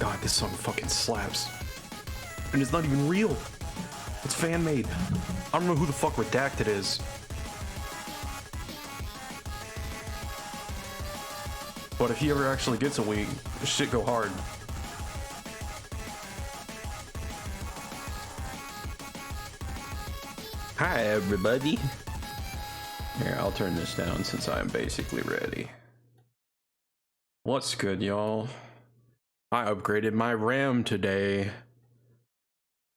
God, this song fucking slaps. And it's not even real. It's fan-made. I don't know who the fuck Redacted is. But if he ever actually gets a week, this shit go hard. Hi, everybody. Here, I'll turn this down since I'm basically ready. What's good, y'all? I upgraded my RAM today.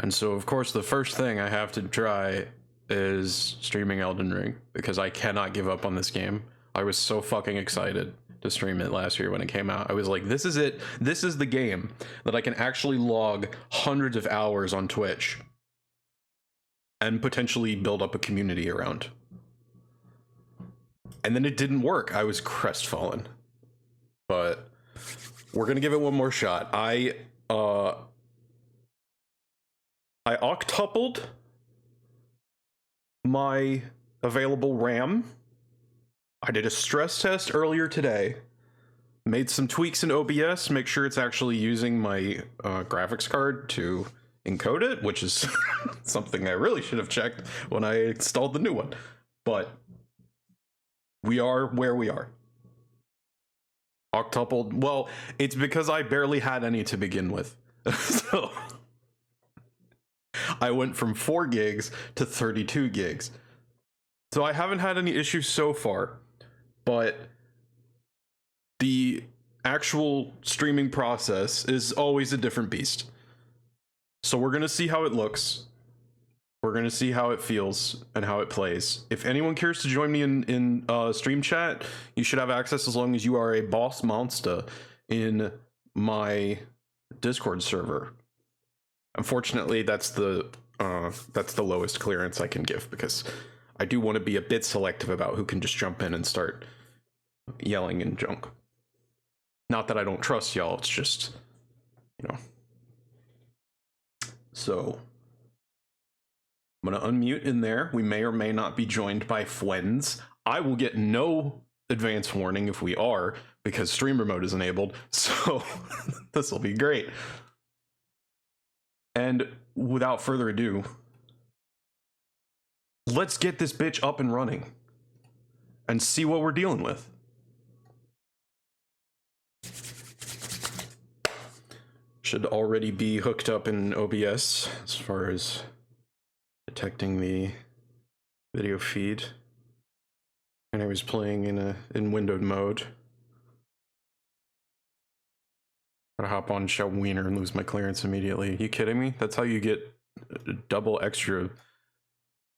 And so, of course, the first thing I have to try is streaming Elden Ring, because I cannot give up on this game. I was so fucking excited to stream it last year when it came out. I was like, this is it. This is the game that I can actually log hundreds of hours on Twitch and potentially build up a community around. And then it didn't work. I was crestfallen. But we're gonna give it one more shot. I octupled my available RAM. I did a stress test earlier today. Made some tweaks in OBS, make sure it's actually using my graphics card to encode it, which is something I really should have checked when I installed the new one. But we are where we are. Octupled, well, it's because I barely had any to begin with. So I went from 4 gigs to 32 gigs. So I haven't had any issues so far, but the actual streaming process is always a different beast. So we're gonna see how it looks. We're gonna see how it feels and how it plays. If anyone cares to join me in stream chat, you should have access as long as you are a boss monster in my Discord server. Unfortunately, that's the lowest clearance I can give, because I do want to be a bit selective about who can just jump in and start yelling and junk. Not that I don't trust y'all, it's just, you know. So I'm gonna unmute in there. We may or may not be joined by friends. I will get no advance warning if we are, because streamer mode is enabled, so this will be great. And without further ado, let's get this bitch up and running and see what we're dealing with. Should already be hooked up in OBS as far as detecting the video feed. And I was playing in windowed mode. Gotta hop on Shell Wiener and lose my clearance immediately. You kidding me? That's how you get double extra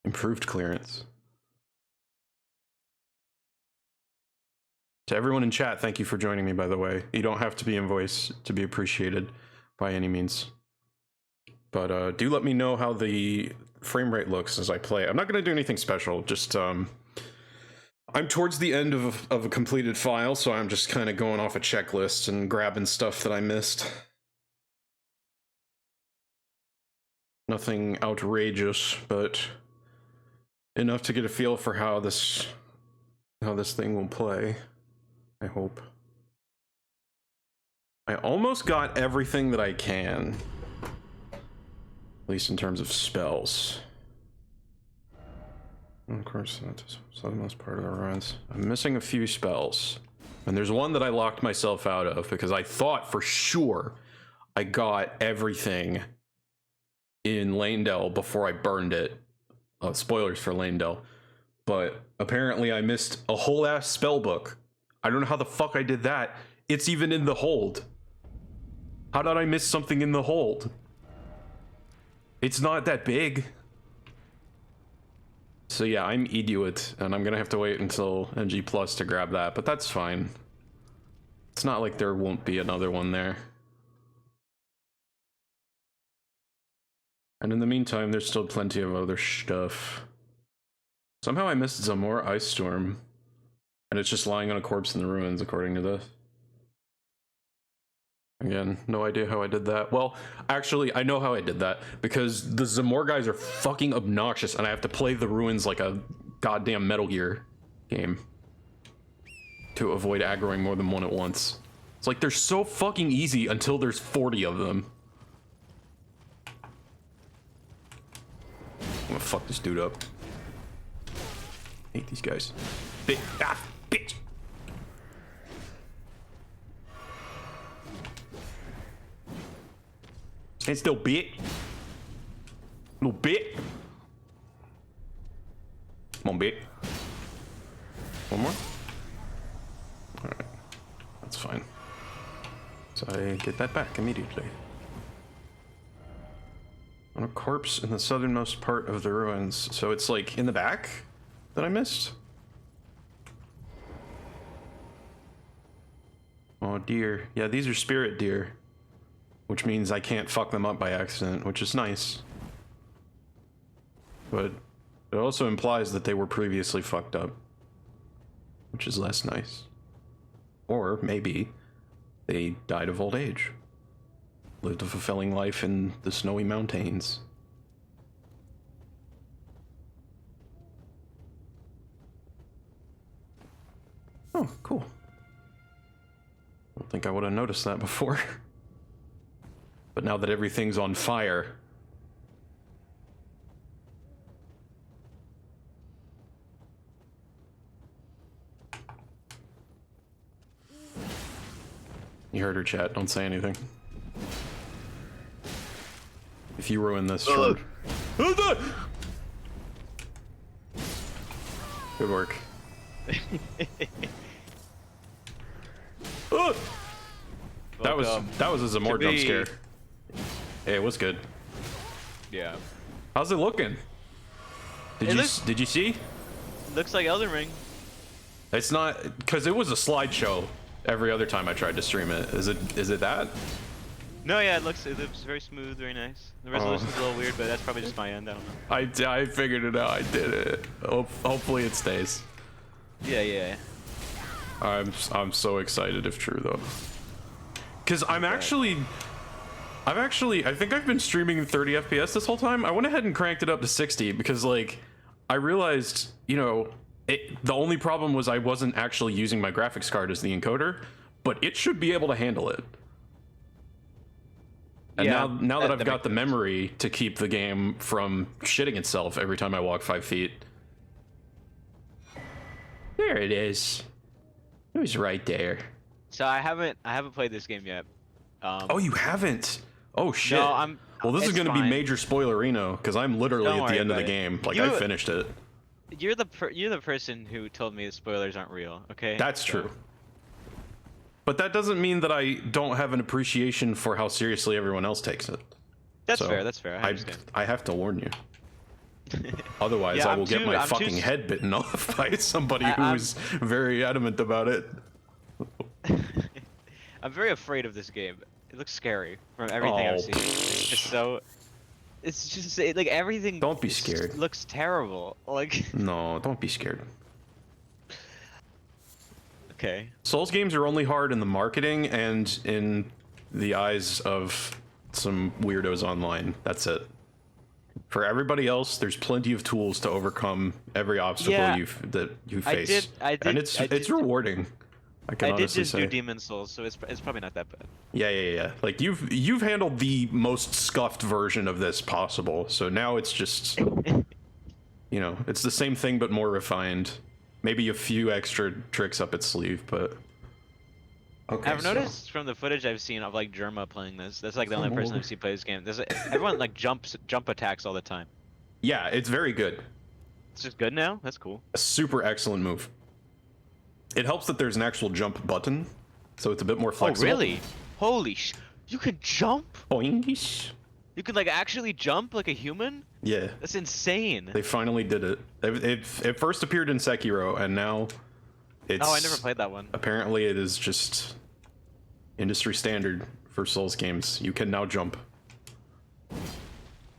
improved clearance. To everyone in chat, thank you for joining me, by the way. You don't have to be in voice to be appreciated by any means. But do let me know how the frame rate looks as I play. I'm not gonna do anything special, just I'm towards the end of a completed file, so I'm just kind of going off a checklist and grabbing stuff that I missed. Nothing outrageous, but enough to get a feel for how this thing will play, I hope. I almost got everything that I can, at least in terms of spells. Of course, that's the most part of the runs. I'm missing a few spells. And there's one that I locked myself out of because I thought for sure I got everything in Lanedell before I burned it. Spoilers for Lanedell. But apparently I missed a whole ass spell book. I don't know how the fuck I did that. It's even in the hold. How did I miss something in the hold? It's not that big. So yeah, I'm idiot, and I'm gonna have to wait until NG Plus to grab that, but that's fine. It's not like there won't be another one there. And in the meantime, there's still plenty of other stuff. Somehow I missed Zamor Ice Storm, and it's just lying on a corpse in the ruins, according to this. Again, no idea how I did that. Well, actually, I know how I did that, because the Zamor guys are fucking obnoxious, and I have to play the ruins like a goddamn Metal Gear game to avoid aggroing more than one at once. It's like they're so fucking easy until there's 40 of them. I'm gonna fuck this dude up. Hate these guys. Bitch! Stand still, bitch. Little bit. Come on, bit. One more? Alright. That's fine. So I get that back immediately. On a corpse in the southernmost part of the ruins. So it's like in the back that I missed? Oh dear. Yeah, these are spirit deer. Which means I can't fuck them up by accident, which is nice. But it also implies that they were previously fucked up. Which is less nice. Or maybe they died of old age. Lived a fulfilling life in the snowy mountains. Oh, cool. I don't think I would have noticed that before. But now that everything's on fire... You heard her, chat. Don't say anything. If you ruin this, Good work. That was a Zamor jump scare. Hey, it was good. Yeah. How's it looking? Did you see? Looks like Elden Ring. It's not, because it was a slideshow every other time I tried to stream it. Is it that? No, yeah, it looks very smooth, very nice. The resolution's a little weird, but that's probably just my end. I don't know. I figured it out. I did it. Hopefully it stays. Yeah. I'm so excited if true though. Because I think I've been streaming 30 FPS this whole time. I went ahead and cranked it up to 60 because like I realized, you know, the only problem was I wasn't actually using my graphics card as the encoder, but it should be able to handle it. And yeah, now that I've got the memory to keep the game from shitting itself every time I walk 5 feet. There it is. It was right there. So I haven't played this game yet. Oh, you haven't? Oh shit. No, well, this is going to be major spoilerino because I'm literally at the end of the game. Like I finished it. You're the person who told me the spoilers aren't real. Okay. That's true. But that doesn't mean that I don't have an appreciation for how seriously everyone else takes it. That's fair. That's fair. I understand. I have to warn you. Otherwise, I will get my fucking head bitten off by somebody who's very adamant about it. I'm very afraid of this game. It looks scary from everything I've seen. It's just like everything. Don't be scared. Looks terrible. Like. No, don't be scared. Okay. Souls games are only hard in the marketing and in the eyes of some weirdos online. That's it. For everybody else, there's plenty of tools to overcome every obstacle that you face. And it's rewarding. I did just do Demon Souls, so it's probably not that bad. Yeah. Like you've handled the most scuffed version of this possible. So now it's just you know, it's the same thing but more refined. Maybe a few extra tricks up its sleeve, but okay. I've noticed from the footage I've seen of like Germa playing this. That's like the only person I've seen play this game. Everyone like jump attacks all the time. Yeah, it's very good. It's just good now. That's cool. A super excellent move. It helps that there's an actual jump button, so it's a bit more flexible. Oh really? Holy sh! You can jump? Boingish. You can like actually jump like a human? Yeah. That's insane. They finally did it. It first appeared in Sekiro, and now it's... Oh, I never played that one. Apparently it is just industry standard for Souls games. You can now jump.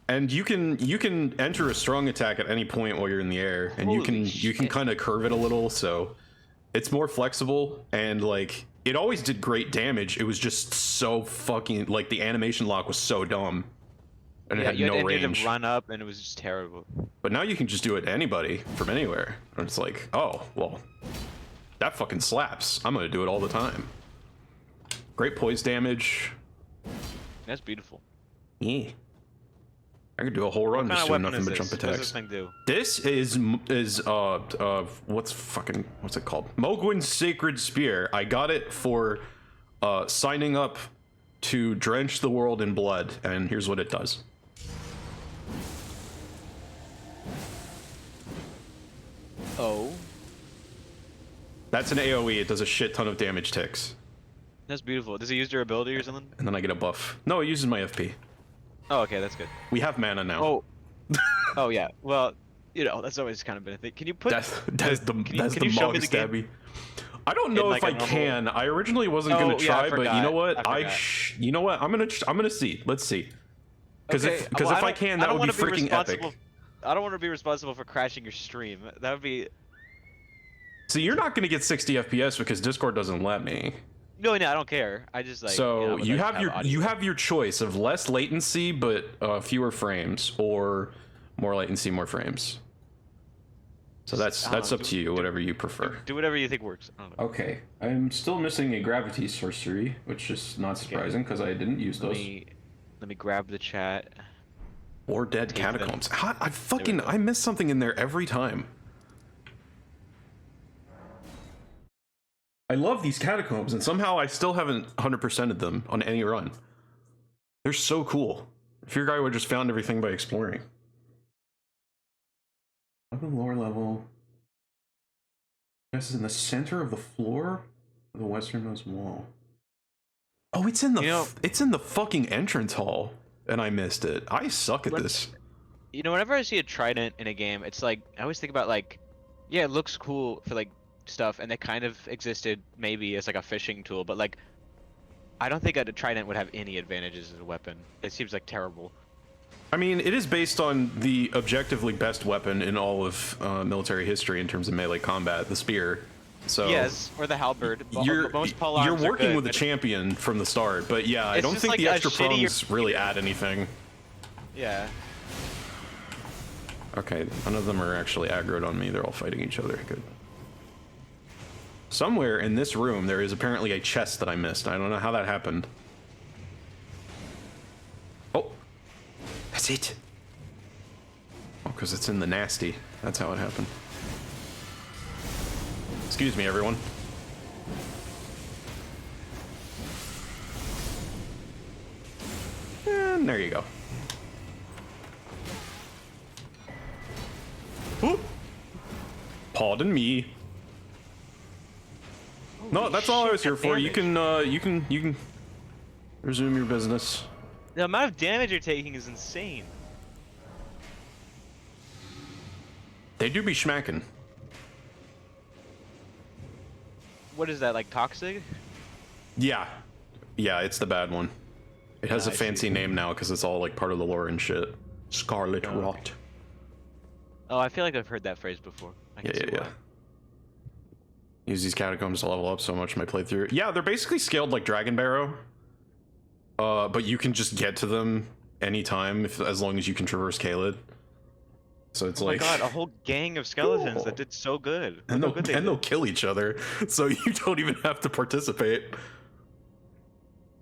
And you can enter a strong attack at any point while you're in the air, and you can kind of curve it a little, so it's more flexible, and like it always did great damage. It was just so fucking like the animation lock was so dumb. And it had no range. To run up, and it was just terrible. But now you can just do it to anybody from anywhere. And it's like, oh, well, that fucking slaps. I'm gonna do it all the time. Great poise damage. That's beautiful. Yeah. I could do a whole run just doing nothing but jump What does attacks. this thing do? This is what's it called? Mogwin's Sacred Spear. I got it for signing up to drench the world in blood, and here's what it does. Oh. That's an AoE. It does a shit ton of damage ticks. That's beautiful. Does it use durability or something? And then I get a buff. No, it uses my FP. Oh, okay, that's good. We have mana now. Oh. Oh yeah. Well, you know, that's always kind of been a thing. Can you put? That's the show me the stabby. game? I don't know if like, I a normal- can. I originally wasn't gonna Oh, yeah, try, I but you know what? forgot. You know what? I'm gonna see. Let's see. Because Okay, if well, I can, that would be wanna freaking epic. I don't want to be responsible for crashing your stream. That would be. See, you're not gonna get 60 FPS because Discord doesn't let me. No, I don't care. I just like. So would you like to have audio. your choice of less latency but fewer frames, or more latency, more frames. So that's I don't know, up to you, whatever you prefer. Do whatever you think works. I don't know. Okay, I'm still missing a gravity sorcery, which is not surprising because I didn't use those. Let me grab the chat. Or Dead Take them. Catacombs. I go. I miss something in there every time. I love these catacombs, and somehow I still haven't 100%ed them on any run. They're so cool. If your guy would just found everything by exploring. Up in the lower level. This is in the center of the floor of the westernmost wall. Oh, it's in the it's in the fucking entrance hall, and I missed it. I suck at this. You know, whenever I see a trident in a game, it's like I always think about like, yeah, it looks cool for like stuff, and it kind of existed maybe as like a fishing tool, but like, I don't think a trident would have any advantages as a weapon. It seems like terrible. I mean, it is based on the objectively best weapon in all of military history in terms of melee combat, the spear. So yes, or the halberd. You're polearms are working good, with a but champion from the start, but yeah, I don't just think like the a extra shittier- prongs really add anything. Yeah. Okay, none of them are actually aggroed on me. They're all fighting each other. Good. Somewhere in this room, there is apparently a chest that I missed. I don't know how that happened. Oh, that's it. Oh, because it's in the nasty. That's how it happened. Excuse me, everyone. And there you go. Whoop. Pardon me. No, that's all I was here for. You can resume your business. The amount of damage you're taking is insane. They do be schmacking. What is that, like toxic? Yeah. Yeah, it's the bad one. It has Yeah, a I fancy see. name now because it's all like part of the lore and shit. Scarlet Oh, okay. Rot. Oh, I feel like I've heard that phrase before. I can see why. Use these catacombs to level up so much in my playthrough. Yeah, they're basically scaled like Dragon Barrow. But you can just get to them anytime as long as you can traverse Caelid. So it's Oh like, my god, a whole gang of skeletons Cool. that did so good. and Look how good they they'll did. kill each other, so you don't even have to participate.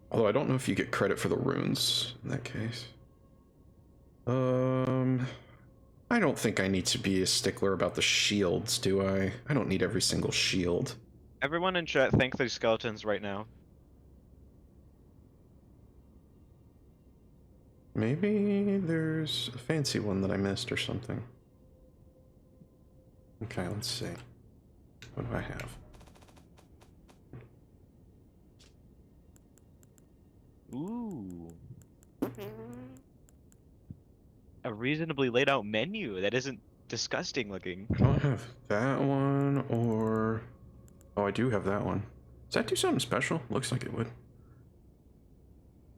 Although I don't know if you get credit for the runes in that case. I don't think I need to be a stickler about the shields, do I? I don't need every single shield. Everyone in chat, thank these skeletons right now. Maybe there's a fancy one that I missed or something. Okay, let's see. What do I have? Ooh. A reasonably laid out menu that isn't disgusting looking. I don't have that one, or... Oh, I do have that one. Does that do something special? Looks like it would.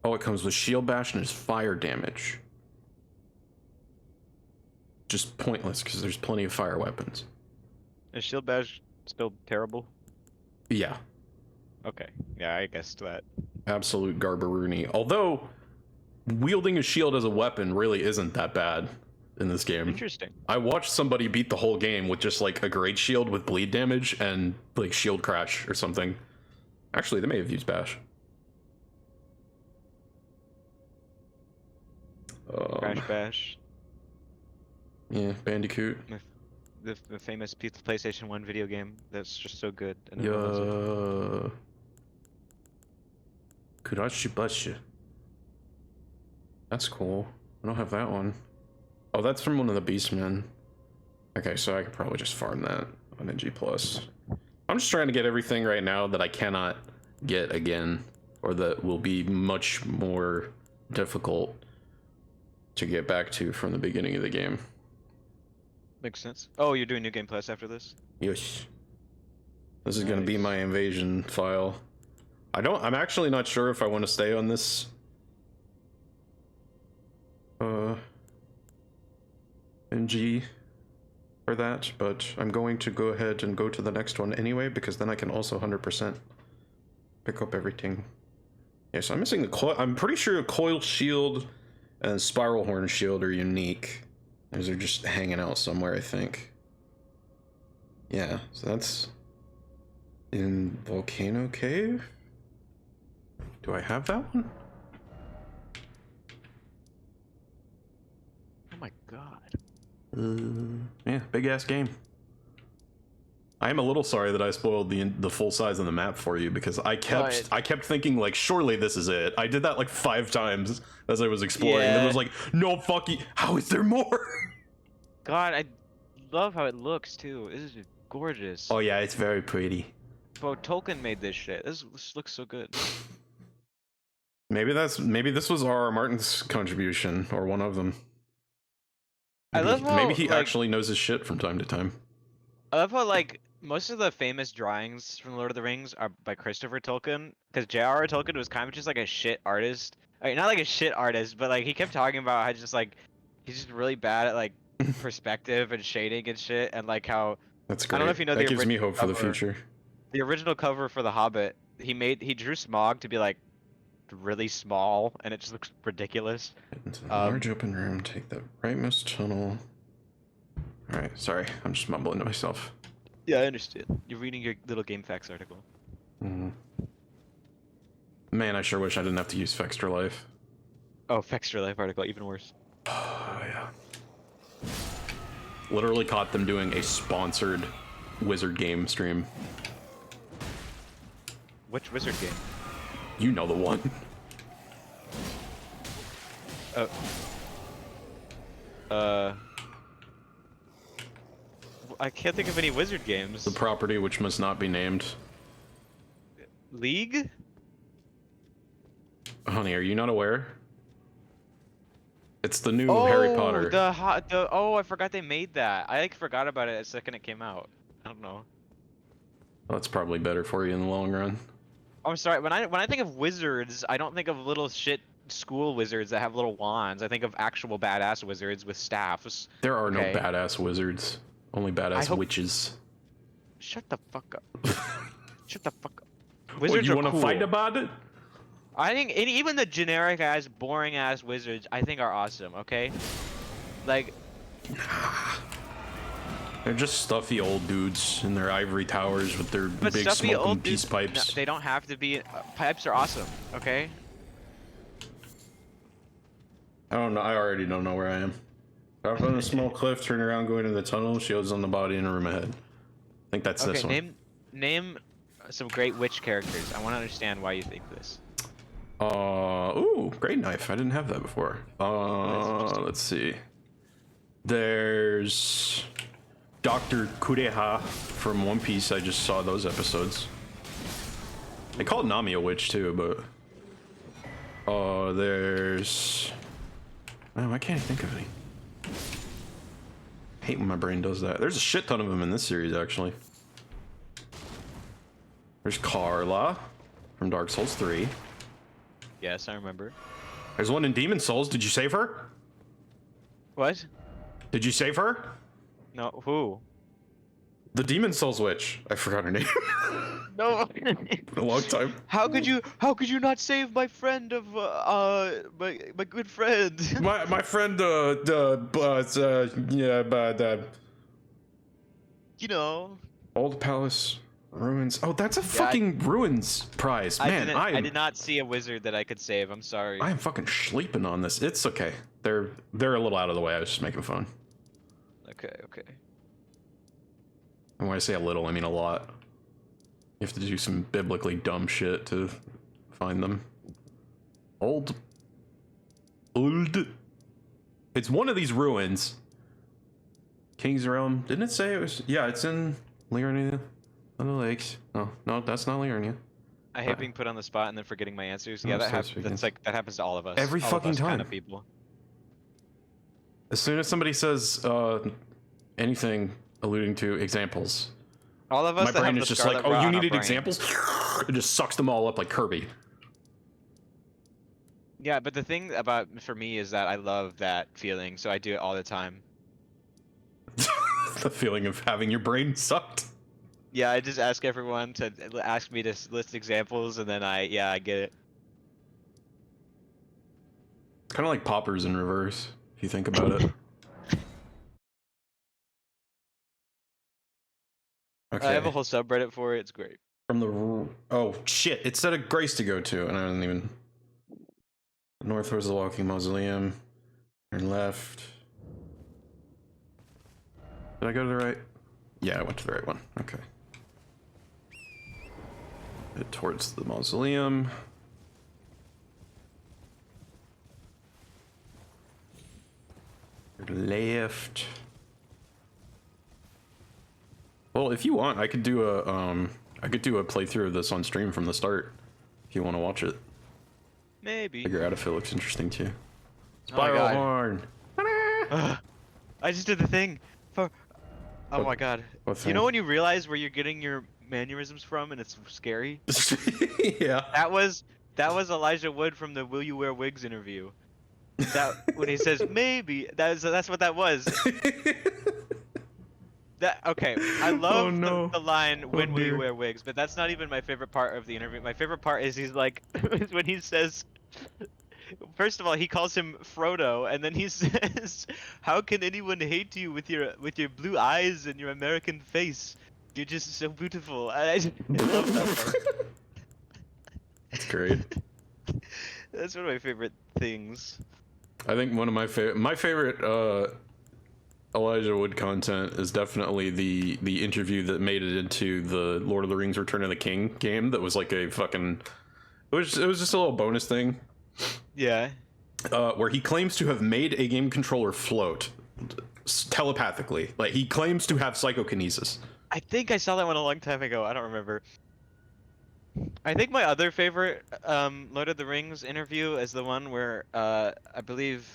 Oh, it comes with shield bash and it's fire damage. Just pointless, because there's plenty of fire weapons. Is shield bash still terrible? Yeah. Okay, yeah, I guessed that. Absolute garbaroony. Although, wielding a shield as a weapon really isn't that bad in this game. Interesting. I watched somebody beat the whole game with just like a great shield with bleed damage and like shield crash or something. Actually, they may have used bash. Crash Bash. Yeah, Bandicoot. The famous PlayStation 1 video game that's just so good. And Yeah. everyone loves it. Kurashibashi. That's cool. I don't have that one. Oh, that's from one of the Beastmen. Okay, so I could probably just farm that on a G+. I'm just trying to get everything right now that I cannot get again, or that will be much more difficult to get back to from the beginning of the game. Makes sense. Oh, you're doing New Game Plus after this? Yes. This is gonna be Nice. my invasion file. I'm actually not sure if I want to stay on this NG for that, but I'm going to go ahead and go to the next one anyway, because then I can also 100% pick up everything. Yeah, so I'm missing the coil. I'm pretty sure a coil shield and spiral horn shield are unique. Those are just hanging out somewhere, I think. Yeah, so that's in Volcano Cave. Do I have that one? Oh my god. Yeah, big ass game. I am a little sorry that I spoiled the full size of the map for you, because I kept thinking like, surely this is it. I did that like 5 times as I was exploring. Yeah. And it was like, no fucking, how is there more? God, I love how it looks too. This is gorgeous. Oh yeah, it's very pretty. Bro, Tolkien made this shit. This looks so good. Maybe this was R.R. Martin's contribution, or one of them. Maybe, I love how, maybe he like, actually knows his shit from time to time. I love how, like, most of the famous drawings from Lord of the Rings are by Christopher Tolkien, because J.R.R. Tolkien was kind of just like a shit artist. I mean, not like a shit artist, but like he kept talking about how just like he's just really bad at like perspective and shading and shit, and like how That's great. I don't know if you know that the gives me original hope for the cover. future. The original cover for The Hobbit, he drew Smaug to be like really small, and it just looks ridiculous. Get into the large open room, take the rightmost tunnel. Alright, sorry, I'm just mumbling to myself. Yeah, I understand. You're reading your little game facts article. Man, I sure wish I didn't have to use Fextra Life. Oh, Fextra Life article, even worse. Oh, yeah. Literally caught them doing a sponsored wizard game stream. Which wizard game? You know the one. I can't think of any wizard games. The property which must not be named. League? Honey, are you not aware? It's the new Harry Potter. Oh, I forgot they made that. I like forgot about it the second it came out. I don't know. Well, that's probably better for you in the long run. I'm sorry. When I think of wizards, I don't think of little shit school wizards that have little wands. I think of actual badass wizards with staffs. There are no badass wizards. Only badass witches. Shut the fuck up. Shut the fuck up. Wizards you want to fight about it? I think even the generic ass, boring ass wizards, I think are awesome. Okay, like they're just stuffy old dudes in their ivory towers with their big smoking peace pipes. No, they don't have to be. Pipes are awesome. Okay. I don't know. I already don't know where I am. Drop on a small cliff, turn around, go into the tunnel, shields on the body, in a room ahead. I think that's this one. Name some great witch characters. I want to understand why you think this. Ooh, great knife. I didn't have that before. Let's see. There's Dr. Kureha from One Piece. I just saw those episodes. They call Nami a witch too, but there's I can't think of any. I hate when my brain does that. There's a shit ton of them in this series, actually. There's Carla from Dark Souls 3. Yes, I remember. There's one in Demon Souls. Did you save her? What? Did you save her? No, who? The Demon Souls witch. I forgot her name. No. A long time. How could you not save my friend of my good friend? my friend You know. Old Palace. Ruins. Oh, that's a fucking ruins prize, man. I did not see a wizard that I could save. I'm sorry. I am fucking sleeping on this. It's okay. They're a little out of the way. I was just making fun. Okay, okay. And when I say a little, I mean a lot. You have to do some biblically dumb shit to find them. Old. It's one of these ruins. King's Realm. Didn't it say it was? Yeah, it's in Liurnia. On the lakes. Oh, no, that's not Liurnia. I hate being put on the spot and then forgetting my answers. Yeah, that happens to all of us. Every all fucking of us time. Kind of people. As soon as somebody says anything alluding to examples, all of us. My brain is just like, oh, you needed examples? It just sucks them all up like Kirby. Yeah, but the thing about for me is that I love that feeling, so I do it all the time. The feeling of having your brain sucked. Yeah, I just ask everyone to ask me to list examples, and then I get it. Kind of like poppers in reverse, if you think about it. Okay. I have a whole subreddit for it. It's great. From the oh shit! It said a grace to go to, and I didn't even. North was the walking mausoleum. Turn left. Did I go to the right? Yeah, I went to the right one. Okay. Head towards the mausoleum. Left. Well, if you want, I could do a playthrough of this on stream from the start. If you want to watch it. Maybe. Figure out if it looks interesting to you. Oh my Spiral God. horn. I just did the thing for. Oh my God. You know when you realize where you're getting your mannerisms from and it's scary? Yeah. That was Elijah Wood from the Will You Wear Wigs interview. That when he says maybe that's what that was. Okay, I love the line when will you wear wigs, but that's not even my favorite part of the interview. My favorite part is he's like when he says, first of all, he calls him Frodo, and then he says, "How can anyone hate you with your blue eyes and your American face? You're just so beautiful." I love that part. That's great. That's one of my favorite things. I think one of my favorite Elijah Wood content is definitely the interview that made it into the Lord of the Rings Return of the King game. That was like a fucking it was just a little bonus thing. Yeah. Where he claims to have made a game controller float telepathically. Like he claims to have psychokinesis. I think I saw that one a long time ago. I don't remember. I think my other favorite Lord of the Rings interview is the one where I believe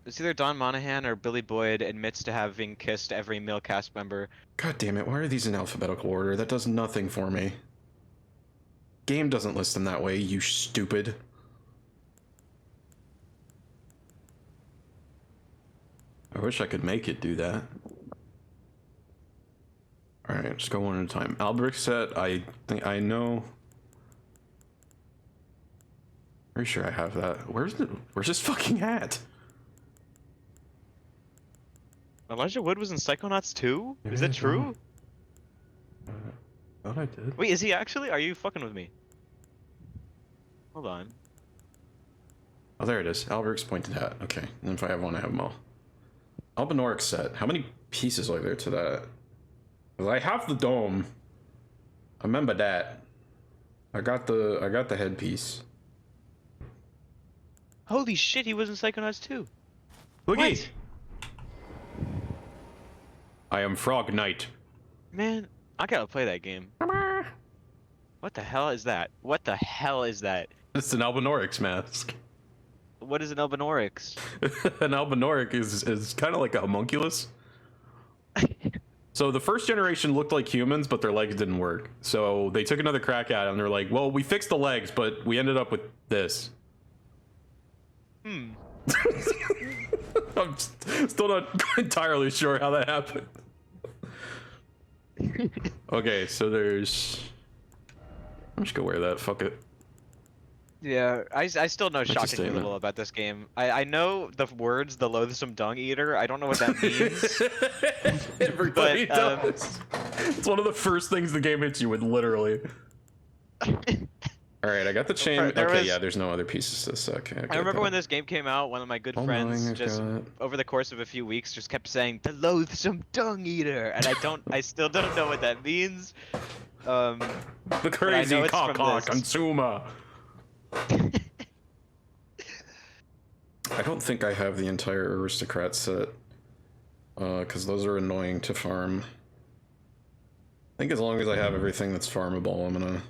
it's either Don Monahan or Billy Boyd admits to having kissed every male cast member. God damn it, why are these in alphabetical order? That does nothing for me. Game doesn't list them that way, you stupid. I wish I could make it do that. Alright, let's go one at a time. Albrecht set, I think I know. Pretty sure I have that. Where's this fucking hat? Elijah Wood was in Psychonauts 2? Is that true? Thought I did. Wait, is he actually? Are you fucking with me? Hold on. Oh, there it is. Albrecht's pointed hat. Okay, and then if I have one, I have them all. Albinoric set. How many pieces are there to that? Well, I have the dome. I remember that. I got the headpiece. Holy shit, he was in Psychonauts 2. Looky! I am Frog Knight. Man, I gotta play that game. What the hell is that? What the hell is that? It's an Albinaurix mask. What is an Albinaurix? An Albinauric is kind of like a homunculus. So the first generation looked like humans, but their legs didn't work. So they took another crack at it, and they're like, well, we fixed the legs, but we ended up with this. I'm still not entirely sure how that happened. Okay, so there's... I'm just gonna wear that, fuck it. Yeah, I still know shockingly little about this game. I know the words, the loathsome dung eater. I don't know what that means. Everybody does. It's one of the first things the game hits you with, literally. All right, I got the chain. Okay, yeah, there's no other pieces to this. Okay, I remember when this game came out, one of my good friends just over the course of a few weeks just kept saying the loathsome dung eater, and I still don't know what that means. The crazy caca consumer. I don't think I have the entire aristocrat set, because those are annoying to farm. I think as long as I have everything that's farmable, I'm gonna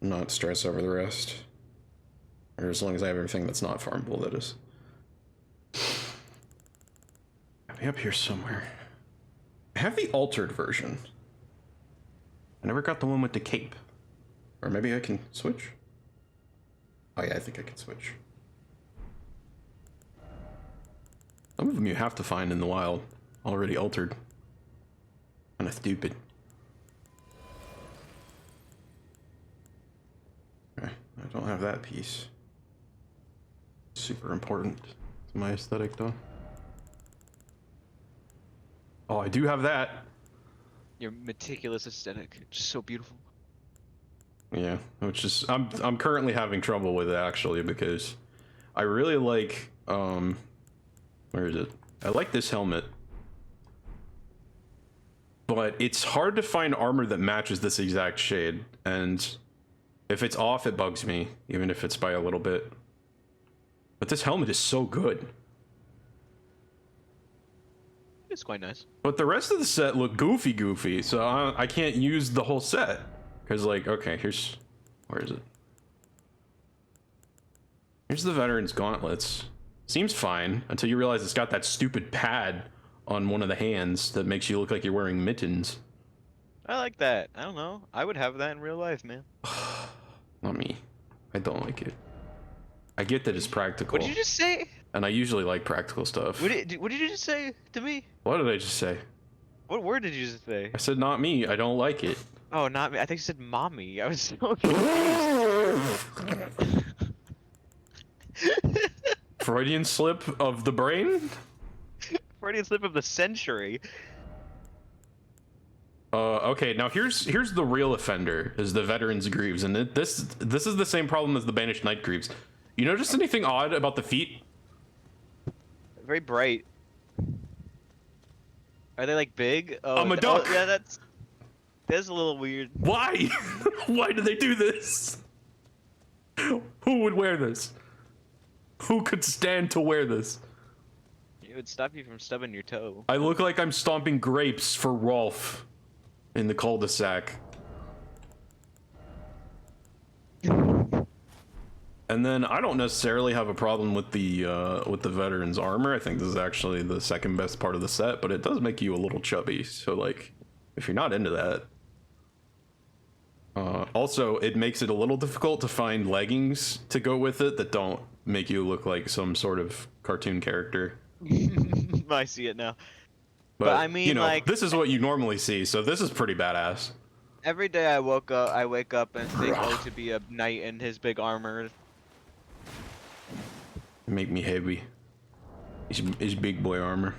not stress over the rest. Or as long as I have everything that's not farmable, that is. I'll be up here somewhere. I have the altered version. I never got the one with the cape. Or maybe I can switch? Oh yeah, I think I can switch. Some of them you have to find in the wild, already altered. Kinda stupid. Okay, I don't have that piece. Super important to my aesthetic though. Oh, I do have that. Your meticulous aesthetic, just so beautiful. Yeah, which is I'm currently having trouble with it actually because I really like where is it? I like this helmet. But it's hard to find armor that matches this exact shade, and if it's off it bugs me, even if it's by a little bit. But this helmet is so good. It's quite nice. But the rest of the set look goofy, so I can't use the whole set. Because, like, okay, here's... Where is it? Here's the Veteran's Gauntlets. Seems fine, until you realize it's got that stupid pad on one of the hands that makes you look like you're wearing mittens. I like that. I don't know. I would have that in real life, man. Not me. I don't like it. I get that it's practical. What did you just say? And I usually like practical stuff. What did you just say to me? What did I just say? What word did you just say? I said not me. I don't like it. Oh, not me. I think you said mommy. I was so confused. Freudian slip of the brain? Freudian slip of the century. Okay, now here's the real offender, is the Veteran's Greaves, and this is the same problem as the Banished Knight Greaves. You notice anything odd about the feet? Very bright. Are they like big? Oh, I'm a duck. Oh, yeah, that's a little weird. Why? Why do they do this? Who would wear this? Who could stand to wear this? It would stop you from stubbing your toe. I look like I'm stomping grapes for Rolf in the cul-de-sac. And then I don't necessarily have a problem with the Veteran's armor. I think this is actually the second best part of the set, but it does make you a little chubby. So like, if you're not into that. Also, it makes it a little difficult to find leggings to go with it that don't make you look like some sort of cartoon character. I see it now. But I mean, you know, like, this is what you normally see, so this is pretty badass. Every day I wake up and think, oh, to be a knight in his big armor. Make me heavy. It's big boy armor.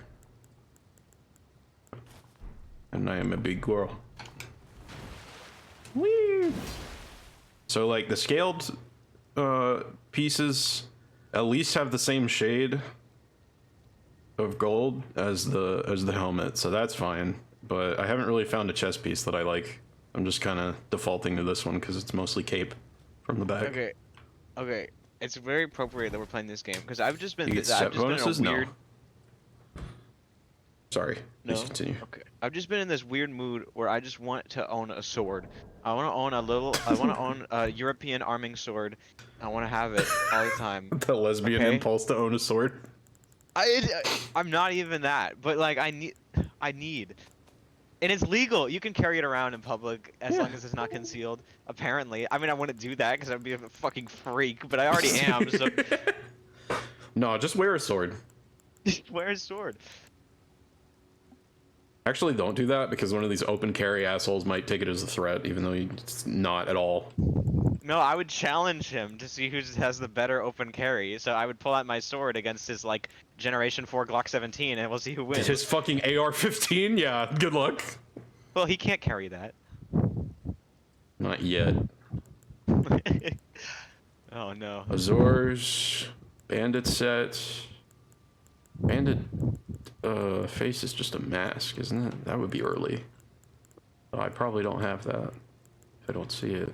And I am a big girl. Whee! So like the scaled pieces at least have the same shade of gold as the helmet, so that's fine. But I haven't really found a chest piece that I like. I'm just kind of defaulting to this one because it's mostly cape from the back. Okay. It's very appropriate that we're playing this game because I've just been. You get set bonuses? Been in a weird... No. Sorry. No. Please continue. Okay. I've just been in this weird mood where I just want to own a sword. I want to own I want to own a European arming sword. I want to have it all the time. The lesbian impulse to own a sword. I'm not even that, but like I need. And it's legal. You can carry it around in public as long as it's not concealed. Apparently. I mean, I wouldn't do that because I'd be a fucking freak, but I already am. So. No, just wear a sword. Wear a sword. Actually, don't do that because one of these open carry assholes might take it as a threat, even though he's not at all. No, I would challenge him to see who has the better open carry. So I would pull out my sword against his like Generation 4 Glock 17, and we'll see who wins. His fucking AR-15? Yeah, good luck. Well, he can't carry that. Not yet. Oh no. Azores, bandit set. Bandit face is just a mask, isn't it? That would be early. Oh, I probably don't have that. I don't see it.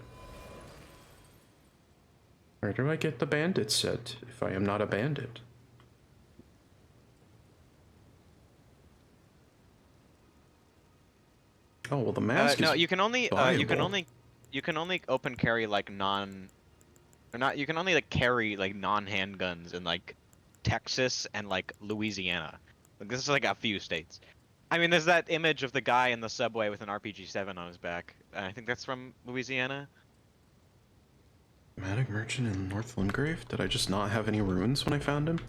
Where do I get the bandit set if I am not a bandit? Oh well, the mask No, is you can only viable. you can only open carry like non or not you can only like carry like non-handguns in like Texas and like Louisiana. Like, this is like a few states. I mean, there's that image of the guy in the subway with an RPG-7 on his back. I think that's from Louisiana. Matic merchant in North Limgrave? Did I just not have any runes when I found him?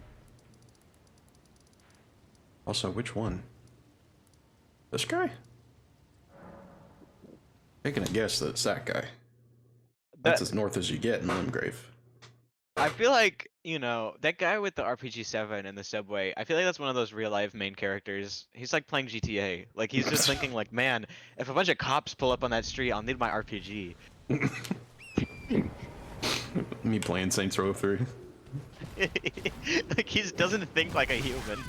Also, which one? This guy? Taking a guess that it's that guy. That's as north as you get in Limgrave. I feel like, you know, that guy with the RPG-7 in the subway, I feel like that's one of those real life main characters. He's like playing GTA. Like, he's just thinking like, man, if a bunch of cops pull up on that street, I'll need my RPG. Me playing Saints Row 3. Like, he doesn't think like a human.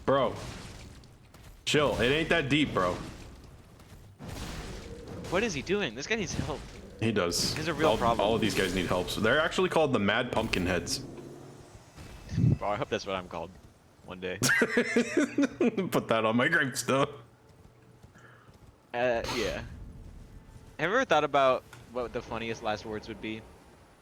Bro. Chill. It ain't that deep, bro. What is he doing? This guy needs help. He does. He's a real problem. All of these guys need help. So they're actually called the Mad Pumpkin Heads. Oh, I hope that's what I'm called one day. Put that on my gravestone. Yeah. Have you ever thought about what the funniest last words would be?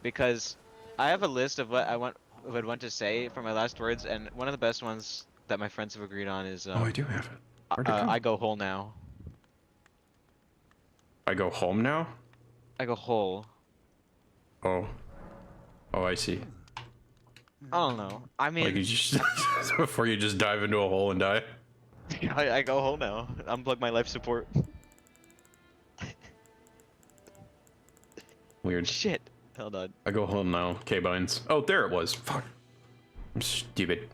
Because I have a list of what I would want to say for my last words, and one of the best ones that my friends have agreed on is Oh, I do have it. Where'd it go? I go whole now. I go home now? I go whole. Oh. Oh, I see. I don't know. I mean, Like you just before you just dive into a hole and die. I go whole now. Unplug my life support. Weird. Shit. Hold on. I go home now. K-Binds. Oh, there it was. Fuck. I'm stupid.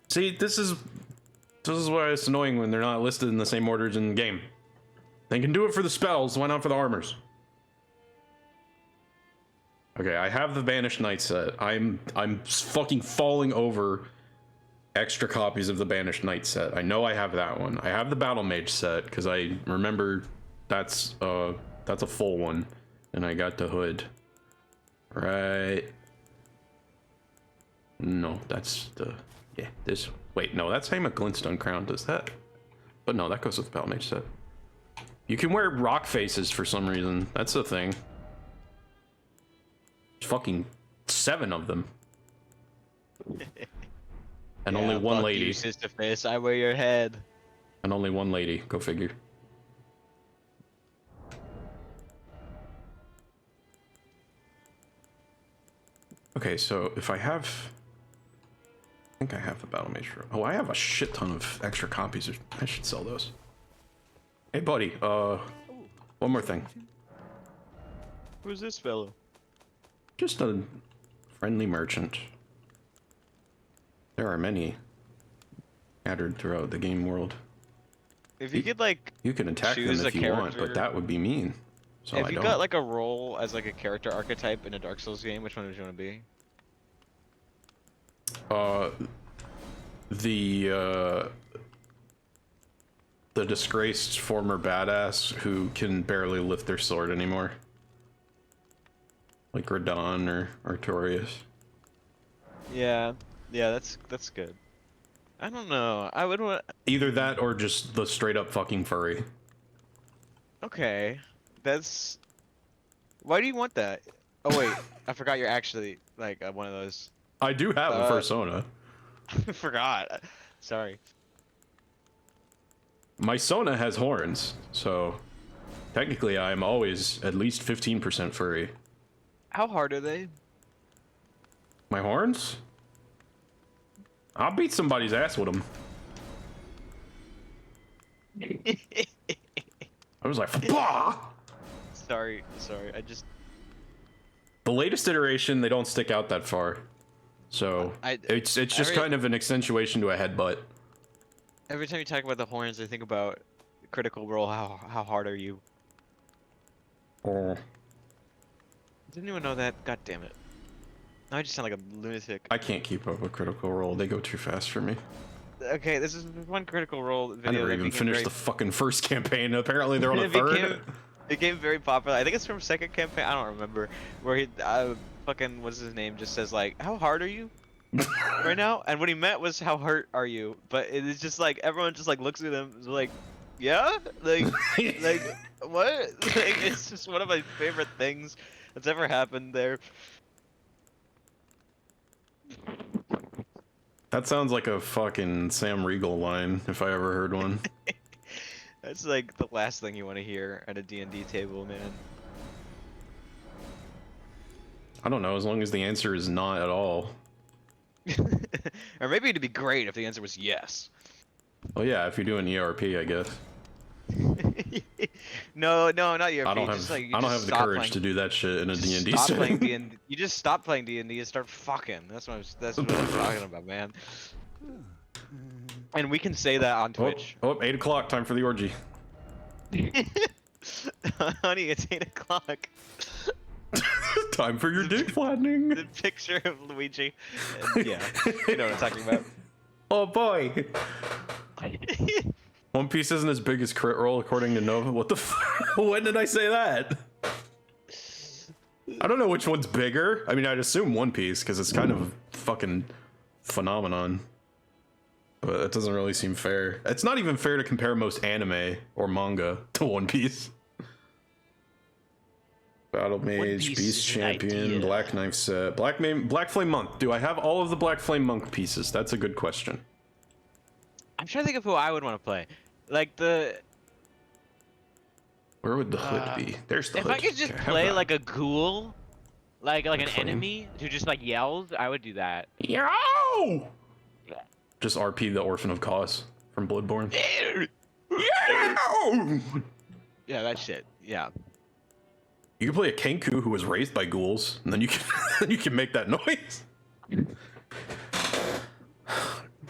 See, this is why it's annoying when they're not listed in the same orders in the game. They can do it for the spells, why not for the armors? Okay, I have the Banished Knight set. I'm fucking falling over extra copies of the Banished Knight set. I know I have that one. I have the Battle Mage set because I remember that's a full one, and I got the hood. Right. No, that's the this. Wait, no, that's Haima Glintstone Crown. Does that? But no, that goes with the Battle Mage set. You can wear rock faces for some reason. That's the thing. There's fucking 7 of them. And only one lady. You, sister face. I wear your head. And only one lady. Go figure. Okay, so if I have... I think I have the Battle Mage for... Oh, I have a shit ton of extra copies. I should sell those. Hey, buddy. One more thing. Who's this fellow? Just a friendly merchant. There are many scattered throughout the game world. If you could like, you can attack them if you want, but that would be mean. So if you got like a role as like a character archetype in a Dark Souls game, which one would you want to be? The disgraced former badass who can barely lift their sword anymore. Like Radon or Artorias. Yeah, that's good. I don't know. I would want either that or just the straight up fucking furry. Okay, that's. Why do you want that? Oh wait, I forgot you're actually like one of those. I do have a persona. I forgot. Sorry. My Sona has horns, so technically I'm always at least 15% furry. How hard are they? My horns? I'll beat somebody's ass with them. I was like, bah! Sorry, I just... The latest iteration, they don't stick out that far. So, it's just kind of an accentuation to a headbutt. Every time you talk about the horns, I think about Critical Role. How hard are you? Oh, Didn't even know that. God damn it. Now I just sound like a lunatic. I can't keep up with Critical Role. They go too fast for me. Okay, this is one Critical Role video I never that even became finished very the fucking first campaign. Apparently they're on a it third. became very popular. I think it's from second campaign. I don't remember where he fucking what's his name just says like, "How hard are you right now?" And what he meant was, "How hurt are you?" But it is just like everyone just like looks at him and is like, "Yeah, like what?" Like it's just one of my favorite things that's ever happened there. That sounds like a fucking Sam Riegel line, if I ever heard one. That's like the last thing you want to hear at a D&D table, man. I don't know, as long as the answer is not at all. Or maybe it'd be great if the answer was yes. Well, yeah, if you're doing ERP, I guess. No, not ERP. I don't Just have like you I don't just have the stop courage playing. to do that shit in a Just D&D stop playing setting. D&D. You just stop playing D&D and start fucking. That's what I'm talking about, man. And we can say that on Twitch. Oh, 8 o'clock, time for the orgy. Honey, it's 8 o'clock. Time for your dick flattening. The picture of Luigi. And yeah, you know what I'm talking about. Oh boy. One Piece isn't as big as Crit Roll according to Nova. What the f- When did I say that? I don't know which one's bigger. I mean, I'd assume One Piece because it's kind of a fucking phenomenon. But it doesn't really seem fair. It's not even fair to compare most anime or manga to One Piece. Battle Mage, Piece Beast is an Champion, idea. Black Knife Set, Black Flame Monk. Do I have all of the Black Flame Monk pieces? That's a good question. I'm trying to think of who I would want to play. Like Where would the hood be? There's the if hood. I could just Okay, I have play that. like a ghoul, like an Flame. enemy who just like yells, I would do that. Yo! Yeah. Just RP the Orphan of Cos from Bloodborne. Yo! Yeah, that shit. Yeah. You can play a Kenku who was raised by ghouls, and then you can you can make that noise.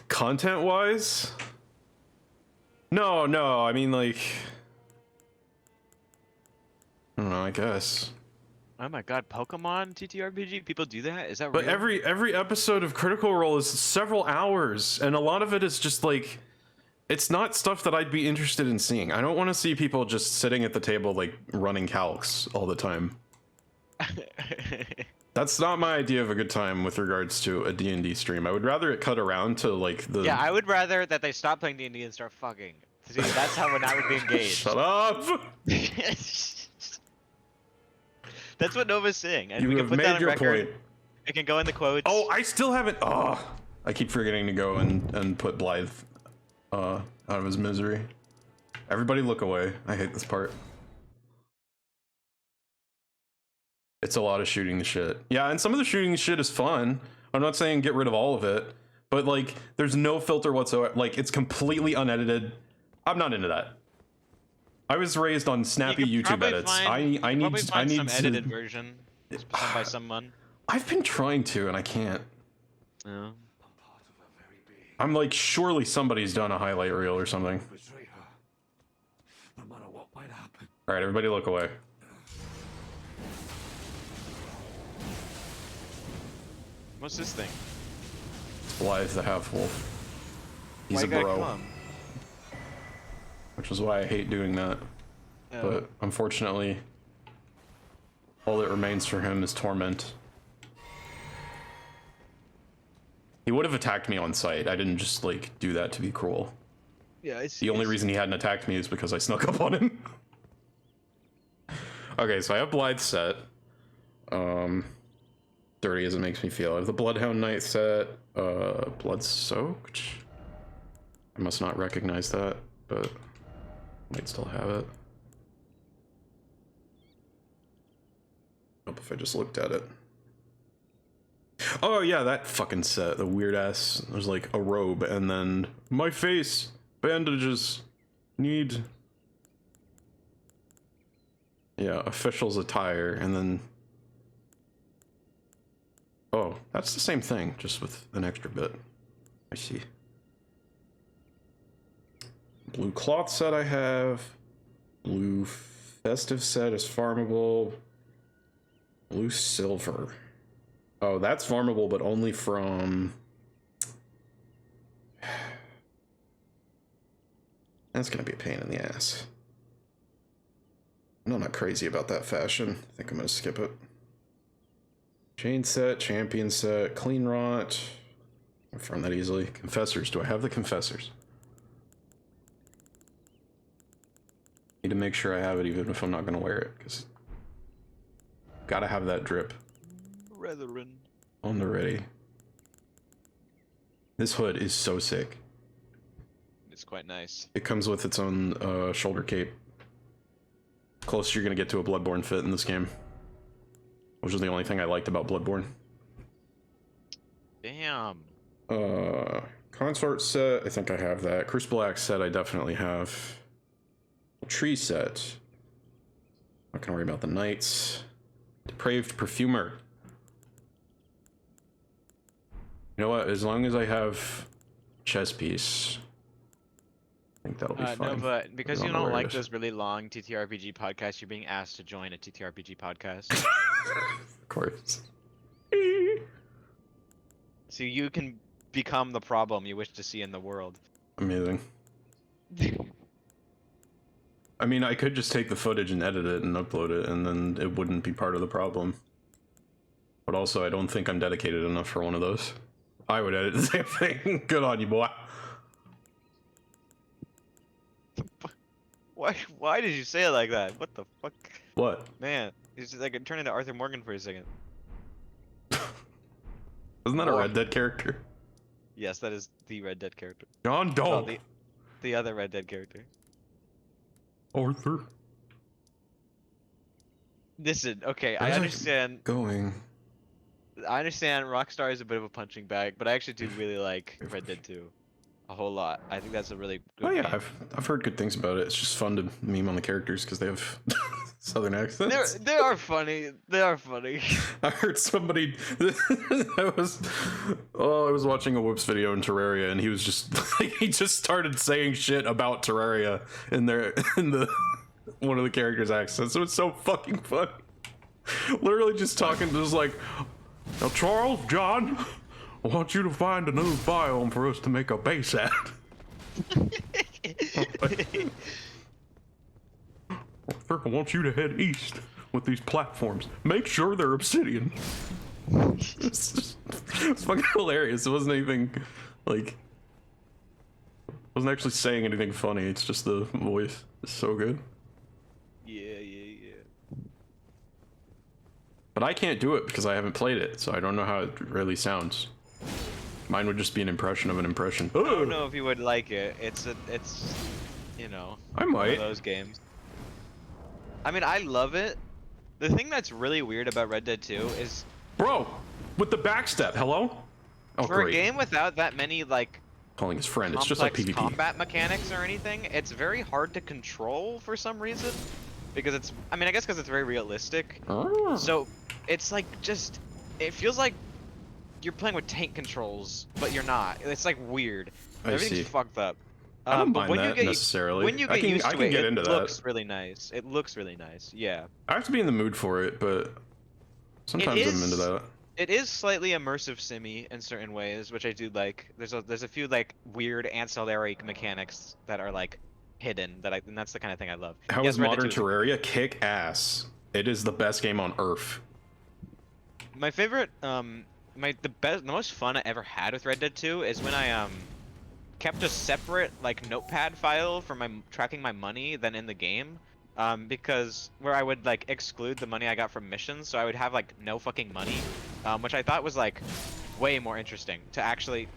Content-wise, no. I mean, like, I don't know. I guess. Oh my god, Pokemon TTRPG? People do that? Is that But real? every episode of Critical Role is several hours, and a lot of it is just like, it's not stuff that I'd be interested in seeing. I don't want to see people just sitting at the table like running calcs all the time. That's not my idea of a good time with regards to a D&D stream. I would rather it cut around to like the. Yeah, I would rather that they stop playing D&D and start fucking. See, that's how I would be engaged. Shut up! That's what Nova's saying, and You we can have put that made on your record. point. It can go in the quotes. Oh, I still haven't. Oh, I keep forgetting to go and put Blythe out of his misery. Everybody look away. I hate this part. It's a lot of shooting the shit. Yeah, and some of the shooting the shit is fun. I'm not saying get rid of all of it, but like there's no filter whatsoever. Like it's completely unedited. I'm not into that. I was raised on snappy You could YouTube probably edits. find- I you could need probably find some to. edited version done by someone. I've been trying to and I can't. Yeah. I'm like, surely somebody's done a highlight reel or something. No matter what might happen. All right, everybody look away. What's this thing? Blythe the half wolf. He's Why a you gotta bro, come? which is why I hate doing that. Oh. But unfortunately, all that remains for him is torment. He would have attacked me on sight. I didn't just like do that to be cruel. Yeah, The only reason he hadn't attacked me is because I snuck up on him. Okay, so I have Blythe set. Dirty as it makes me feel. I have the Bloodhound Knight set. Blood Soaked. I must not recognize that, but might still have it. Hope if I just looked at it. Oh yeah, that fucking set. The weird ass. There's like a robe and then my face. Bandages. Need. Yeah, official's attire and then. Oh, that's the same thing, just with an extra bit. I see. Blue cloth set I have. Blue festive set is farmable. Blue silver. Oh, that's farmable, but only from... That's gonna be a pain in the ass. I'm not crazy about that fashion. I think I'm gonna skip it. Chain set, champion set, clean rot. I found that easily. Confessors. Do I have the confessors? Need to make sure I have it even if I'm not gonna wear it, because gotta have that drip. Brethren. On the ready. This hood is so sick. It's quite nice. It comes with its own shoulder cape. Closest you're gonna get to a Bloodborne fit in this game. Which is the only thing I liked about Bloodborne. Damn. Consort set, I think I have that. Crucible Axe set, I definitely have. Tree set. Not gonna worry about the knights. Depraved Perfumer. You know what? As long as I have chess piece, I think that'll be fine. No, but because I you don't know don't where it like is. those really long TTRPG podcasts, you're being asked to join a TTRPG podcast. Of course. So you can become the problem you wish to see in the world. Amazing. I mean, I could just take the footage and edit it and upload it, and then it wouldn't be part of the problem. But also, I don't think I'm dedicated enough for one of those. I would edit the same thing. Good on you, boy. Why did you say it like that? What the fuck? What? Man, it's just like it turned into Arthur Morgan for a second. Isn't that a Red Dead character? Yes, that is the Red Dead character. John Well, Doe. the other Red Dead character. Arthur. Listen, okay, I Where's it understand. Going. I understand Rockstar is a bit of a punching bag, but I actually do really like Red Dead 2 a whole lot. I think that's a really good Oh yeah, game. I've heard good things about it. It's just fun to meme on the characters because they have southern accents. They are funny. They are funny. I heard somebody. I was watching a Whoops video in Terraria, and he was just he just started saying shit about Terraria in the one of the characters' accents. So it's so fucking funny. Literally just talking, just like, now Charles, John, I want you to find a new biome for us to make a base at. Arthur, I want you to head east with these platforms. Make sure they're obsidian. It's fucking hilarious. It wasn't anything, like, wasn't actually saying anything funny. It's just the voice is so good. Yeah. But I can't do it because I haven't played it, so I don't know how it really sounds. Mine would just be an impression of an impression. I don't know if you would like it. It's you know, I one might. of those games. I mean, I love it. The thing that's really weird about Red Dead 2 is Bro, with the backstep, hello? Oh, for great. a game without that many like Calling his friend, it's complex just like PvP. combat mechanics or anything, it's very hard to control for some reason. Because it's, I mean, I guess because it's very realistic. Oh. So it's like just, it feels like you're playing with tank controls, but you're not. It's like weird. I Everything's see. fucked up. I don't But mind that necessarily. when you I get can- used I to can it, get into it that. looks really nice. It looks really nice. Yeah. I have to be in the mood for it, but sometimes I'm into that. It is slightly immersive simmy in certain ways, which I do like. There's a few like weird ancillary mechanics that are like hidden and that's the kind of thing I love. How Yes, is Red Dead Modern 2 is Terraria? Kick ass. It is the best game on Earth. my favorite, the most fun I ever had with Red Dead 2 is when I kept a separate like notepad file for my tracking my money than in the game. Because where I would like exclude the money I got from missions, so I would have like no fucking money, which I thought was like way more interesting to actually.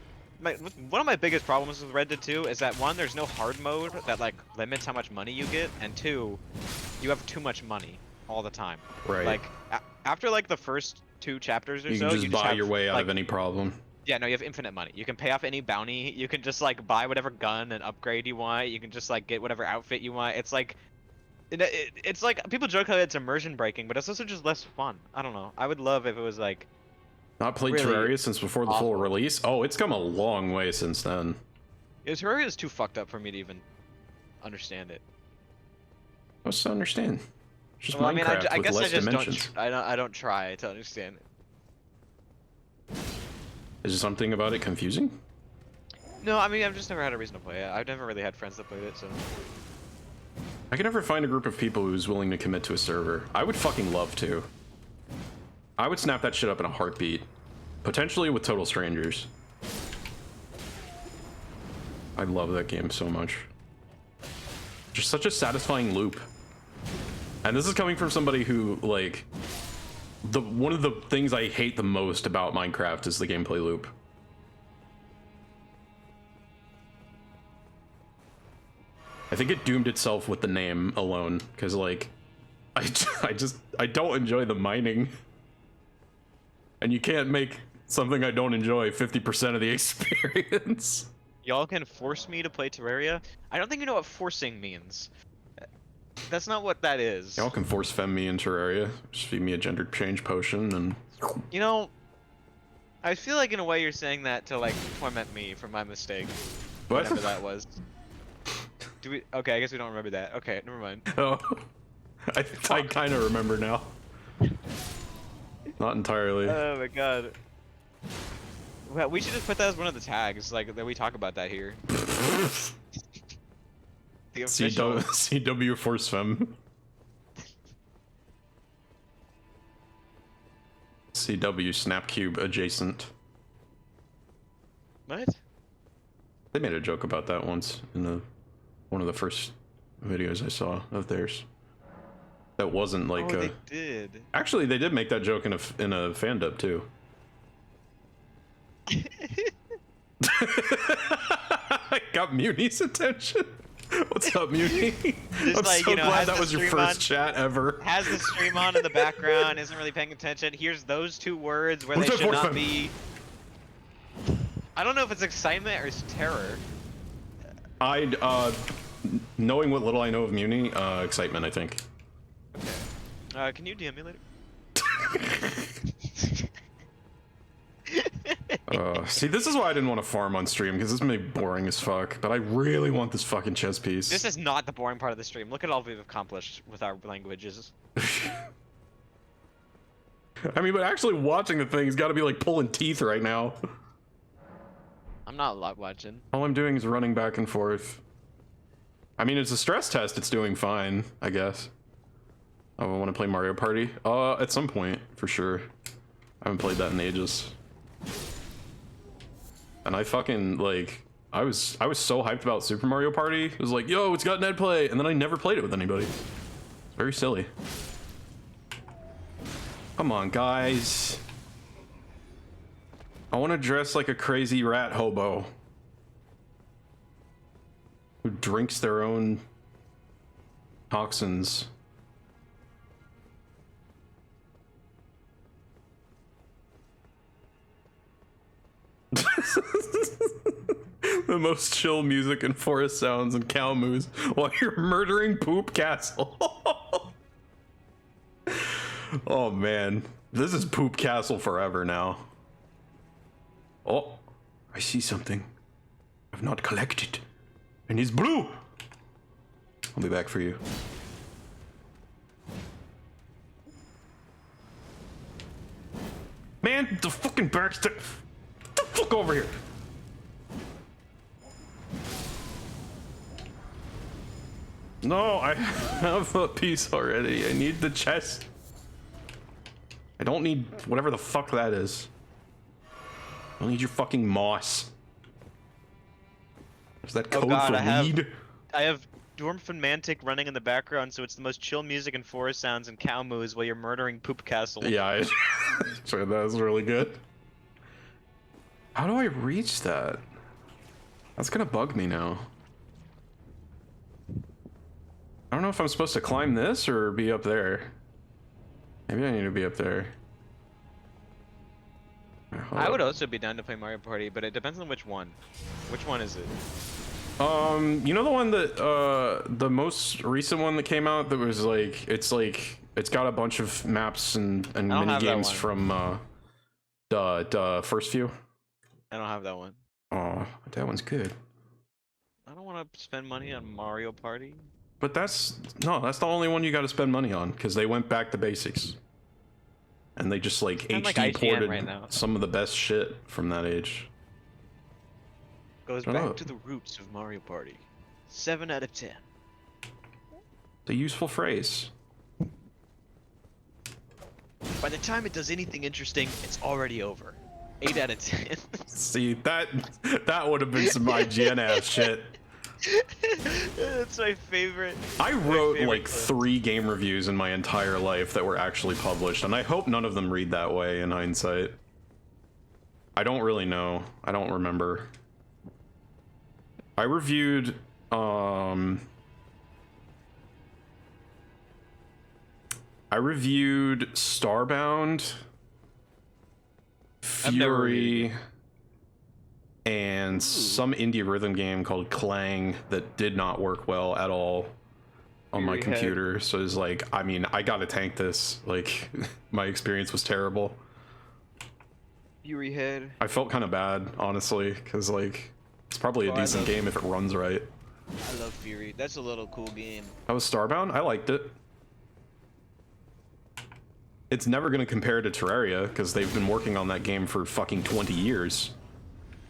One of my biggest problems with Red Dead 2 is that one, there's no hard mode that like limits how much money you get, and two, you have too much money all the time. Right. Like after like the first 2 chapters or You so, can just buy have, your way out like, of any problem. yeah, no, you have infinite money. You can pay off any bounty. You can just like buy whatever gun and upgrade you want. You can just like get whatever outfit you want. It's like. It's like people joke how it's immersion breaking, but it's also just less fun. I don't know. I would love if it was like. Not played really Terraria since before the full awful. release. Oh, it's come a long way since then. Yeah, Terraria is too fucked up for me to even understand it. What's to understand? It's just Well, I mean, I Minecraft with guess I less just dimensions. I don't try to understand it. Is something about it confusing? No, I mean, I've just never had a reason to play it. I've never really had friends that played it, so. I can never find a group of people who's willing to commit to a server. I would fucking love to. I would snap that shit up in a heartbeat. Potentially with total strangers. I love that game so much. Just such a satisfying loop. And this is coming from somebody who, like, one of the things I hate the most about Minecraft is the gameplay loop. I think it doomed itself with the name alone, because, like, I don't enjoy the mining. And you can't make something I don't enjoy 50% of the experience. Y'all can force me to play Terraria? I don't think you know what forcing means. That's not what that is. Y'all can force fem me in Terraria. Just feed me a gender change potion and... You know, I feel like in a way you're saying that to, like, torment me for my mistake. What? Whatever that was. Do we? Okay, I guess we don't remember that. Okay, never mind. Oh. I kind of remember now. Not entirely. Oh my god. Well, we should just put that as one of the tags, like, that we talk about that here. The official... CW force fem. CW Snapcube adjacent. What? They made a joke about that once in one of the first videos I saw of theirs. That wasn't like they did. Actually, they did make that joke in a fan dub too. Got Muni's attention. What's up, Muni? Just I'm like, so you know, glad that was your first chat ever. Has the stream on in the background, isn't really paying attention. Here's those two words where What's they up, should Force not Fem? be. I don't know if it's excitement or it's terror. Knowing what little I know of Muni, excitement, I think. Okay. Can you de-emulate it? See, this is why I didn't want to farm on stream, because this may be boring as fuck, but I really want this fucking chess piece. This is not the boring part of the stream. Look at all we've accomplished with our languages. I mean, but actually watching the thing's got to be like pulling teeth right now. I'm not watching. All I'm doing is running back and forth. I mean, it's a stress test. It's doing fine, I guess. Oh, I want to play Mario Party? At some point, for sure. I haven't played that in ages. And I fucking, like, I was so hyped about Super Mario Party. It was like, yo, it's got net play, and then I never played it with anybody. It's very silly. Come on, guys. I want to dress like a crazy rat hobo who drinks their own toxins. The most chill music and forest sounds and cow moos while you're murdering Poop Castle. Oh man, this is Poop Castle forever now. Oh, I see something I've not collected, and it's blue. I'll be back for you. Man, the fucking backstab. Get the fuck over here. No, I have a piece already. I need the chest. I don't need whatever the fuck that is. I don't need your fucking moss. Is that code for weed? I have Dormfanmantic running in the background, so it's the most chill music and forest sounds and cow moos while you're murdering Poop Castle. Yeah, so that was really good. How do I reach that? That's gonna bug me now. I don't know if I'm supposed to climb this or be up there. Maybe I need to be up there. I would also be down to play Mario Party, but it depends on which one. Which one is it? You know the one that, the most recent one that came out that was like, it's got a bunch of maps and mini games from, the first few? I don't have that one. Oh, that one's good. I don't want want to spend money on Mario Party? But that's the only one you got to spend money on because they went back to basics. And they just like Kinda like HD IGN ported right now. some of the best shit from that age. Goes Oh. back to the roots of Mario Party. 7 out of 10. It's a useful phrase. By the time it does anything interesting, it's already over. 8 out of 10. See, that would have been some IGN ass shit. That's my favorite. I wrote favorite like clip. 3 game reviews in my entire life that were actually published, and I hope none of them read that way in hindsight. I don't really know. I don't remember. I reviewed Starbound, I've never read Fury, and some indie rhythm game called Clang that did not work well at all on my Fury Head. computer. So it's like, I mean, I gotta tank this. Like, my experience was terrible. Fury Head. I felt kind of bad, honestly, because like, it's probably a Oh, I decent love- game if it runs right. I love Fury. That's a little cool game. How was Starbound? I liked it. It's never going to compare to Terraria because they've been working on that game for fucking 20 years.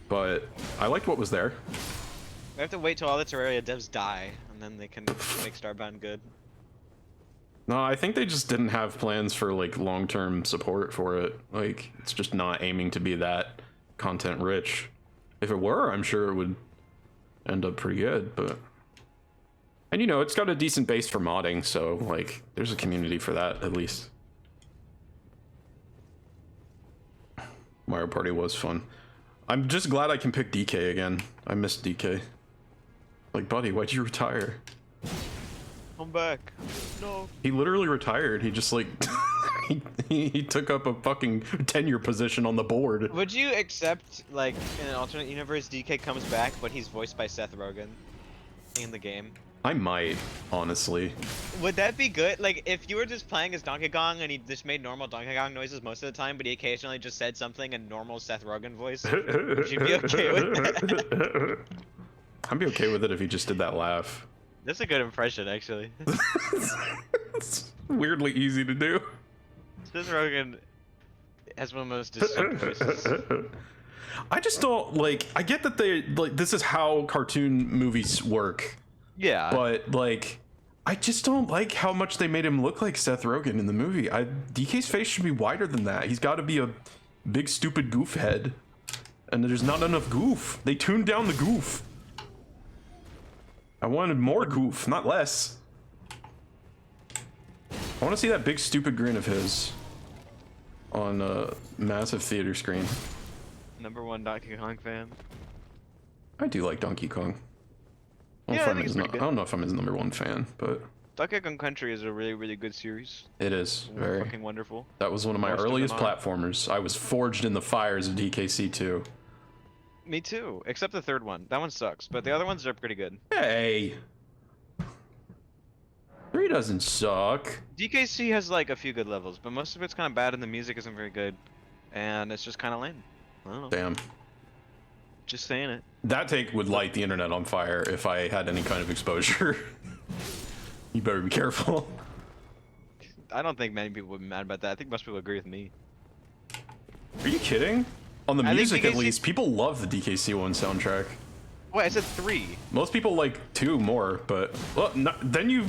But I liked what was there. We have to wait till all the Terraria devs die, and then they can make Starbound good. No, I think they just didn't have plans for like long-term support for it. Like, it's just not aiming to be that content rich. If it were, I'm sure it would end up pretty good, but... And you know, it's got a decent base for modding, so like, there's a community for that at least. Mario Party was fun. I'm just glad I can pick DK again. I missed DK. Like, buddy, why'd you retire? Come back. No. He literally retired. He just like he took up a fucking tenure position on the board. Would you accept, like, in an alternate universe, DK comes back, but he's voiced by Seth Rogen in the game? I might, honestly. Would that be good? Like, if you were just playing as Donkey Kong and he just made normal Donkey Kong noises most of the time, but he occasionally just said something in normal Seth Rogen voice, would you be okay with that? I'd be okay with it if he just did that laugh. That's a good impression, actually. It's weirdly easy to do. Seth Rogen has one of the most distinct voices. I just don't like. I get that they like this is how cartoon movies work, Yeah. but like, I just don't like how much they made him look like Seth Rogen in the movie. DK's face should be wider than that. He's got to be a big stupid goof head, and there's not enough goof. They tuned down the goof. I wanted more goof, not less. I want to see that big stupid grin of his on a massive theater screen. #1 Donkey Kong fan. I do like Donkey Kong. I don't, Yeah, if I I'm think his it's pretty I good. don't know if I'm his #1 fan, but Donkey Kong Country is a really, really good series. it is very. Fucking wonderful. That was one of my Most of them earliest are. platformers. I was forged in the fires of DKC 2. Me too, except the third one. That one sucks, but the other ones are pretty good. Hey! 3 doesn't suck. DKC has like a few good levels, but most of it's kind of bad and the music isn't very good. And it's just kind of lame. I don't know. Damn. Just saying it. That take would light the internet on fire if I had any kind of exposure. You better be careful. I don't think many people would be mad about that. I think most people agree with me. Are you kidding? On the I think music, at DKC least, people love the DKC 1 soundtrack. Wait, I said 3. Most people like 2 more, but well, then you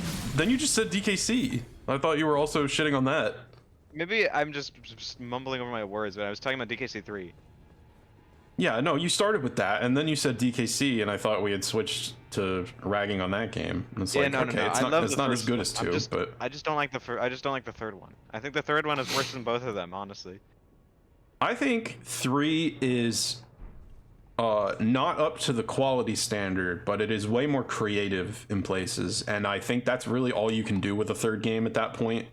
just said DKC. I thought you were also shitting on that. Maybe I'm just mumbling over my words, but I was talking about DKC 3. Yeah, no, you started with that, and then you said DKC, and I thought we had switched to ragging on that game. And it's Yeah, like, no, okay, no, no. it's I not, love it's the not as first good one. as 2, but I just don't like I just don't like the third one. I think the third one is worse than both of them, honestly. I think 3 is not up to the quality standard, but it is way more creative in places, and I think that's really all you can do with a third game at that point.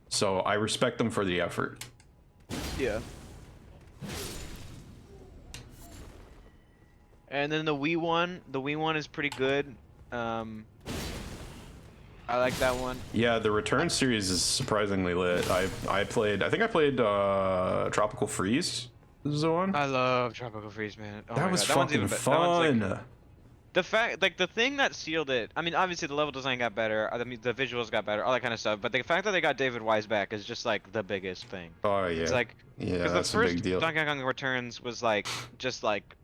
So I respect them for the effort. Yeah. And then the Wii one is pretty good. I like that one. Yeah, the Return series is surprisingly lit. I think I played Tropical Freeze. This is the one. I love Tropical Freeze, man. Oh That my was God. That one's fucking even better. That one's, like, fun. The fact, like, the thing that sealed it, I mean, obviously the level design got better, the visuals got better, all that kind of stuff, but the fact that they got David Wise back is just, like, the biggest thing. Oh It's yeah, like, yeah, because the that's a big first deal. Donkey Kong Returns was, like, just, like,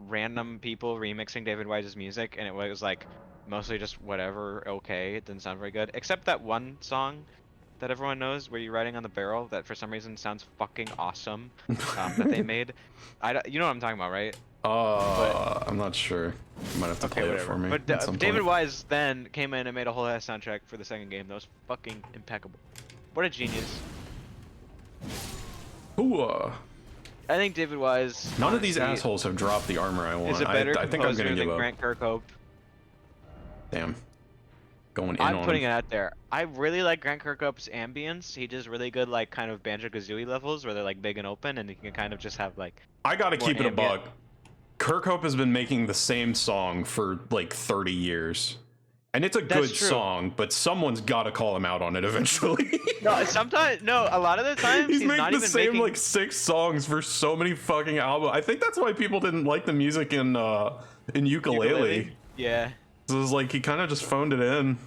random people remixing David Wise's music, and it was, like, mostly just whatever, okay, it didn't sound very good, except that one song that everyone knows where you're riding on the barrel that for some reason sounds fucking awesome, that they made. You know what I'm talking about, right? But I'm not sure. You might have to okay, play it whatever. for me But at some David point. Wise then came in and made a whole ass soundtrack for the second game. That was fucking impeccable. What a genius. Ooh, I think David Wise, none of these honestly, assholes have dropped the armor I want. is a better I think I'm composer gonna give than up. Grant Kirkhope. Damn. Going in I'm on putting him. it out there. I really like Grant Kirkhope's ambience. He does really good, like, kind of Banjo-Kazooie levels where they're, like, big and open, and you can kind of just have, like, I gotta more keep it a ambient. buck. Kirkhope has been making the same song for like 30 years. And it's a That's good true. song, but someone's gotta call him out on it eventually. No, sometimes, no, a lot of the times He's he's making not the even same making. like 6 songs for so many fucking albums. I think that's why people didn't like the music in Ukulele. Yeah. So it was like he kind of just phoned it in.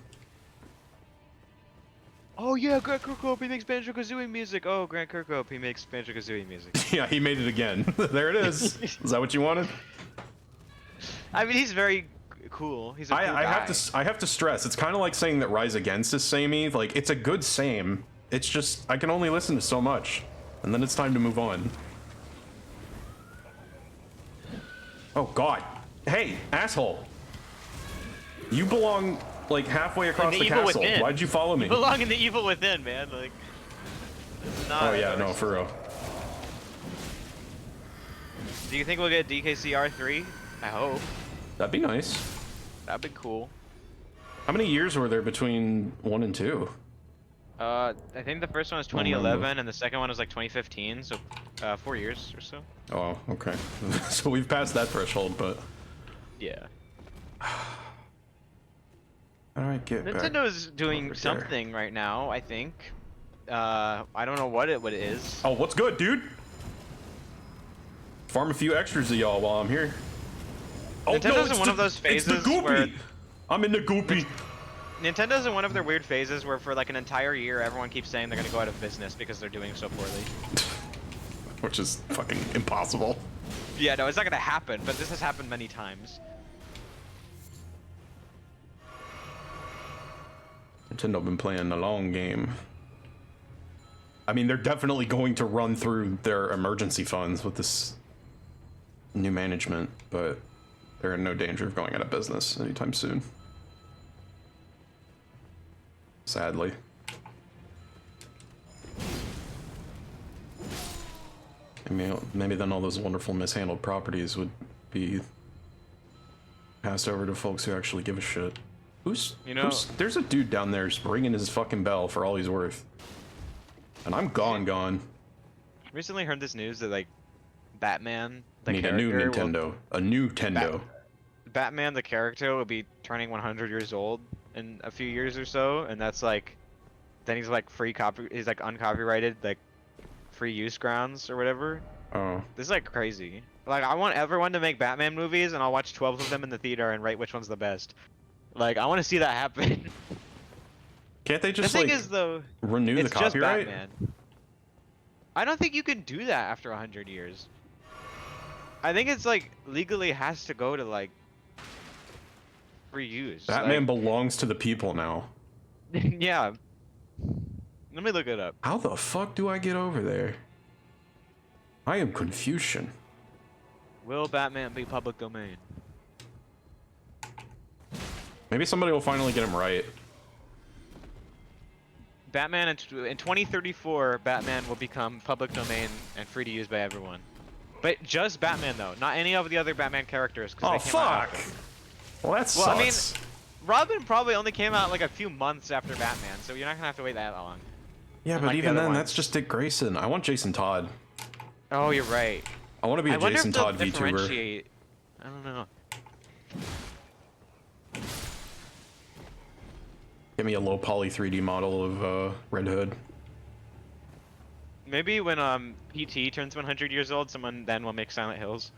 Oh yeah, Grant Kirkhope, he makes Banjo-Kazooie music. Oh, Grant Kirkhope, he makes Banjo-Kazooie music. Yeah, he made it again. There it is. Is that what you wanted? I mean, he's very cool. He's a cool I guy. I have to stress, it's kind of like saying that Rise Against is samey. Like, it's a good same. It's just, I can only listen to so much. And then it's time to move on. Oh, God. Hey, asshole. You belong, like, halfway across the evil castle. within. Why'd you follow me? You belong in the evil within, man. Like, this is not. Oh, yeah, no, for real. Do you think we'll get DKCR 3? I hope. That'd be nice. That'd be cool. How many years were there between 1 and 2? I think the first one was don't remember. 2011 and the second one was like 2015, so 4 years or so. Oh, okay. So we've passed that threshold, but... Yeah. How do I get back Nintendo's doing over there? something right now, I think. I don't know what it is. Oh, what's good, dude? Farm a few extras of y'all while I'm here. Oh, Nintendo's it's in one of those It's the phases goopy. where I'm in the goopy. Nintendo's in one of their weird phases where for like an entire year everyone keeps saying they're gonna go out of business because they're doing so poorly. Which is fucking impossible. Yeah, no, it's not gonna happen, but this has happened many times. Nintendo been playing a long game. I mean, they're definitely going to run through their emergency funds with this new management, but they're in no danger of going out of business anytime soon. Sadly. I mean, maybe then all those wonderful mishandled properties would be passed over to folks who actually give a shit. There's a dude down there just ringing his fucking bell for all he's worth. And I'm gone. Recently heard this news that like Batman, the Need a character, new Nintendo. A new Tendo. Batman, the character, will be turning 100 years old in a few years or so, and that's like, then he's like he's like uncopyrighted, like free use grounds or whatever. Oh. This is like crazy. Like I want everyone to make Batman movies, and I'll watch 12 of them in the theater and rate which one's the best. Like I want to see that happen. Can't they just the thing like is though, renew the it's just copyright? Batman. I don't think you can do that after 100 years. I think it's like legally has to go to like free use. Batman belongs to the people now. Yeah. Let me look it up. How the fuck do I get over there? I am Confucian. Will Batman be public domain? Maybe somebody will finally get him right. Batman in 2034, Batman will become public domain and free to use by everyone. But just Batman though, not any of the other Batman characters. Oh fuck! Well, that sucks. Well, I mean, Robin probably only came out like a few months after Batman, so you're not gonna have to wait that long. yeah, but like the even other then, ones. that's just Dick Grayson. I want Jason Todd. Oh, you're right. I want to be a I wonder Jason if they'll Todd VTuber. differentiate. I don't know. Give me a low poly 3D model of Red Hood. Maybe when PT turns 100 years old, someone then will make Silent Hills.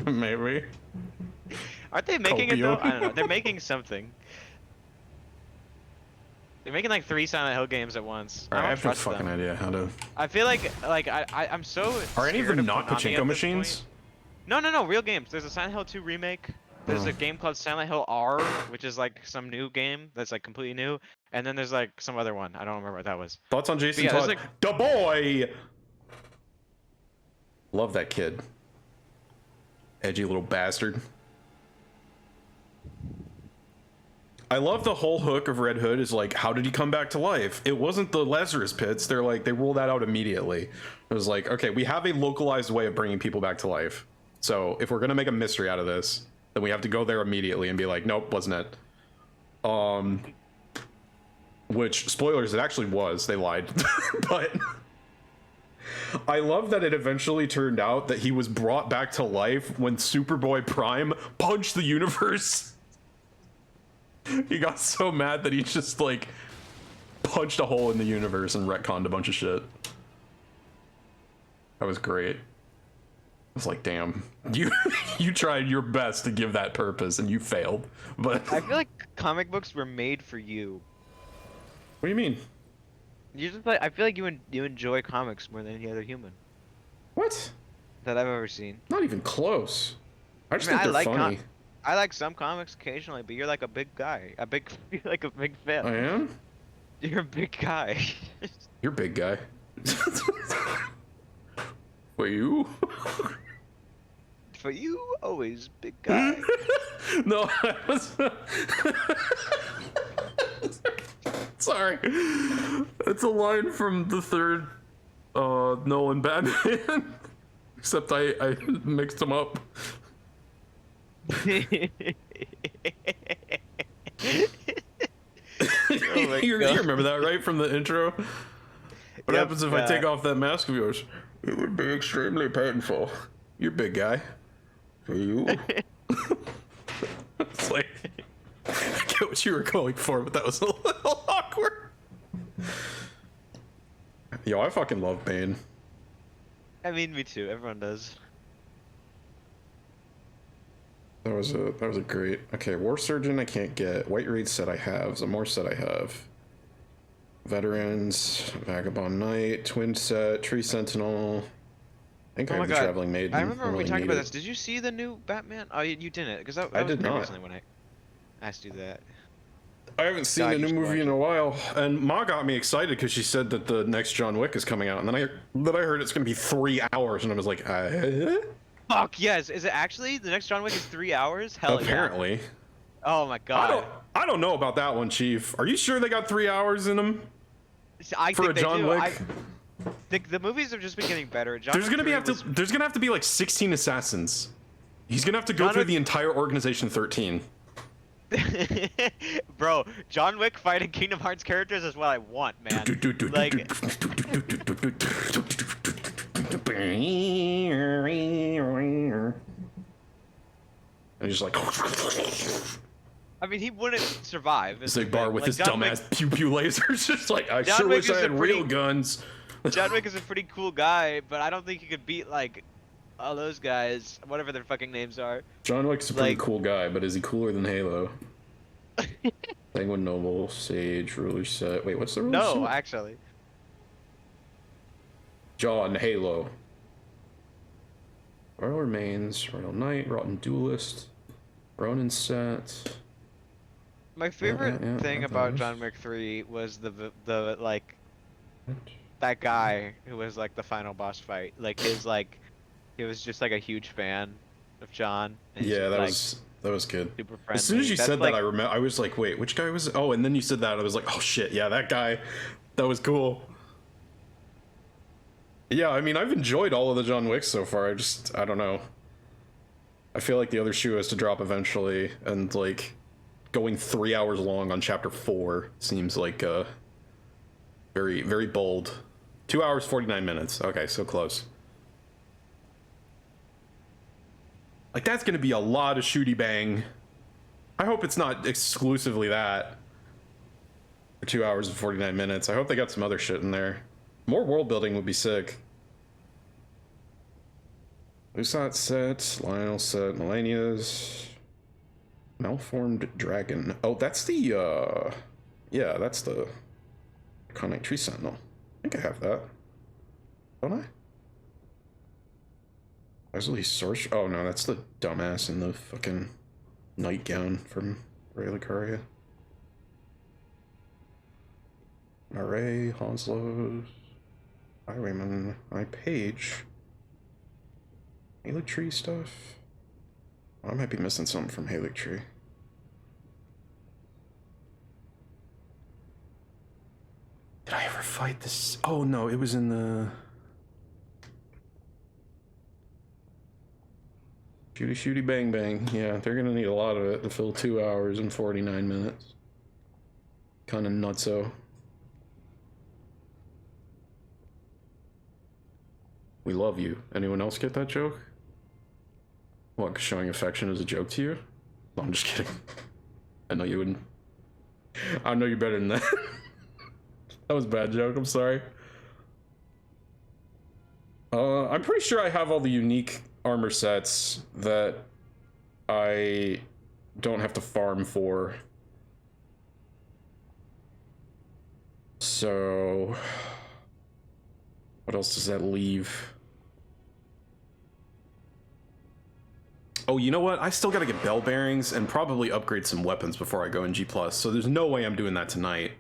Maybe. Aren't they making it though? Copium. I don't know. They're making something. They're making like 3 Silent Hill games at once. Alright, I I don't have no trust fucking them. idea how to. I feel like I'm so. Are any of scared them not Konami at pachinko this machines? point. No, real games. There's a Silent Hill 2 remake. There's Oh. a game called Silent Hill R, which is like some new game that's like completely new. And then there's like some other one. I don't remember what that was. Thoughts on Jason yeah, there's, Todd? like- Da boy! Love that kid. Edgy little bastard. I love the whole hook of Red Hood is like, how did he come back to life? It wasn't the Lazarus pits. They're like, they rule that out immediately. It was like, okay, we have a localized way of bringing people back to life. So if we're gonna make a mystery out of this, then we have to go there immediately and be like, nope, wasn't it? Which, spoilers, it actually was. They lied. But I love that it eventually turned out that he was brought back to life when Superboy Prime punched the universe. He got so mad that he just, like, punched a hole in the universe and retconned a bunch of shit. That was great. I was like, damn. You tried your best to give that purpose and you failed. But I feel like comic books were made for you. what do you mean? You just like I feel like you enjoy comics more than any other human What? that I've ever seen. Not even close. I just I mean, think they're funny. I like some comics occasionally, but you're like a big guy. You're like a big fan. I am? You're a big guy. You're a big guy. For you? For you, always big guy. No, I was... Sorry. That's a line from the third Nolan Batman. Except I mixed them up. You remember that, right? From the intro? What happens if I take off that mask of yours? It would be extremely painful. You're a big guy. For you? It's like... I get what you were going for, but that was a little awkward. Yo, I fucking love Bane. I mean, me too. Everyone does. That was a great. Okay, War Surgeon I can't get. White Raid set I have. Zamor set I have. Veterans, Vagabond Knight, Twin set, Tree Sentinel. I think I have the Traveling Maiden. I remember don't when we really talked need about it. this. Did you see the new Batman? Oh, you didn't, because that I was did pretty not. recently when I asked you that. I haven't seen God, a you new should movie watch in it. a while, and Ma got me excited because she said that the next John Wick is coming out, and then I heard it's gonna be 3 hours, and I was like, Fuck yes! Is it actually the next John Wick is 3 hours? Hell apparently. yeah! Oh my god! I don't know about that one, Chief. Are you sure they got 3 hours in them I for think a they John do. Wick? The movies have just been getting better. John There's Wick gonna 3 was- there's gonna have to be like 16 assassins. He's gonna have to go John through Wick- the entire Organization 13. Bro, John Wick fighting Kingdom Hearts characters is what I want, man. Like, and he's like, I mean, he wouldn't survive. is the Zigbar thing. with Like, his John dumbass pew pew lasers. Just like, I John sure Wick wish I is a had real pretty- guns. John Wick is a pretty cool guy, but I don't think he could beat like all those guys, whatever their fucking names are. John Wick's a pretty Like- cool guy, but is he cooler than Halo? Penguin Noble, Sage, Ruler Set. Wait, what's the ruler No, set? actually. John, Halo. Royal Remains, Royal Knight, Rotten Duelist, Ronin Set. My favorite yeah, thing that's about nice. John Wick 3 was the like that guy who was like the final boss fight. Like he was just like a huge fan of John. And he's, Yeah, that like, was good. super friendly. As soon as you That's, said like, that, I remember. I was like, "Wait, which guy was it?" Oh, and then you said that, I was like, "Oh shit, yeah, that guy. That was cool." Yeah, I mean, I've enjoyed all of the John Wicks so far. I don't know. I feel like the other shoe has to drop eventually, and like going 3 hours long on chapter 4 seems like very, very bold. 2 hours 49 minutes. Okay, so close. Like, that's gonna be a lot of shooty bang. I hope it's not exclusively that. For 2 hours and 49 minutes. I hope they got some other shit in there. More world building would be sick. Lusat set, Lionel set, Melania's. Malformed Dragon. Oh, that's the, yeah, that's the Iconic Tree Sentinel. I think I have that. Don't I? Wesley Source. Oh, no, that's the dumbass in the fucking nightgown from Ray Lucaria. Murray, Honslow, Highwayman, my page. Haley Tree stuff. Oh, I might be missing something from Haley Tree. Did I ever fight this? Oh no, it was in the Shooty Shooty Bang Bang. Yeah, they're gonna need a lot of it to fill 2 hours and 49 minutes. Kinda nutso. We love you. Anyone else get that joke? What, showing affection is a joke to you? No, I'm just kidding. I know you wouldn't. I know you better than that. That was a bad joke, I'm sorry. I'm pretty sure I have all the unique armor sets that I don't have to farm for. So what else does that leave? Oh, you know what? I still gotta get bell bearings and probably upgrade some weapons before I go in G+, so there's no way I'm doing that tonight.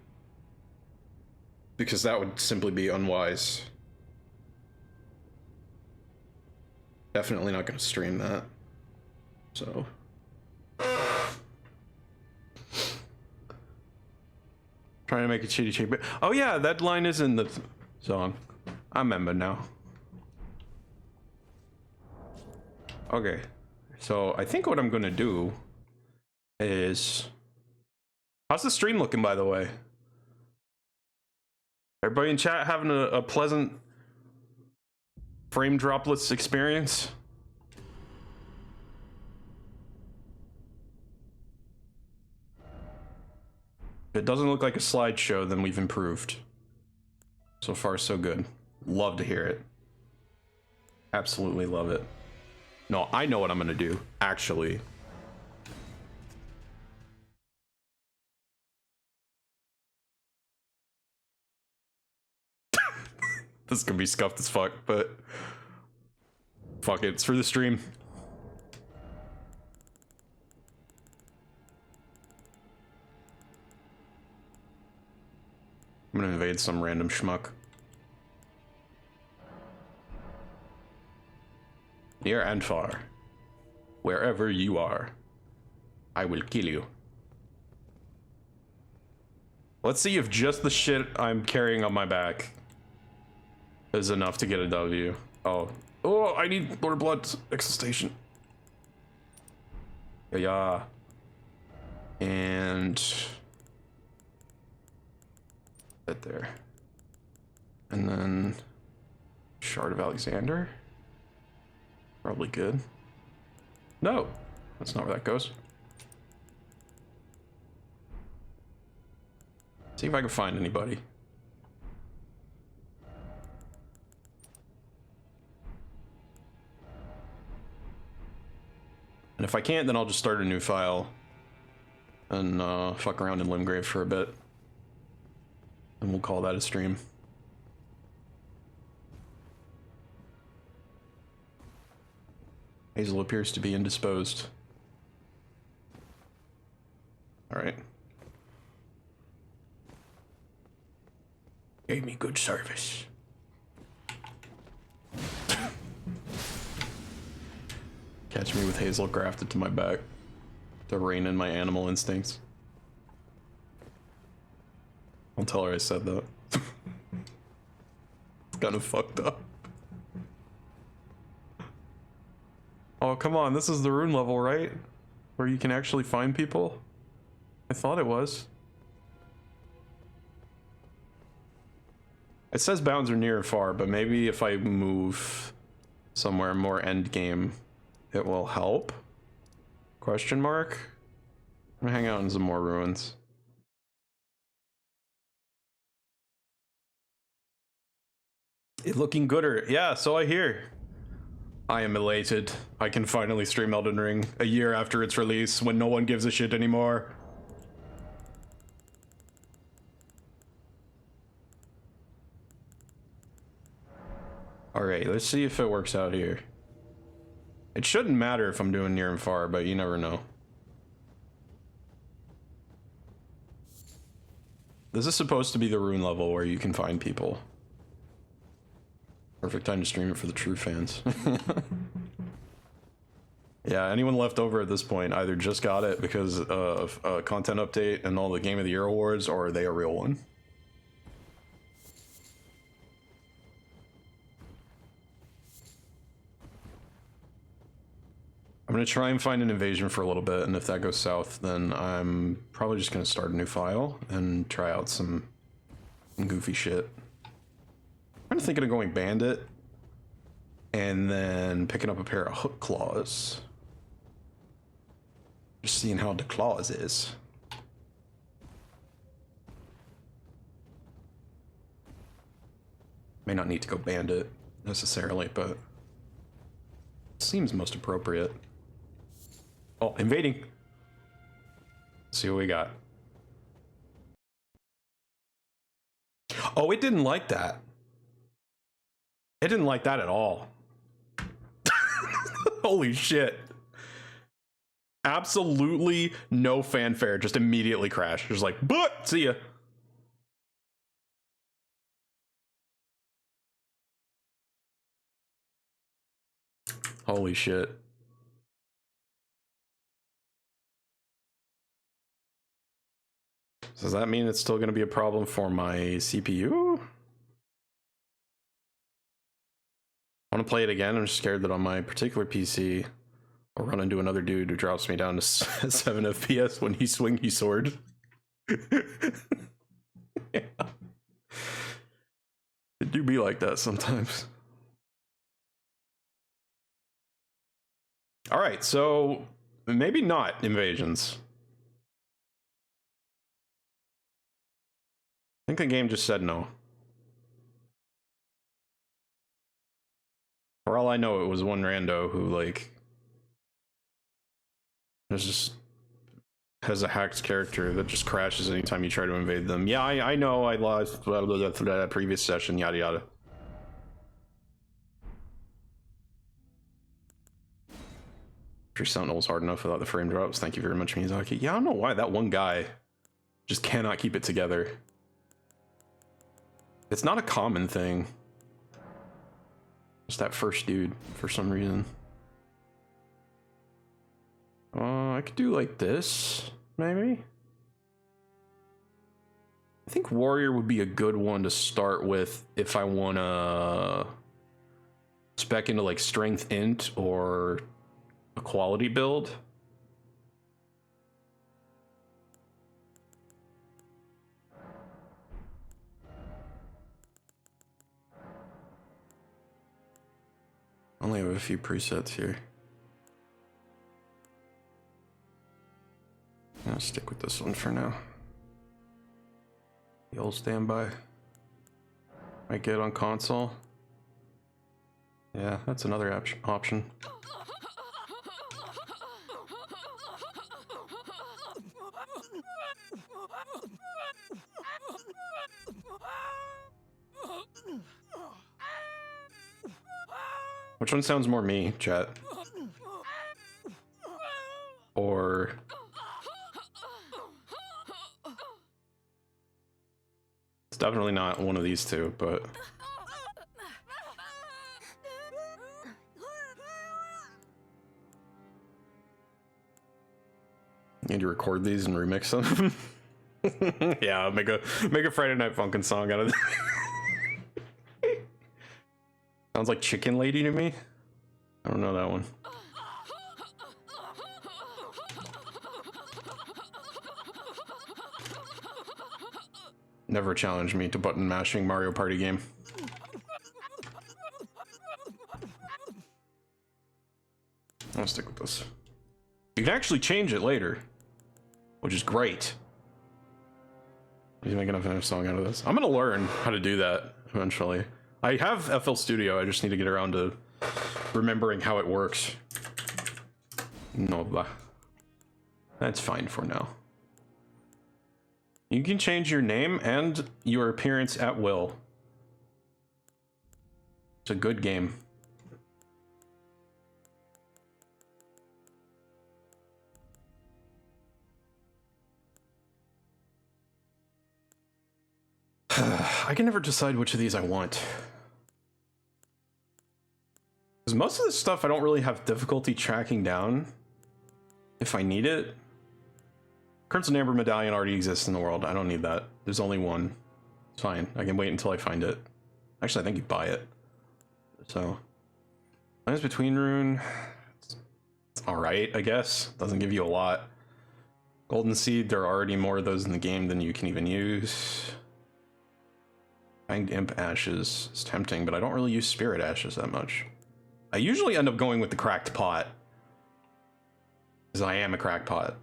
Because that would simply be unwise. Definitely not gonna stream that. So. Trying to make it cheaty cheap. Oh yeah, that line is in the song. I remember now. Okay. So I think what I'm gonna do is... How's the stream looking, by the way? Everybody in chat having a pleasant frame droplets experience? If it doesn't look like a slideshow, then we've improved. So far, so good. Love to hear it. Absolutely love it. No, I know what I'm gonna do, actually. This is gonna be scuffed as fuck, but fuck it, it's for the stream. I'm gonna invade some random schmuck. Near and far. Wherever you are, I will kill you. Let's see if just the shit I'm carrying on my back is enough to get a W. Oh. Oh, I need Lord Blood's exaltation. Yeah. And... that there. And then... Shard of Alexander? Probably good. No! That's not where that goes. See if I can find anybody. And if I can't, then I'll just start a new file and fuck around in Limgrave for a bit. And we'll call that a stream. Hazel appears to be indisposed. Alright. Gave me good service. Catch me with Hazel grafted to my back to rein in my animal instincts. I'll tell her I said that. It's kind of fucked up. Oh, come on, this is the rune level, right? Where you can actually find people? I thought it was. It says bounds are near or far, but maybe if I move somewhere more end game, it will help? Question mark? I'm gonna hang out in some more ruins. It looking gooder. Yeah, so I hear. I am elated. I can finally stream Elden Ring a year after its release when no one gives a shit anymore. Alright, let's see if it works out here. It shouldn't matter if I'm doing near and far, but you never know. This is supposed to be the rune level where you can find people. Perfect time to stream it for the true fans. Yeah, anyone left over at this point either just got it because of a content update and all the Game of the Year awards, or are they a real one? I'm gonna try and find an invasion for a little bit, and if that goes south, then I'm probably just gonna start a new file and try out some goofy shit. I'm thinking of going bandit and then picking up a pair of hook claws. Just seeing how the claws is. May not need to go bandit necessarily, but it seems most appropriate. Oh, invading. Let's see what we got. Oh, it didn't like that. It didn't like that at all. Holy shit. Absolutely no fanfare, just immediately crashed. Just like, but see ya. Holy shit. Does that mean it's still going to be a problem for my CPU? I want to play it again. I'm just scared that on my particular PC, I'll run into another dude who drops me down to 7 FPS when he swings his sword. Yeah. It do be like that sometimes. All right, so maybe not invasions. I think the game just said no. For all I know, it was one rando who, like, just has a hacked character that just crashes anytime you try to invade them. Yeah, I know I lost blah, blah, blah, blah, that previous session, yada yada. Your Sentinel's hard enough without the frame drops. Thank you very much, Miyazaki. Yeah, I don't know why that one guy just cannot keep it together. It's not a common thing. Just that first dude for some reason. I could do like this, maybe. I think warrior would be a good one to start with if I want to spec into like strength int or a quality build. Only have a few presets here. I'll stick with this one for now. The old standby. Might get on console. Yeah, that's another option. Which one sounds more me, chat? Or... It's definitely not one of these two, but... Need to record these and remix them. Yeah, make a Friday Night Funkin' song out of it. Sounds like Chicken Lady to me. I don't know that one. Never challenge me to button mashing Mario Party game. I'll stick with this. You can actually change it later, which is great. He's making a finished song out of this. I'm gonna learn how to do that eventually. I have FL Studio, I just need to get around to remembering how it works. No, that's fine for now. You can change your name and your appearance at will. It's a good game. I can never decide which of these I want. Because most of this stuff I don't really have difficulty tracking down if I need it. Crimson Amber Medallion already exists in the world. I don't need that. There's only one. It's fine. I can wait until I find it. Actually, I think you buy it. So, Lines Between Rune. It's alright, I guess. Doesn't give you a lot. Golden Seed, there are already more of those in the game than you can even use. Fanged Imp Ashes is tempting, but I don't really use Spirit Ashes that much. I usually end up going with the Cracked Pot, because I am a crackpot.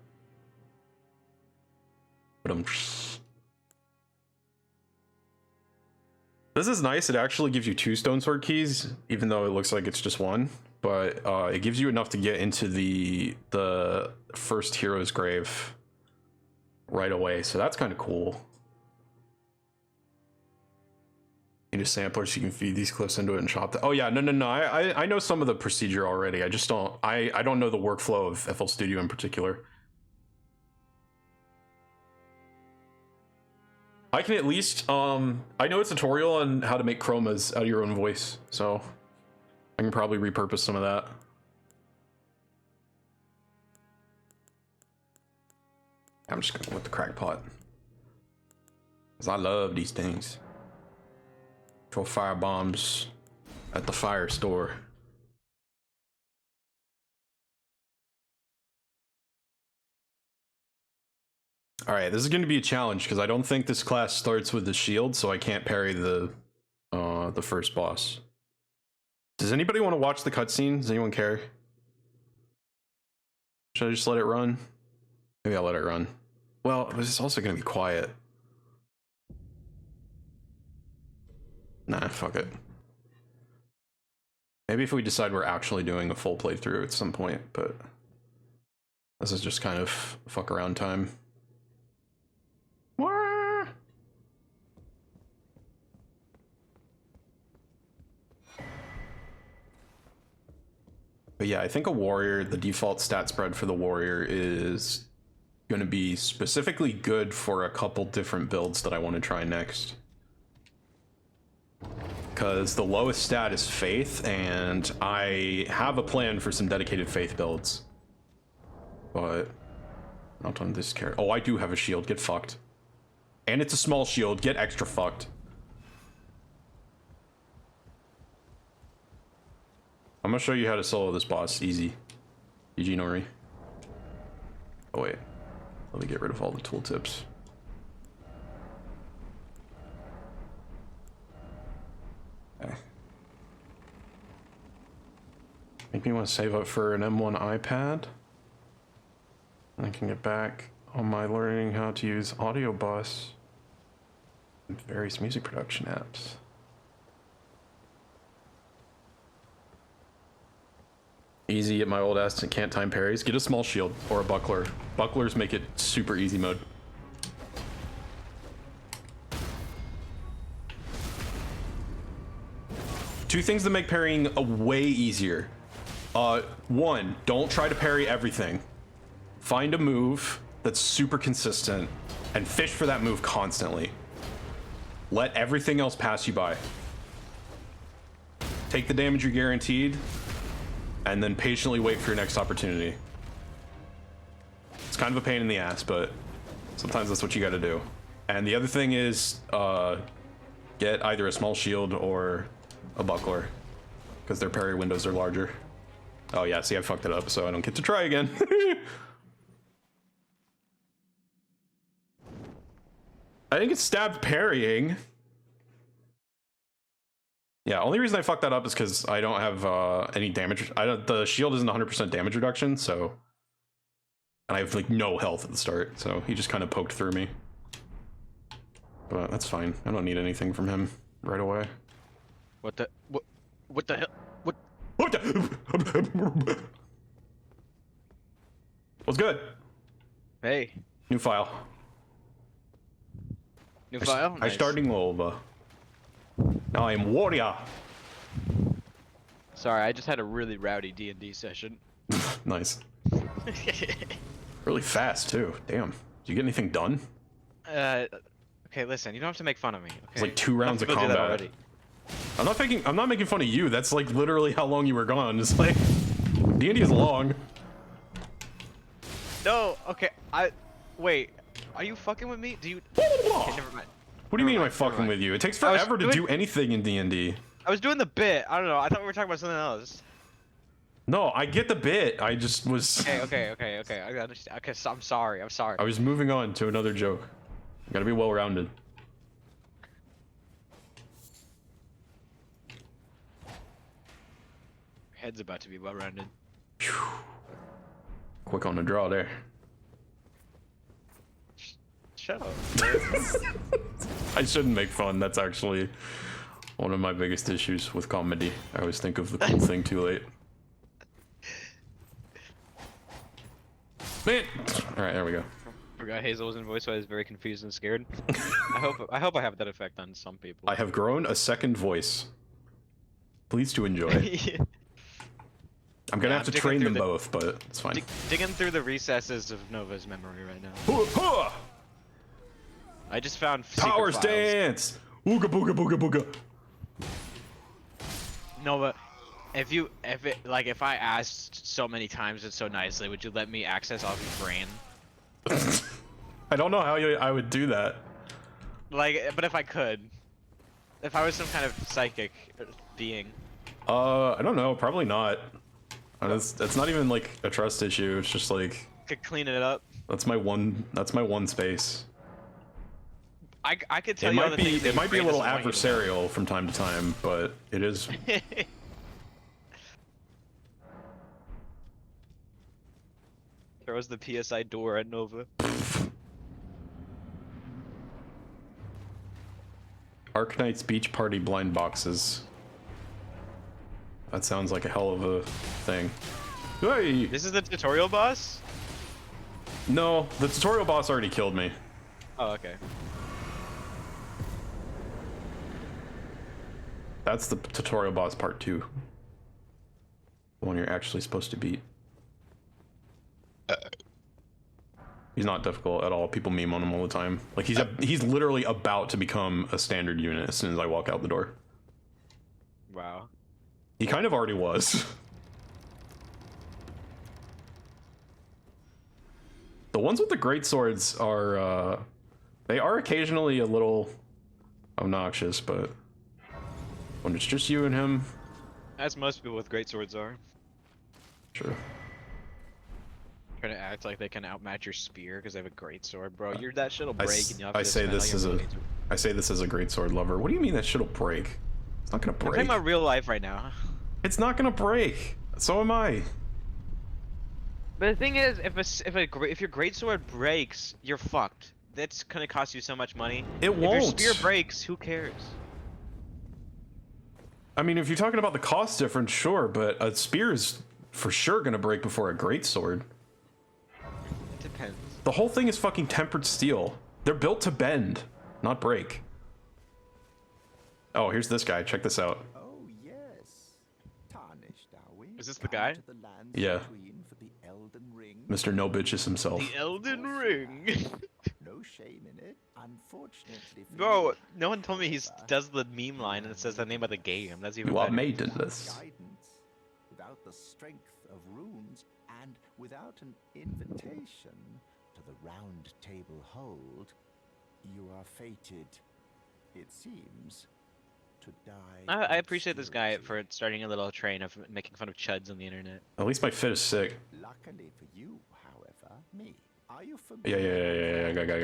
But this is nice. It actually gives you 2 Stone Sword keys, even though it looks like it's just 1. But it gives you enough to get into the first hero's grave right away, so that's kind of cool. Need a sampler so you can feed these cliffs into it and chop them. Oh yeah, no. I know some of the procedure already. I just don't. I don't know the workflow of FL Studio in particular. I can at least I know a tutorial on how to make chromas out of your own voice, so I can probably repurpose some of that. I'm just gonna go with the crackpot, because I love these things. Throw fire bombs at the fire store. All right, this is going to be a challenge because I don't think this class starts with the shield, so I can't parry the first boss. Does anybody want to watch the cutscene? Does anyone care? Should I just let it run? Maybe I'll let it run. Well, it's also going to be quiet. Nah, fuck it. Maybe if we decide we're actually doing a full playthrough at some point, but this is just kind of fuck around time. But yeah, I think a warrior, the default stat spread for the warrior is going to be specifically good for a couple different builds that I want to try next. Because the lowest stat is faith, and I have a plan for some dedicated faith builds. But not on this character. Oh, I do have a shield. Get fucked. And it's a small shield. Get extra fucked. I'm gonna show you how to solo this boss. Easy. GG Nori. Oh wait. Let me get rid of all the tooltips. Okay. Make me want to save up for an M1 iPad. I can get back on my learning how to use Audio Bus and various music production apps. Easy at my old ass and can't time parries. Get a small shield or a buckler. Bucklers make it super easy mode. Two things that make parrying way easier. One, don't try to parry everything. Find a move that's super consistent and fish for that move constantly. Let everything else pass you by. Take the damage you're guaranteed, and then patiently wait for your next opportunity. It's kind of a pain in the ass, but sometimes that's what you gotta do. And the other thing is, get either a small shield or a buckler, because their parry windows are larger. Oh yeah, see, I fucked it up, so I don't get to try again. I think it's stabbed parrying. Yeah, only reason I fucked that up is because I don't have any damage. The shield isn't 100% damage reduction, so... And I have, like, no health at the start, so he just kind of poked through me. But that's fine. I don't need anything from him right away. What the hell? What? What's good? Hey, New file. new file. I Nice. starting over. Now I am warrior. Sorry, I just had a really rowdy D&D session. Nice. Really fast too. Damn. Did you get anything done? Okay, listen, you don't have to make fun of me. Okay? It's like 2 Enough rounds of people do that combat. already. I'm not making fun of you. That's like literally how long you were gone. It's like D&D is long. No, okay, wait. Are you fucking with me? Do you? Okay, never mind. What do you mean am I Never fucking mind. with you? It takes I was forever to doing- do anything in D&D. I was doing the bit. I don't know. I thought we were talking about something else. No, I get the bit. I just was Okay. I understand. Okay, so I'm sorry. I'm sorry. I was moving on to another joke. You gotta be well-rounded. Head's about to be well-rounded. Quick on the draw there. Shut up. I shouldn't make fun. That's actually one of my biggest issues with comedy. I always think of the cool thing too late. Man. All right, there we go. Forgot Hazel was in voice, so I was very confused and scared. I hope I have that effect on some people. I have grown a second voice. Please to enjoy. I'm gonna have to digging train through them the- both, but it's fine. Digging through the recesses of Nova's memory right now. I just found secret Power files. stance! Ooga booga booga booga. Nova, if I asked so many times and so nicely, would you let me access all of your brain? I don't know how I would do that. Like, but if I could, if I was some kind of psychic being. I don't know. Probably not. That's not even like a trust issue. It's just like Could clean it up. that's my one space. I could tell It you all might the be things that it your might be a brain little doesn't want you to know. adversarial from time to time, but it is. Throws the PSI door at Nova. Arknight's Beach Party blind boxes. That sounds like a hell of a thing. Hey! This is the tutorial boss? No, the tutorial boss already killed me. Oh, okay. That's the tutorial boss part 2. The one you're actually supposed to beat. He's not difficult at all. People meme on him all the time. Like he's literally about to become a standard unit as soon as I walk out the door. Wow. He kind of already was. The ones with the great swords are they are occasionally a little obnoxious, but when it's just you and him, As most people with great swords are. sure. Trying to act like they can outmatch your spear because they have a great sword, bro. That shit'll break and you have I to say spend all this your as a money to- I say this as a great sword lover. What do you mean that shit'll break? It's not gonna I'm talking break. about real life right now. It's not gonna break. So am I. But the thing is, if your great sword breaks, you're fucked. That's gonna cost you so much money. It If your won't. spear breaks, who cares? I mean, if you're talking about the cost difference, sure, but a spear is for sure gonna break before a great sword. It depends. The whole thing is fucking tempered steel. They're built to bend, not break. Oh, here's this guy. Check this out. Oh yes, tarnished are we? Is this the Come guy? to the lands Yeah. between for the Elden Ring. Mr. No Bitches himself. The Elden Ring. No shame in it. Unfortunately for Bro, you, no one told me he does the meme line and it says the name of the game. That's even You are better. made in this. guidance, without the strength of runes, and without an invitation to the round table hold, you are fated, it seems, to die. I appreciate this guy obscurity. for starting a little train of making fun of chuds on the internet. At least my fit is sick. Luckily for you, however, me. Are you Yeah. familiar?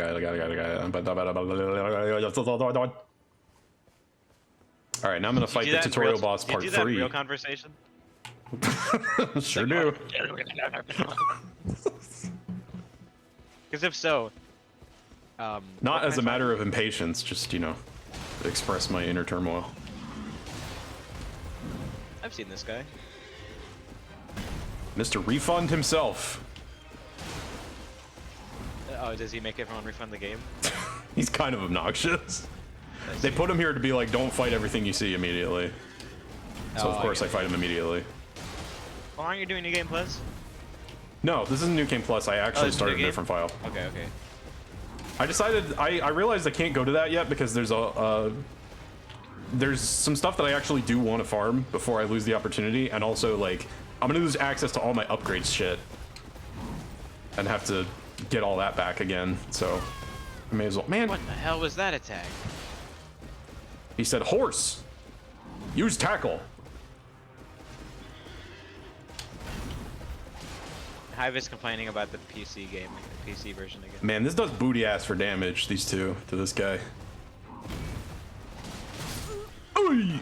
All right, now I'm gonna fight the tutorial boss part Did you do that in 3. real conversation? Sure do. Because if so, Not what as a kind matter of impatience, just, you know, express my inner turmoil. I've seen this guy. Mr. Refund himself. Oh, does he make everyone refund the game? He's kind of obnoxious. They put him here to be like, don't fight everything you see immediately. So of course I fight him immediately. Well, aren't you doing New Game Plus? No, this isn't New Game Plus. I actually it's a started new a game? different file. Okay, okay. I decided, I realized I can't go to that yet because there's there's some stuff that I actually do want to farm before I lose the opportunity, and also like I'm gonna lose access to all my upgrades shit and have to get all that back again. So I may as well. Man, What the hell was that attack? he said horse. Use tackle. Hive is complaining about the PC game, the PC version again. Man, this does booty ass for damage. These two to this guy. Oy!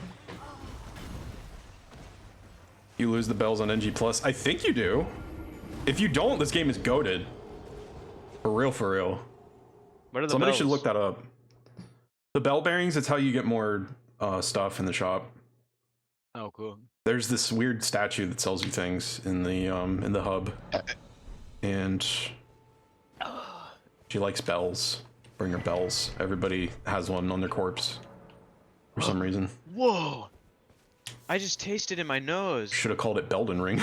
You lose the bells on NG Plus. I think you do. If you don't, this game is goated. For real, for real. What are the Somebody bells? should look that up. The bell bearings, it's how you get more stuff in the shop. Oh, cool. There's this weird statue that sells you things in the hub. And she likes bells. Bring her bells. Everybody has one on their corpse. For some reason. Whoa! I just tasted in my nose. Should have called it Belden Ring.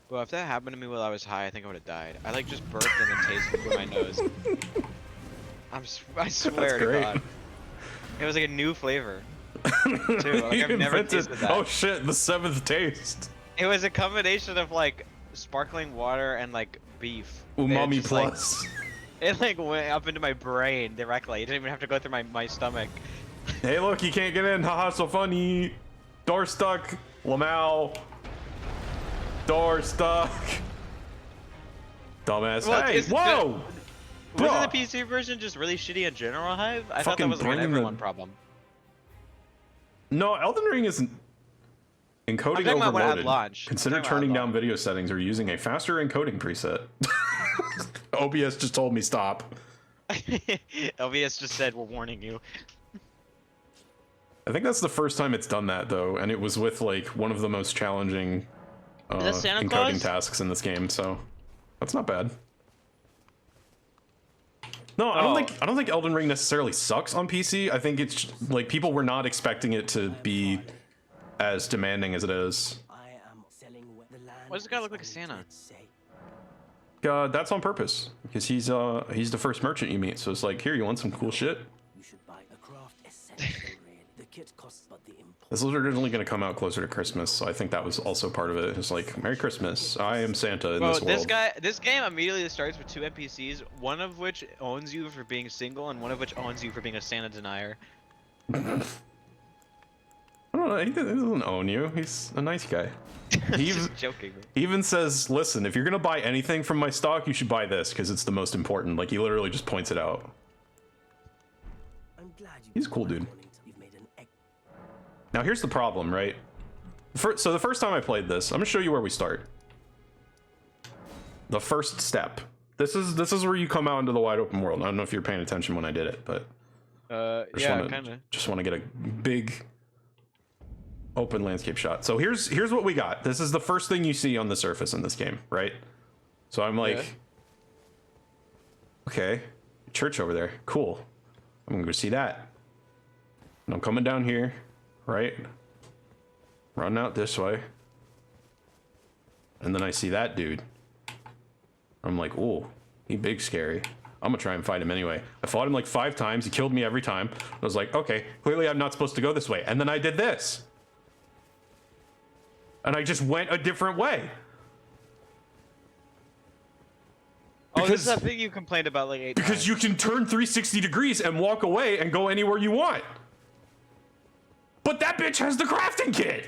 Well, if that happened to me while I was high, I think I would have died. I like just burped and then tasted through my nose. I swear to great. God. It was like a new flavor. Too. Like I've never tasted that. Oh shit, the seventh taste. It was a combination of like sparkling water and like beef. Umami It just, like, plus. it like went up into my brain directly. It didn't even have to go through my stomach. Hey look, you can't get in. Haha, so funny. Door stuck. Lamau. Door stuck. Dumbass. Well, hey, whoa! Wasn't the PC version just really shitty in general, Hive? I thought that Fucking was like an bring the- everyone problem. No, Elden Ring isn't I'm encoding talking about when at overloaded. launch. Consider I'm talking turning about down video settings or using a faster encoding preset. OBS just told me stop. LVS just said we're warning you. I think that's the first time it's done that though, and it was with like one of the most challenging Is that Santa encoding Claus? tasks in this game, so that's not bad. No, I Oh. don't think Elden Ring necessarily sucks on PC. I think it's like people were not expecting it to be as demanding as it is. Why does the guy look like a Santa? That's on purpose because he's the first merchant you meet. So it's like, here, you want some cool shit? You should buy a craft essential really. The kit costs but the import. This was originally going to come out closer to Christmas, so I think that was also part of it. It's like, Merry Christmas, I am Santa in Bro, this world. this game immediately starts with two NPCs, one of which owns you for being single, and one of which owns you for being a Santa denier. I don't know, he doesn't own you. He's a nice guy. He even, Just joking. he even says, listen, if you're going to buy anything from my stock, you should buy this because it's the most important. Like, he literally just points it out. I'm glad you He's a cool dude. You've made an egg. Now, here's the problem, right? So the first time I played this, I'm going to show you where we start. The first step. This is where you come out into the wide open world. I don't know if you're paying attention when I did it, but Yeah, kind of. just want to get a big open landscape shot. So here's what we got. This is the first thing you see on the surface in this game, right? So I'm like, Yeah. okay, church over there, cool. I'm gonna go see that. And I'm coming down here, right? Running out this way. And then I see that dude. I'm like, ooh, he big scary. I'm gonna try and fight him anyway. I fought him like 5 times. He killed me every time. I was like, okay, clearly I'm not supposed to go this way. And then I did this. And I just went a different way. Oh, this is Because- that thing you complained about like 8 times. Because you can turn 360 degrees and walk away and go anywhere you want. But that bitch has the crafting kit.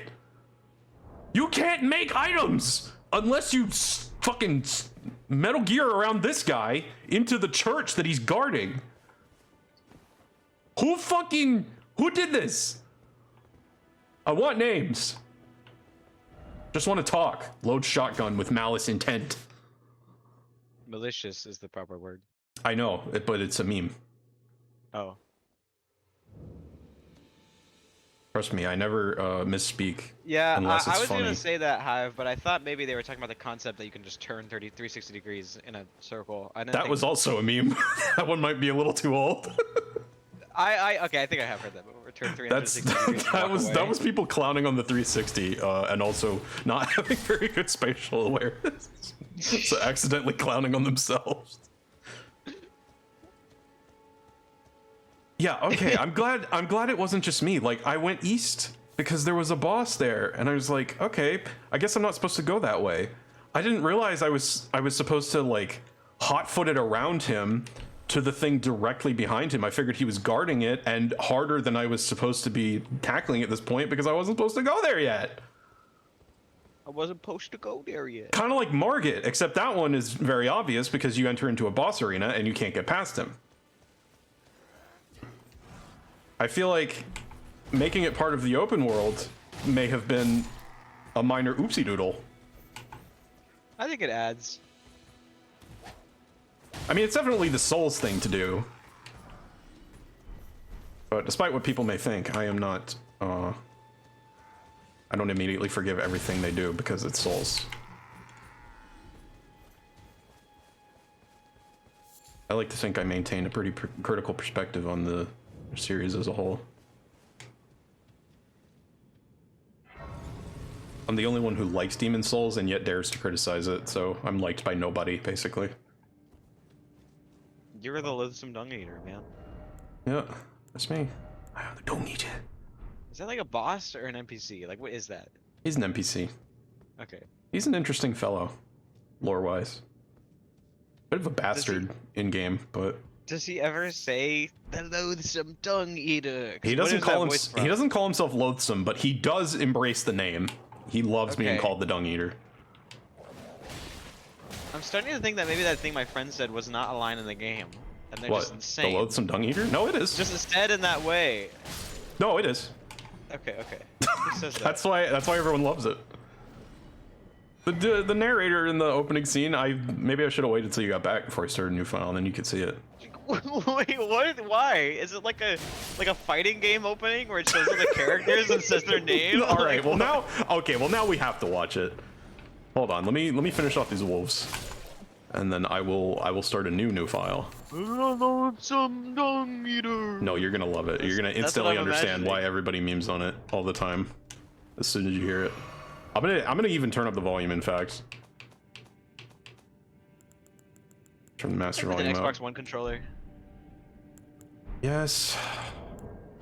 You can't make items unless you fucking Metal Gear around this guy into the church that he's guarding. Who did this? I want names. Just want to talk. Load shotgun with malice intent. Malicious is the proper word. I know, but it's a meme. Oh. Trust me, I never misspeak. Yeah, Unless I it's was funny. gonna say that, Hive, but I thought maybe they were talking about the concept that you can just turn 360 degrees in a circle. I didn't That think... was also a meme. That one might be a little too old. Okay, I think I have heard that before. Turn 360 degrees and that walk was away. people clowning on the 360 and also not having very good spatial awareness. So accidentally clowning on themselves. Yeah, okay, I'm glad it wasn't just me. Like, I went east because there was a boss there, and I was like, okay, I guess I'm not supposed to go that way. I didn't realize I was supposed to like hot-foot it around him to the thing directly behind him. I figured he was guarding it and harder than I was supposed to be tackling at this point because I wasn't supposed to go there yet. I wasn't supposed to go there yet. Kind of like Margit, except that one is very obvious because you enter into a boss arena and you can't get past him. I feel like making it part of the open world may have been a minor oopsie doodle. I think it adds. I mean, it's definitely the Souls thing to do. But despite what people may think, I am not, I don't immediately forgive everything they do because it's Souls. I like to think I maintain a pretty critical perspective on the series as a whole. I'm the only one who likes Demon Souls and yet dares to criticize it, so I'm liked by nobody, basically. You're the loathsome dung eater, man. Yeah, that's me. I am the Dung Eater. Is that like a boss or an NPC? Like, what is that? He's an NPC. Okay. He's an interesting fellow, lore-wise. Bit of a bastard in-game, but... Does he ever say the loathsome dung eater? He doesn't call himself loathsome, but he does embrace the name. He loves being Okay. called the Dung Eater. I'm starting to think that maybe that thing my friend said was not a line in the game. And they're just What? insane. The loathsome Dung Eater? No, it is. Just said in that way. No, it is. Okay, okay. Who says that? That's why everyone loves it. The narrator in the opening scene, maybe I should have waited till you got back before I started a new file, and then you could see it. Wait, what? Why? Is it like a fighting game opening where it shows all the characters and says their name? All right, Like, well now we have to watch it. Hold on, let me finish off these wolves, and then I will start a new file. Loathsome dung eater. No, you're gonna love it. You're gonna That's what instantly I'm understand why imagining. everybody memes on it all the time. As soon as you hear it, I'm gonna even turn up the volume. In fact, turn the master With an volume up. Xbox One controller. Yes,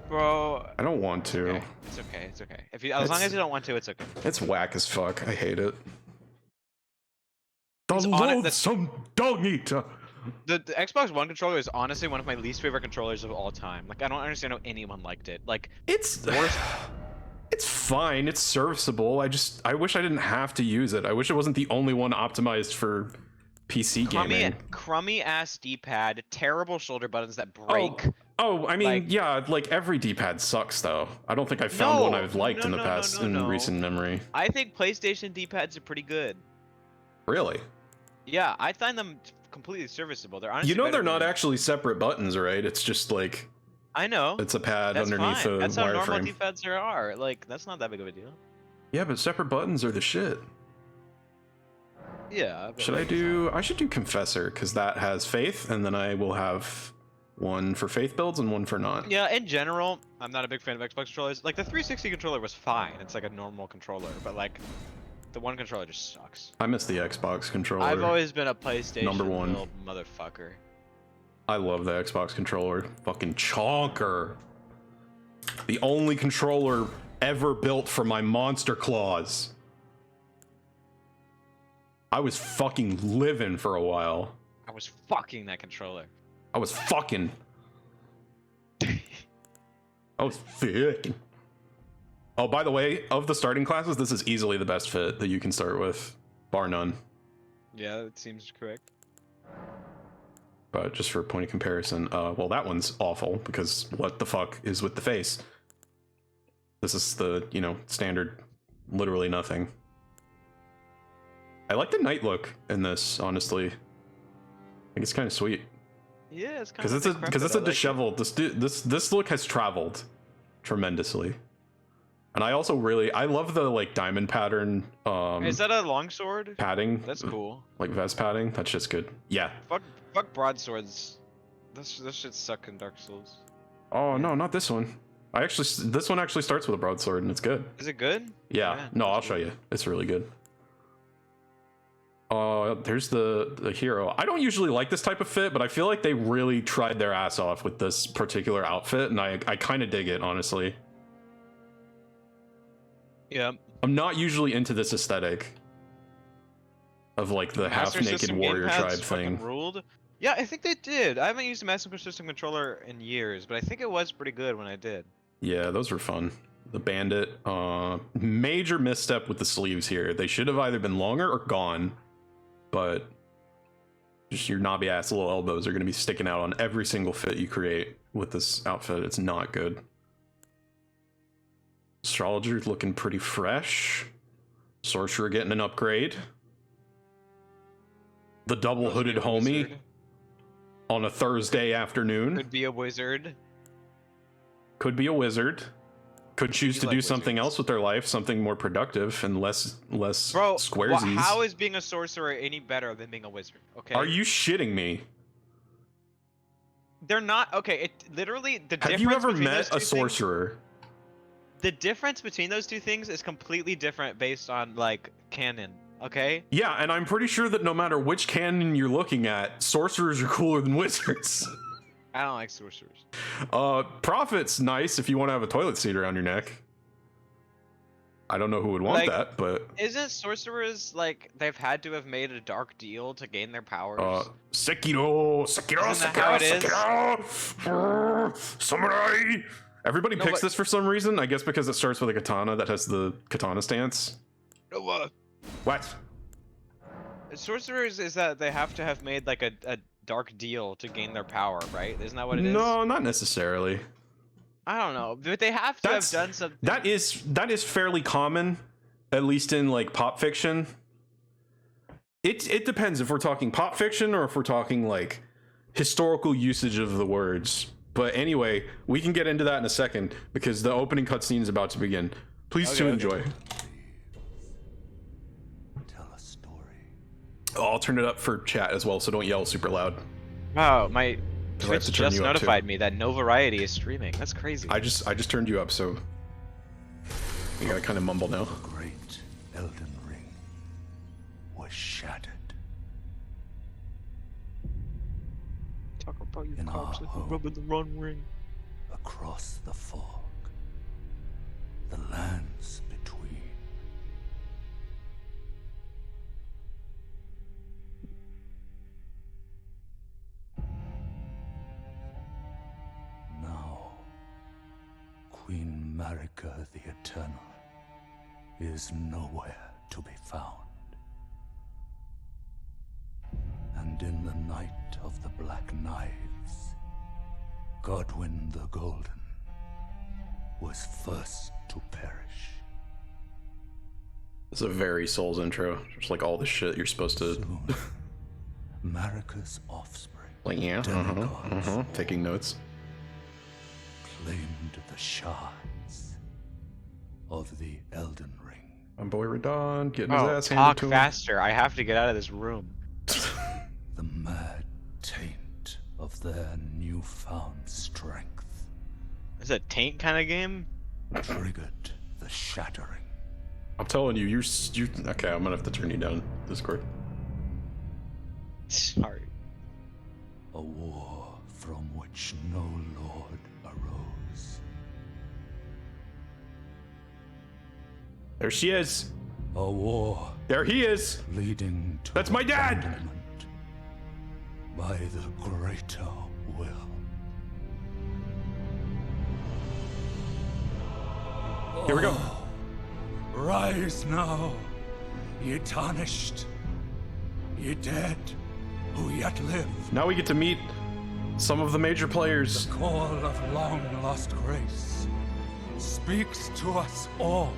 Bro. I don't want to. Okay. It's okay. It's okay. If you, as long as you don't want to, it's okay. It's whack as fuck. I hate it. The It's on it that- loathsome Dung Eater. The Xbox One controller is honestly one of my least favorite controllers of all time. Like, I don't understand how anyone liked it. Like, It's worst. it's fine. It's serviceable. I wish I didn't have to use it. I wish it wasn't the only one optimized for PC gaming. crummy ass D-pad, terrible shoulder buttons that break. Oh, I mean, Like- yeah, like every D-pad sucks though. I don't think I've found one No, I've liked in the no, past in recent memory. I think PlayStation D-pads are pretty good. Really? Yeah, I find them completely serviceable. They're honestly You know better they're not than- actually separate buttons, right? It's just like I know. it's a pad That's underneath fine. a That's how normal wireframe. D-pads are. Like, that's not that big of a deal. Yeah, but separate buttons are the shit. Yeah. but Should I like, do? I should do Confessor because that has faith, and then I will have one for faith builds and one for not. Yeah, in general, I'm not a big fan of Xbox controllers. Like, the 360 controller was fine. It's like a normal controller, but like, the one controller just sucks. I miss the Xbox controller. I've always been a PlayStation Number one. little motherfucker. I love the Xbox controller. Fucking chonker. The only controller ever built for my monster claws. I was fucking living for a while. I was fucking that controller. I was fucking. I was fucking. Oh, by the way, of the starting classes, this is easily the best fit that you can start with, bar none. Yeah, that seems correct. But just for a point of comparison, well, that one's awful because what the fuck is with the face? This is the, standard, literally nothing. I like the night look in this, honestly. I think it's kind of sweet. Yeah, it's kind Because of it's a disheveled. This look has traveled tremendously. And I also I love the like diamond pattern Is that a longsword? padding. That's cool. Like vest padding. That's just good. Yeah. Fuck broadswords. This shit suck in Dark Souls. Oh no, not this one. This one actually starts with a broadsword and it's good. Is it good? Yeah. No, I'll show you. It's really good. There's the hero. I don't usually like this type of fit, but I feel like they really tried their ass off with this particular outfit, and I kind of dig it, honestly. Yeah. I'm not usually into this aesthetic of like the half-naked warrior tribe thing. Ruled. Yeah, I think they did. I haven't used a Master System controller in years, but I think it was pretty good when I did. Yeah, those were fun. The bandit, major misstep with the sleeves here. They should have either been longer or gone, but just your knobby ass little elbows are going to be sticking out on every single fit you create with this outfit. It's not good. Astrologer looking pretty fresh. Sorcerer getting an upgrade. The double hooded homie wizard. On a Thursday afternoon. Could be a wizard. Could be a wizard. Could choose to like do something wizards. else with their life, something more productive and less Bro, squaresies. how is being a sorcerer any better than being a wizard? Okay. Are you shitting me? They're not. Okay, it literally the Have difference you ever between those met a two sorcerer? The difference between those two things is completely different based on like canon. Okay. Yeah, and I'm pretty sure that no matter which canon you're looking at, sorcerers are cooler than wizards. I don't like sorcerers. Prophet's nice if you want to have a toilet seat around your neck. I don't know who would want Like, that, but Isn't sorcerers like they've had to have made a dark deal to gain their powers? Sekiro, Isn't that how it is? Sekiro, samurai. Everybody No, picks but- this for some reason. I guess because it starts with a katana that has the katana stance. No, What? sorcerers is that they have to have made like a dark deal to gain their power, right? Isn't that what it is? No, not necessarily. I don't know, but they have to have done something. That is fairly common, at least in like pop fiction. It depends if we're talking pop fiction or if we're talking like historical usage of the words. But anyway, we can get into that in a second because the opening cutscene is about to begin. Please to enjoy. Tell a story. Oh, I'll turn it up for chat as well, so don't yell super loud. Wow, my I have Twitch to turn just you up, too. notified me that No Variety is streaming. That's crazy. I just turned you up, so you gotta kind of mumble now. The great Elden Ring was shattered. Talk about your In our cops like home. rubbing the wrong ring. Across the fog, the lands between. Now, Queen Marika the Eternal is nowhere to be found. And in the night of the Black Knives, Godwyn the Golden was first to perish. It's a very Souls intro, just like all the shit you're supposed to. Soon, Marika's offspring, Like yeah, demigods, taking notes. claimed the shards of the Elden Ring. My boy Radon getting his Oh, ass talk handed to him. faster. I have to get out of this room. The mad taint of their newfound strength Is it a taint kind of game? triggered the shattering. I'm telling you, you. Okay, I'm gonna have to turn you down, Discord. Sorry. A war from which no lord arose. There she is. A war There he is. leading to That's my dad! abandonment by the greater will. Here we go. Rise now, ye tarnished, ye dead, who yet live. Now we get to meet some of the major players. Call of long lost grace speaks to us all.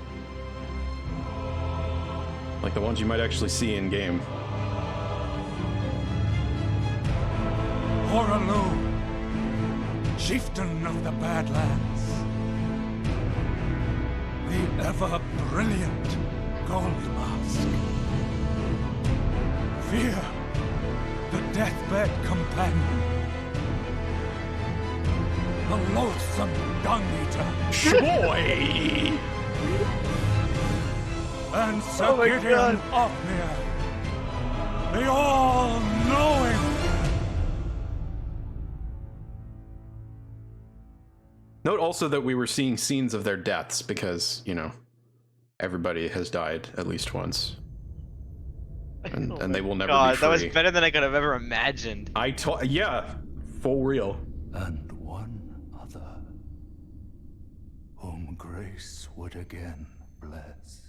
Like the ones you might actually see in game. Horalu, chieftain of the Badlands. the ever-brilliant Gold Mask. Fear, the deathbed companion. The loathsome dung-eater. Boy! And Sir Gideon Othmere. The all-knowing. Note also that we were seeing scenes of their deaths because, you know, everybody has died at least once. And they will never be free. That was better than I could have ever imagined. Yeah, full real. And one other, whom grace would again bless.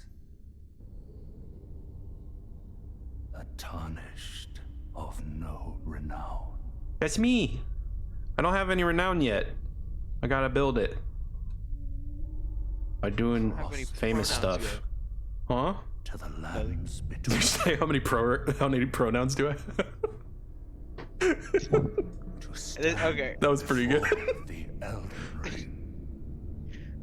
A tarnished of no renown. That's me. I don't have any renown yet. I gotta build it. By doing famous stuff. Huh? To the lands Did between. you say how many pronouns do I have? Okay. That was pretty good. The Elden Ring.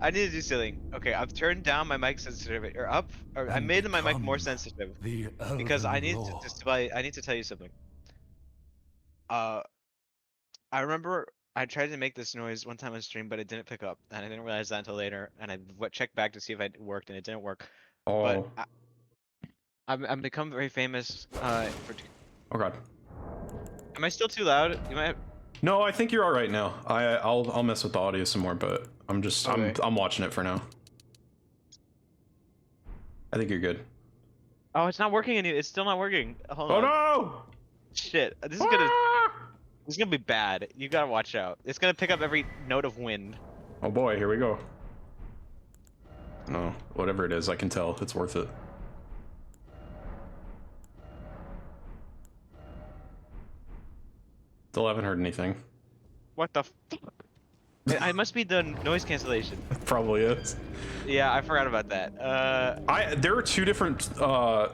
I need to do something. Okay, I've turned down my mic sensitivity, or up, or I made my mic more sensitive because I need to tell you something. I remember I tried to make this noise one time on stream, but it didn't pick up, and I didn't realize that until later. And I checked back to see if it worked, and it didn't work. Oh. But I've become very famous for. Oh god. Am I still too loud? You might. No, I think you're all right now. I'll mess with the audio some more, but I'm just Okay. I'm watching it for now. I think you're good. Oh, it's not working. It's still not working. Hold Oh on. no! Shit. This is gonna be bad. You gotta watch out. It's gonna pick up every note of wind. Oh boy, here we go. No, whatever it is, I can tell it's worth it. Still haven't heard anything. What the fuck? I must be the noise cancellation. Probably is. Yeah, I forgot about that. There are two different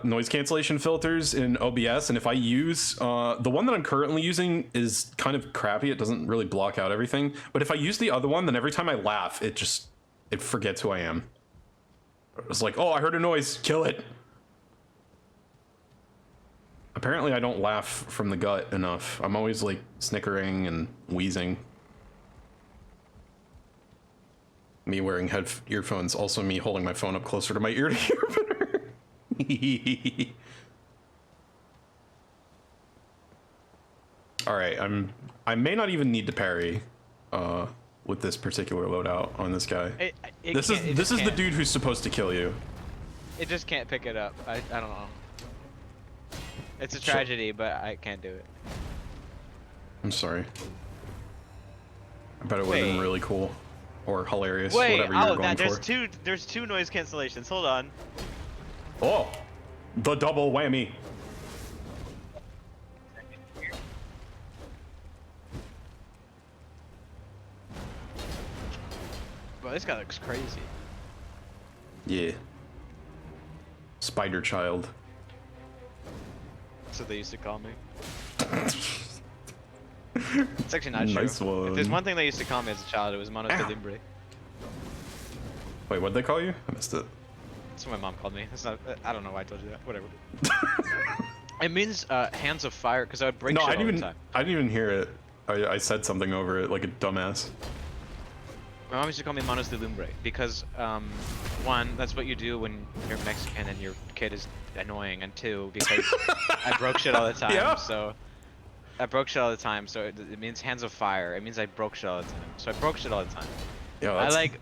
noise cancellation filters in OBS, and if I use the one that I'm currently using is kind of crappy. It doesn't really block out everything. But if I use the other one, then every time I laugh, it forgets who I am. It's like, oh, I heard a noise, kill it. Apparently, I don't laugh from the gut enough. I'm always like snickering and wheezing. Me wearing earphones, also me holding my phone up closer to my ear to hear better. All right, I may not even need to parry with this particular loadout on this guy. This is the dude who's supposed to kill you. It just can't pick it up. I don't know. It's a tragedy, but I can't do it. I'm sorry. I bet it would have been really cool. Or hilarious, Wait, whatever you're going there's for. there's two noise cancellations. Hold on. Oh, the double whammy. Bro, this guy looks crazy. Yeah. Spider child. That's what they used to call me. It's actually not true. Nice one. If there's one thing they used to call me as a child, it was Manos de Limbre. Wait, what'd they call you? I missed it. That's what my mom called me. It's not. I don't know why I told you that. Whatever. It means hands of fire because I would break shit all the time. I didn't even hear it. I said something over it like a dumbass. My mom used to call me Manos de Lumbre because, one, that's what you do when you're Mexican and your kid is annoying, and two, because I broke shit all the time. Yeah. So I broke shit all the time. So it means hands of fire. It means I broke shit all the time. So I broke shit all the time. Yeah, That's that's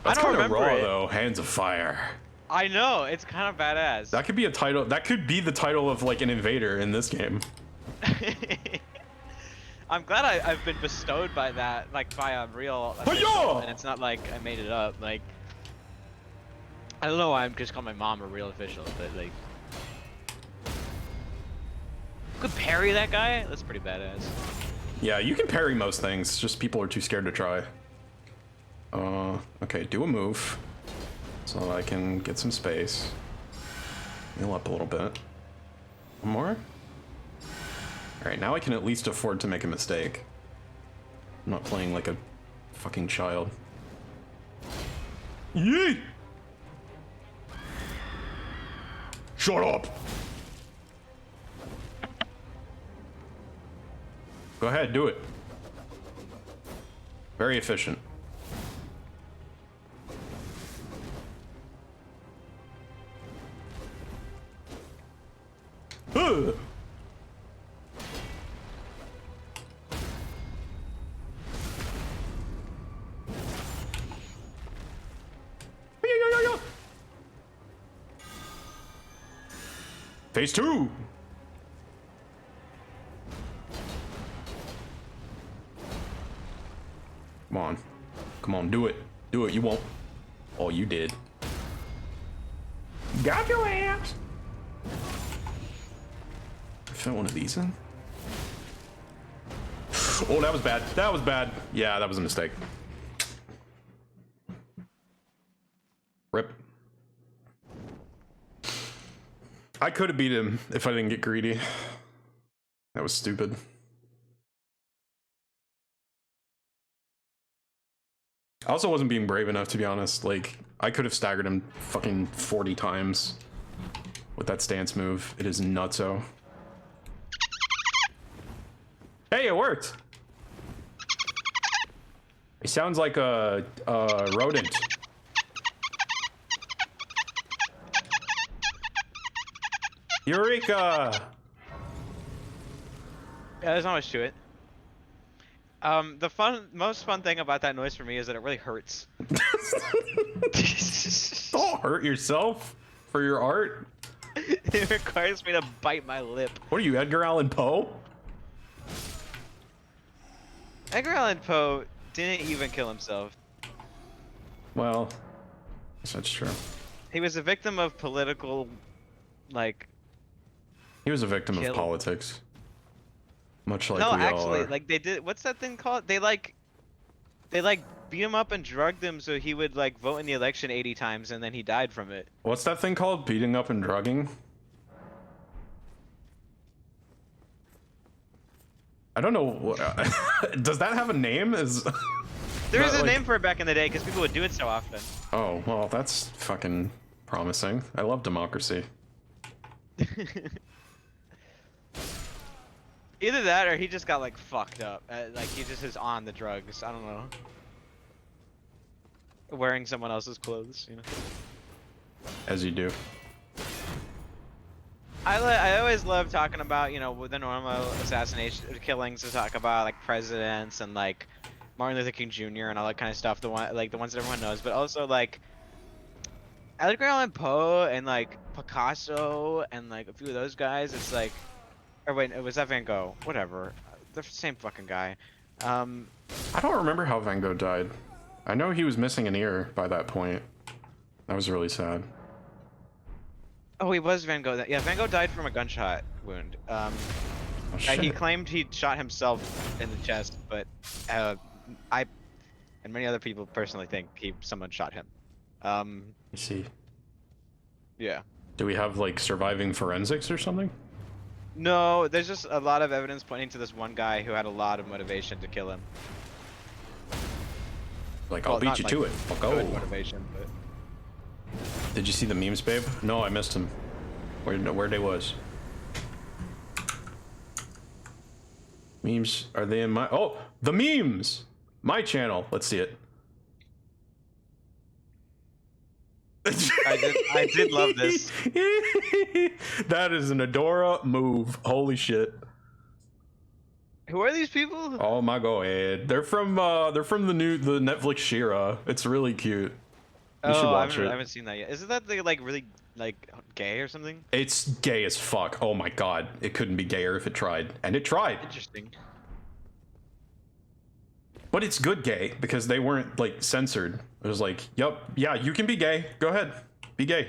I don't kind of remember raw it. though. Hands of fire. I know it's kind of badass. That could be a title. That could be the title of like an invader in this game. I'm glad I've been bestowed by that, like by a real Hi-ya! official, and it's not like I made it up. Like, I don't know why I'm just calling my mom a real official, but like, could parry that guy? That's pretty badass. Yeah, you can parry most things. Just people are too scared to try. Okay, do a move so that I can get some space. Heal up a little bit. One more. All right, now I can at least afford to make a mistake. I'm not playing like a fucking child. Yee! Shut up. Go ahead, do it. Very efficient. Ugh. Phase 2. Come on. Come on, do it. Do it. You won't. Oh, you did. Got your ass. Fit one of these in? Oh, that was bad. That was bad. Yeah, that was a mistake. Rip. I could have beat him if I didn't get greedy. That was stupid. I also wasn't being brave enough, to be honest. Like, I could have staggered him fucking 40 times with that stance move. It is nutso. Hey, it worked! It sounds like a rodent. Eureka! Yeah, there's not much to it. The most fun thing about that noise for me is that it really hurts. Don't hurt yourself for your art. It requires me to bite my lip. What are you, Edgar Allan Poe? Edgar Allan Poe didn't even kill himself. Well, that's true. He was a victim of political, like... He was a victim of politics. Much like no, we all actually, are. like they did. What's that thing called? They beat him up and drugged him so he would like vote in the election 80 times, and then he died from it. What's that thing called? Beating up and drugging? I don't know. What, does that have a name? Is there is a like... name for it back in the day because people would do it so often. Oh well, that's fucking promising. I love democracy. Either that or he just got like fucked up. Like he just is on the drugs. I don't know. Wearing someone else's clothes, you know. As you do. I always love talking about, you know, the normal assassination killings to talk about like presidents and like Martin Luther King Jr. and all that kind of stuff. The ones that everyone knows, but also like Edgar Allan Poe and like Picasso and like a few of those guys. It's like, or wait, was that Van Gogh? Whatever, they're the same fucking guy. I don't remember how Van Gogh died. I know he was missing an ear by that point. That was really sad. Oh, he was Van Gogh. Yeah, Van Gogh died from a gunshot wound. Oh, He claimed he shot himself in the chest, but I and many other people personally think someone shot him. You see. Yeah. Do we have like surviving forensics or something? No, there's just a lot of evidence pointing to this one guy who had a lot of motivation to kill him. Like, I'll beat you to it. I'll go. Good motivation, but... Did you see the memes, babe? No, I missed him. Where they was? Memes, are they in my... Oh, the memes! My channel. Let's see it. I did love this. That is an Adora move. Holy shit. Who are these people? Oh my god. They're from the Netflix She-Ra. It's really cute. You should watch it. I haven't seen that yet. Isn't that like really like gay or something? It's gay as fuck. Oh my god. It couldn't be gayer if it tried. And it tried. Interesting. But it's good gay because they weren't like censored. It was like, yep, yeah, you can be gay. Go ahead. Be gay.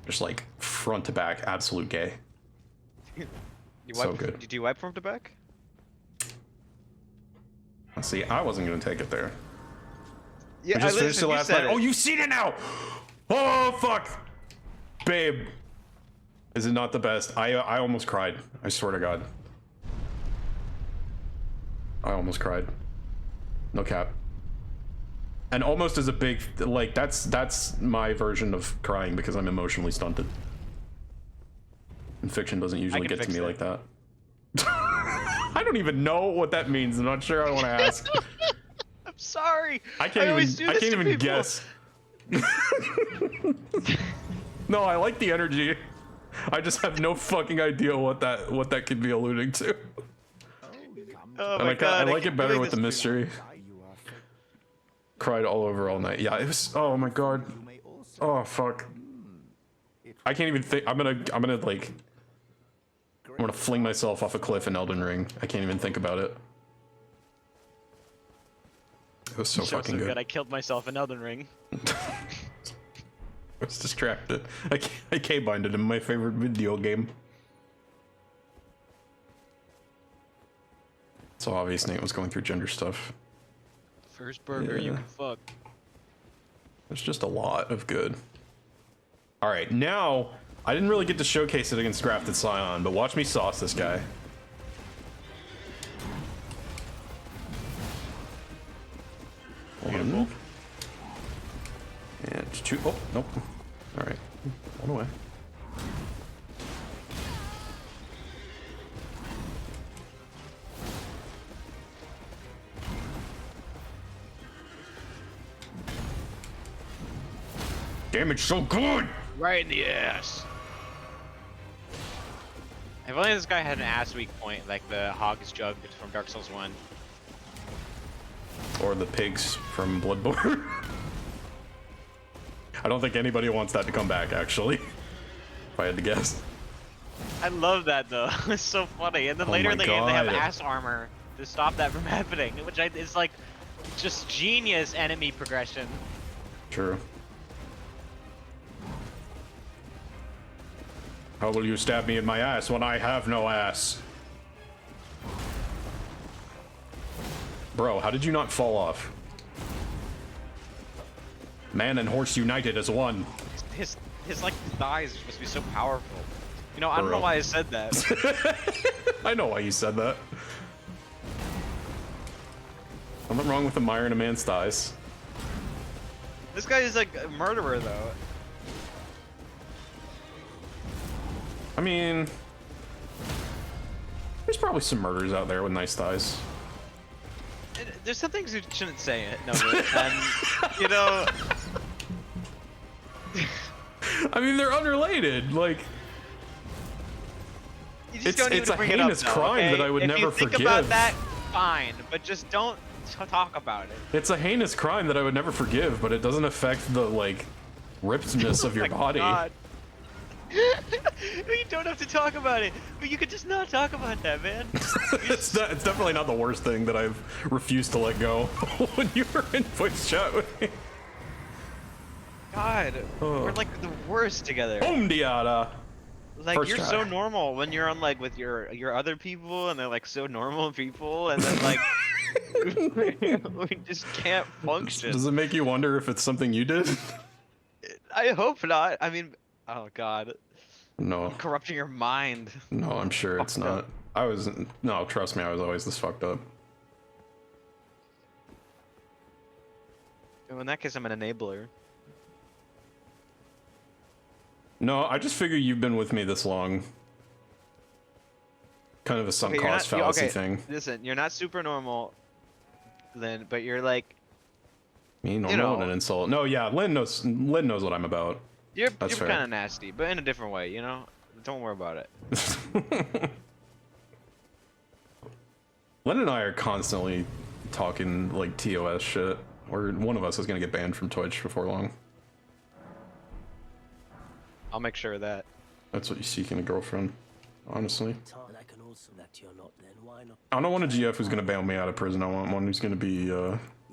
Just like front to back, absolute gay. So good. Did you wipe front to back? Let's see, I wasn't gonna take it there. Yeah, We just finished it last night. Oh, you've seen it now! Oh fuck! Babe. Is it not the best? I almost cried. I swear to God. I almost cried. No cap. And almost as a big, like, that's my version of crying because I'm emotionally stunted. And fiction doesn't usually get to me like that. I don't even know what that means. I'm not sure I want to ask. I'm sorry. I can't even guess. No, I like the energy. I just have no fucking idea what that could be alluding to. Oh And my god, I like it better with the this mystery. Cried all over all night. Yeah, it was. Oh my god. Oh fuck. I can't even think. I'm gonna like. I'm gonna fling myself off a cliff in Elden Ring. I can't even think about it. It was so fucking good. I killed myself in Elden Ring. I was distracted. I K-binded in my favorite video game. So obvious Nate was going through gender stuff. First burger you Yeah. can fuck. There's just a lot of good. Alright, now, I didn't really get to showcase it against Grafted Scion, but watch me sauce this guy. One. And two. Oh, nope. Alright. One away. Damage so good! Right in the ass. If only this guy had an ass weak point like the Hog's Jug from Dark Souls 1. Or the pigs from Bloodborne. I don't think anybody wants that to come back, actually. If I had to guess. I love that though. It's so funny. And then Oh later my in the game they have God. ass armor to stop that from happening, which is like just genius enemy progression. True. How will you stab me in my ass when I have no ass? Bro, how did you not fall off? Man and horse united as one. His like thighs are supposed to be so powerful. You know, I don't know Bro. why I said that. I know why you said that. Nothing wrong with admiring a man's thighs. This guy is like a murderer though. I mean, there's probably some murderers out there with nice thighs. And there's some things you shouldn't say it, no, and you know. I mean, they're unrelated. Like, You just It's- don't even it's a bring it heinous up, though, crime okay? that I would if never you think forgive. about that, fine, but just don't talk about it. it's a heinous crime that I would never forgive, but it doesn't affect the, like, rippedness of your Oh my body. God. You don't have to talk about it, but you could just not talk about that, man. It's definitely not the worst thing that I've refused to let go when you were in voice chat with me. God, Oh. we're like the worst together. Boom diada. Like First you're try. so normal when you're on like with your other people, and they're like so normal people, and then like we just can't function. Does it make you wonder if it's something you did? I hope not. I mean, oh God, No, corrupting your mind. no, I'm sure it's Fucked not. up. No, trust me, I was always this fucked up. Oh, in that case, I'm an enabler. No, I just figure you've been with me this long. Kind of a sunk Okay, you're cost not- you- fallacy okay, thing. Listen, you're not super normal, Lynn, but you're like Me normal and know. an insult. No, yeah, Lynn knows what I'm about. you're That's fair. kind of nasty, but in a different way. You know, don't worry about it. Lynn and I are constantly talking like TOS shit. Or one of us is gonna get banned from Twitch before long. I'll make sure of that. That's what you seek in a girlfriend, honestly. And I can also that you're not. Then why not? I don't want a GF who's gonna bail me out of prison. I want one who's gonna be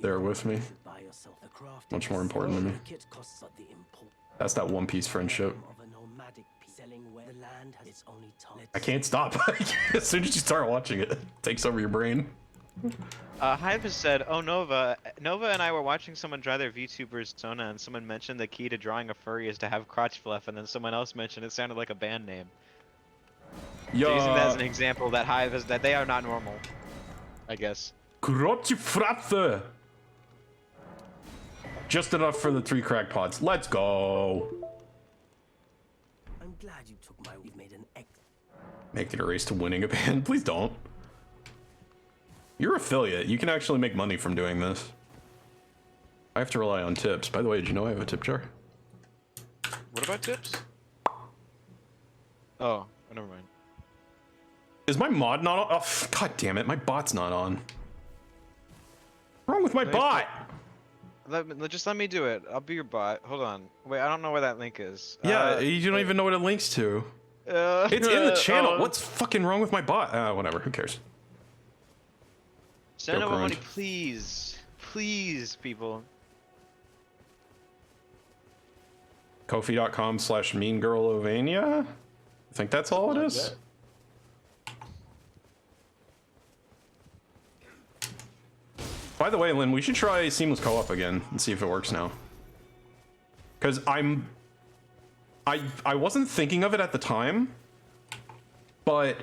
there with me. Buy yourself the craft. Much more important to me. The kit costs but the import That's that One Piece friendship. of a nomadic piece. Selling where the land has its only time. I can't stop. As soon as you start watching it, it takes over your brain. Hive has said, "Oh Nova and I were watching someone draw their VTuber persona, and someone mentioned the key to drawing a furry is to have crotch fluff, and then someone else mentioned it sounded like a band name." So using that as an example, that Hive is that they are not normal. I guess. Grotje fratte. just enough for the 3 crack pots. Let's go. I'm glad you took my. You've made an Make it a race to winning a band. Please don't. You're affiliate. You can actually make money from doing this. I have to rely on tips. By the way, did you know I have a tip jar? What about tips? Oh, never mind. Is my mod not on? Oh, god damn it. My bot's not on. What's wrong with my bot? Just let me do it. I'll be your bot. Hold on. Wait, I don't know where that link is. Yeah, you don't even know what it links to. It's in the channel. What's fucking wrong with my bot? Whatever. Who cares? Send Joke over around. money, please. Please, people. Kofi.com/meangirlovania? I think that's all it is. By the way, Lynn, we should try seamless co-op again and see if it works now. Because I wasn't thinking of it at the time, but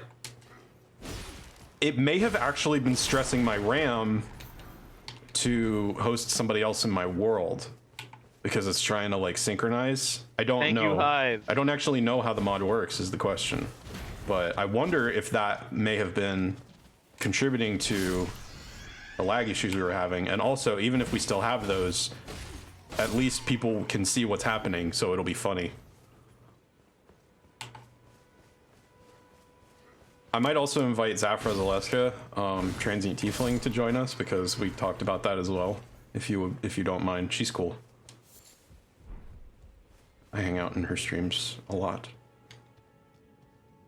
it may have actually been stressing my RAM to host somebody else in my world because it's trying to like synchronize. I don't know. Thank you, Hive. I don't actually know how the mod works is the question, but I wonder if that may have been contributing to the lag issues we were having. And also, even if we still have those, at least people can see what's happening, so it'll be funny. I might also invite Zafra Zaleska, Transient Tiefling, to join us because we talked about that as well. If you don't mind, she's cool. I hang out in her streams a lot.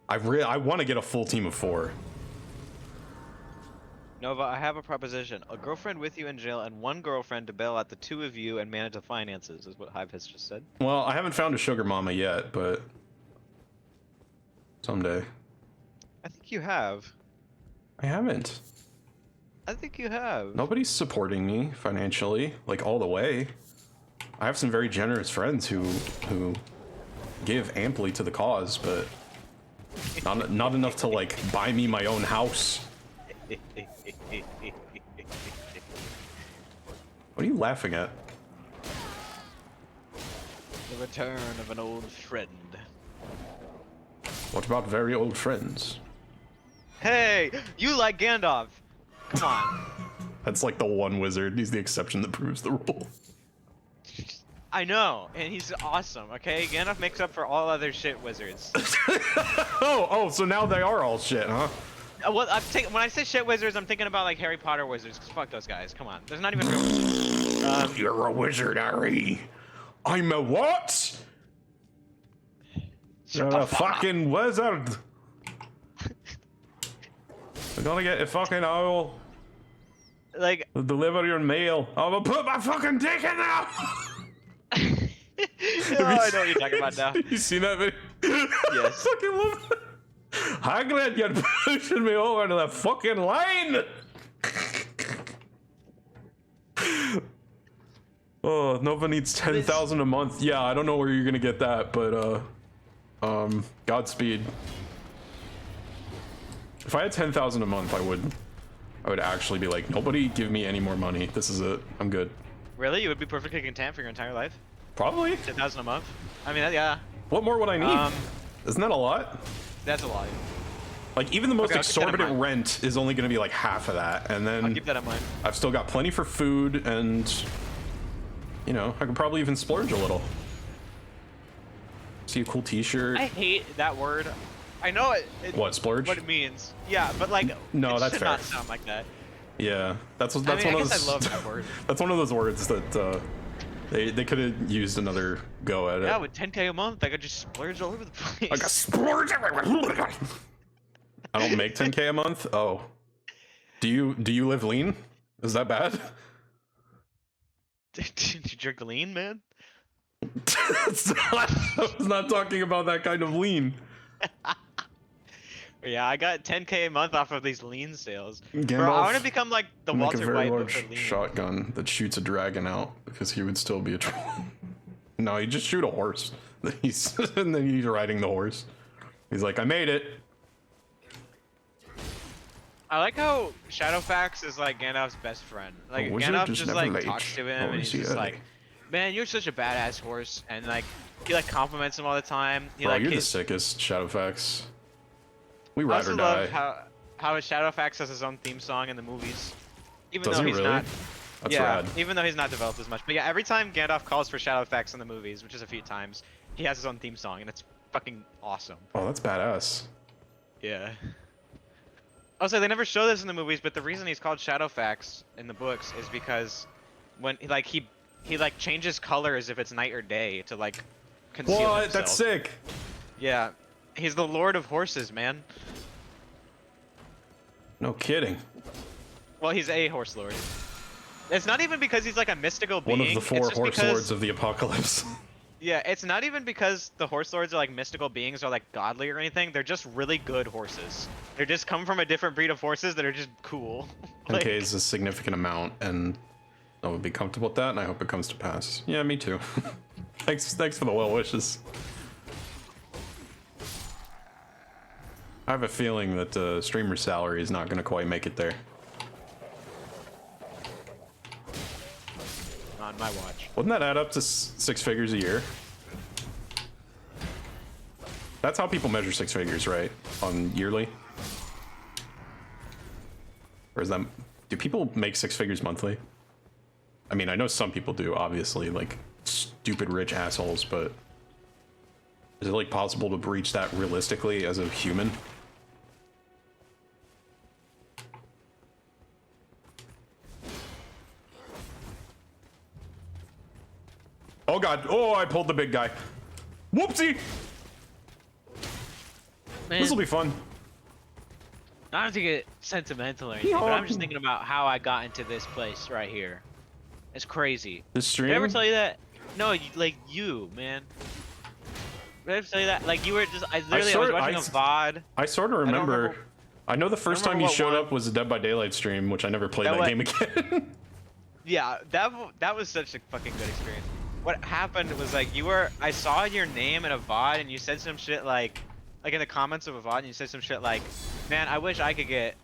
I want to get a full team of 4. Nova, I have a proposition. A girlfriend with you in jail and one girlfriend to bail out the 2 of you and manage the finances, is what Hive has just said. Well, I haven't found a sugar mama yet, but someday. I think you have. I haven't. I think you have. Nobody's supporting me financially, like all the way. I have some very generous friends who give amply to the cause, but not enough to like buy me my own house. What are you laughing at? The return of an old friend. What about very old friends? Hey, you like Gandalf. Come on. That's like the one wizard. He's the exception that proves the rule. I know, and he's awesome, okay? Gandalf makes up for all other shit wizards. Oh, so now they are all shit, huh? Well, when I say shit wizards, I'm thinking about like Harry Potter wizards, because fuck those guys. Come on. There's not even real wizards. You're a wizard, Harry. I'm a what? You're a fucking wizard. We're gonna get a fucking owl. Like, Deliver your mail. I'm gonna put my fucking dick in there. oh, I know what you're talking about now. You seen that video? Yes. I fucking love it. Hagrid, you're pushing me over to the fucking line. Oh, Nova needs 10,000 a month. Yeah, I don't know where you're gonna get that, but Godspeed. If I had 10,000 a month, I would actually be like, nobody give me any more money. This is it. I'm good. Really? You would be perfectly content for your entire life? Probably. 10,000 a month? I mean, yeah. What more would I need? Isn't that a lot? That's a lot. Like, even the most Okay, I'll keep that in exorbitant mind. rent is only going to be like half of that. And I'll then keep that in mind. I've still got plenty for food and, you know, I could probably even splurge a little. See a cool t-shirt. I hate that word. I know What, splurge? what it means. Yeah, but like, No, it that's should fair. not sound like that. Yeah, that's I one mean, I of guess those. I love that word. That's one of those words that they could have used another go at it. Yeah, with 10K a month, I could just splurge all over the place. Like a splurge everywhere. I don't make 10K a month. Oh, do you live lean? Is that bad? Did you drink lean, man? I was not talking about that kind of lean. Yeah, I got 10K a month off of these lean sales. Bro, Gandalf I want to become like the Make a Walter very White but large for lean. shotgun that shoots a dragon out because he would still be a troll. No, you just shoot a horse. And then he's riding the horse. He's like, I made it. I like how Shadowfax is like Gandalf's best friend. Like A wizard Gandalf is just never like late, talks to him and always he's just early. like, man, you're such a badass horse, and like he like compliments him all the time. He Bro, like you're the his, sickest, Shadowfax. We I ride also or love die. how Shadowfax has his own theme song in the movies, even Does though he he's really? not. That's Yeah, rad. even though he's not developed as much. But yeah, every time Gandalf calls for Shadowfax in the movies, which is a few times, he has his own theme song, and it's fucking awesome. Oh, that's badass. Yeah. Also, they never show this in the movies, but the reason he's called Shadowfax in the books is because when he like changes colors if it's night or day to like conceal What? himself. That's sick. Yeah, he's the Lord of Horses, man. No kidding. Well, he's a horse lord. It's not even because he's like a mystical being. One of the it's 4 just horse because, lords of the apocalypse. Yeah, it's not even because the horse lords are like mystical beings or like godly or anything. They're just really good horses. They just come from a different breed of horses that are just cool. Like, Okay, is a significant amount, and I would be comfortable with that, and I hope it comes to pass. Yeah, me too. Thanks for the well wishes. I have a feeling that streamer salary is not going to quite make it there. on my watch. Wouldn't that add up to 6 figures a year? That's how people measure 6 figures, right? On yearly? Or is that... Do people make 6 figures monthly? I mean, I know some people do, obviously, like stupid rich assholes, but... Is it, like, possible to reach that realistically as a human? Oh god, oh, I pulled the big guy. Whoopsie! Man, This'll be fun. not to get sentimental or anything, but I'm just thinking about how I got into this place right here. It's crazy. This stream? Did I ever tell you that? No, like you, man. Did I ever tell you that? Like you were just, I was watching a VOD. I sort of remember. remember- I know the first time you what showed one. up was a Dead by Daylight stream, which I never played That that wa- game again. Yeah, that was such a fucking good experience. What happened was like I saw your name in a VOD and you said some shit like in the comments of a VOD and you said some shit like, man, I wish I could get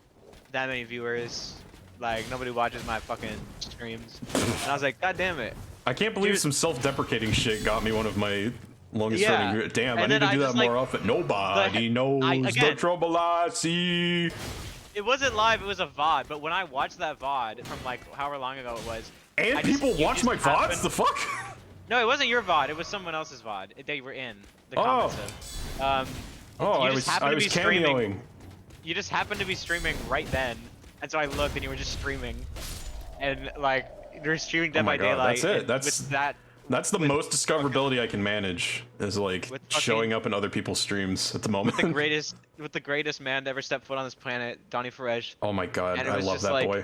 that many viewers. Like nobody watches my fucking streams. And I was like, god damn it. I can't believe Dude. some self-deprecating shit got me one of my longest Yeah. running. Damn, And I need then to I do that just, more like, often. Nobody knows the again- trouble I see. It wasn't live, it was a VOD, but when I watched that VOD from like however long ago it was. And I just- people you watch just my VODs? happened- The fuck? No, it wasn't your VOD, it was someone else's VOD. They were in the Oh. comments of. Oh, you I just was happened to be cameoing. streaming. You just happened to be streaming right then, and so I looked and you were just streaming, and like you were streaming Dead Oh my by God, Daylight. that's it. and That's- with that. That's the most discoverability I can manage, is like With fucking- showing up in other people's streams at the moment. With the greatest man to ever step foot on this planet, Donnie Fresh. Oh my god, And it I was love just that like- boy.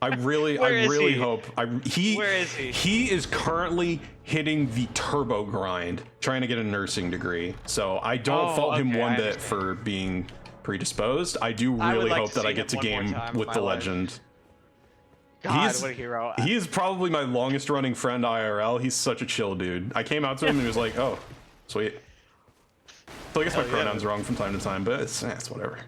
I really Where is he? hope Where is he? He is currently hitting the turbo grind, trying to get a nursing degree. So I don't Oh, fault him okay, one I bit understand. for being predisposed. I do I would really like hope to that see I get to him one more game time with in the my life. legend. God, He's- what a hero. He is probably my longest running friend IRL. He's such a chill dude. I came out to him and he was like, "Oh, sweet." So I guess my Hell yeah. pronouns wrong from time to time, but it's whatever.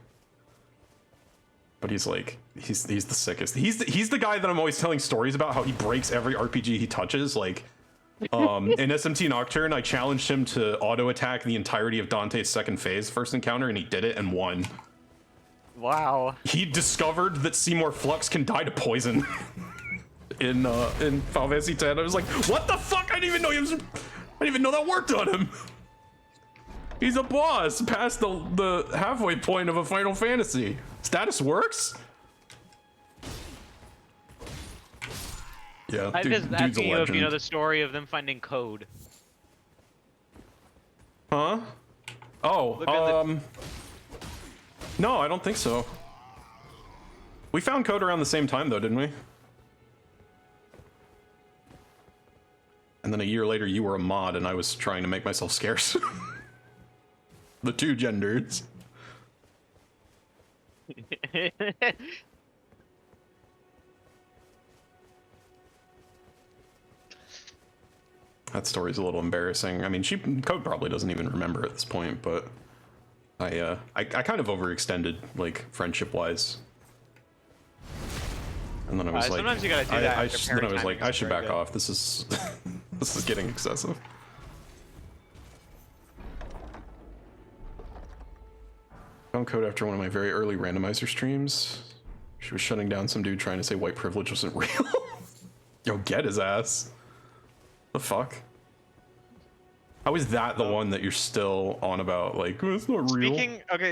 But he's like, he's the sickest. He's the guy that I'm always telling stories about how he breaks every RPG he touches. Like, in SMT Nocturne, I challenged him to auto attack the entirety of Dante's second phase first encounter, and he did it and won. Wow. He discovered that Seymour Flux can die to poison in Final Fantasy X. I was like, what the fuck? I didn't even know I didn't even know that worked on him. He's a boss past the halfway point of a Final Fantasy. Status works? Yeah, I'm just dude's asking a you if you know legend. the story of them finding code. Huh? Oh, Look at the- no, I don't think so. We found code around the same time though, didn't we? And then a year later you were a mod and I was trying to make myself scarce. The two genders. That story's a little embarrassing. I mean, Code probably doesn't even remember at this point, but I kind of overextended, like, friendship-wise. And then I was like, sometimes you gotta do that. I, Your then I parent was like, timing I is should very back good. off. This is this is getting excessive. Found code after one of my very early randomizer streams. She was shutting down some dude trying to say white privilege wasn't real. Yo, get his ass. The fuck? How is that the one that you're still on about? Like, oh, it's not real.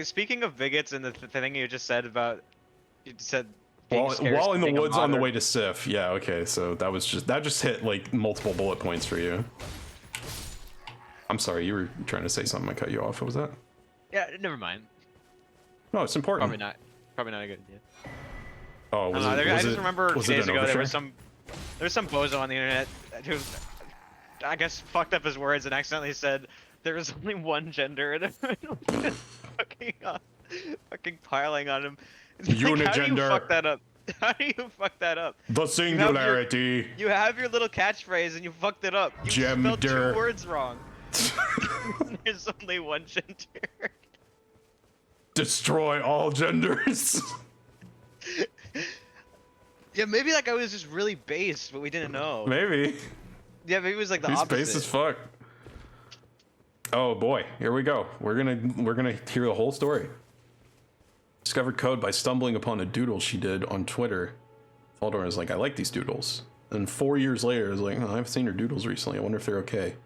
Speaking of bigots and the thing you just said about, you said being While scarce in the being a woods on the modder. way to Sif. Yeah, okay, so that just hit like multiple bullet points for you. I'm sorry, you were trying to say something. I cut you off. What was that? Yeah, never mind. No, it's important. Probably not a good idea. Oh, was I don't know, it? I just remember was days it an ago there overshare? was some bozo on the internet who, I guess, fucked up his words and accidentally said there was only one gender, and everyone was just fucking piling on him. It's like, how do you Unigender. fuck that up? How do you fuck that up? The singularity. You have your little catchphrase and you fucked it up. You spelled Gender. 2 words wrong. There's only one gender. Destroy all genders. Yeah, maybe that guy was just really based, but we didn't know. Maybe. Yeah, maybe it was like the He's opposite. base as fuck. Oh boy, here we go. We're gonna hear the whole story. Discovered code by stumbling upon a doodle she did on Twitter. Faldor was like, I like these doodles. And 4 years later, I was like, oh, I haven't seen her doodles recently. I wonder if they're okay.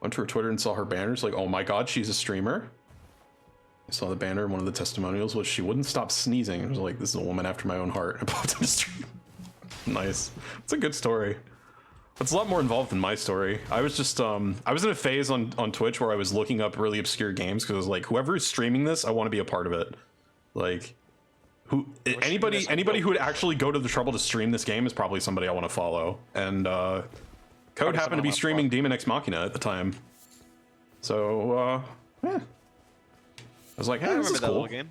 Went to her Twitter and saw her banners. Like, oh my god, she's a streamer. I saw the banner. One of the testimonials was she wouldn't stop sneezing. I was like, this is a woman after my own heart. I popped in the stream. Nice. It's a good story. It's a lot more involved than my story. I was just I was in a phase on Twitch where I was looking up really obscure games because I was like, whoever is streaming this, I want to be a part of it. Like, anybody who would actually go to the trouble to stream this game is probably somebody I want to follow. And Code happened to be streaming Demon Ex Machina at the time, so yeah. I was like, hey, this is that cool. little game.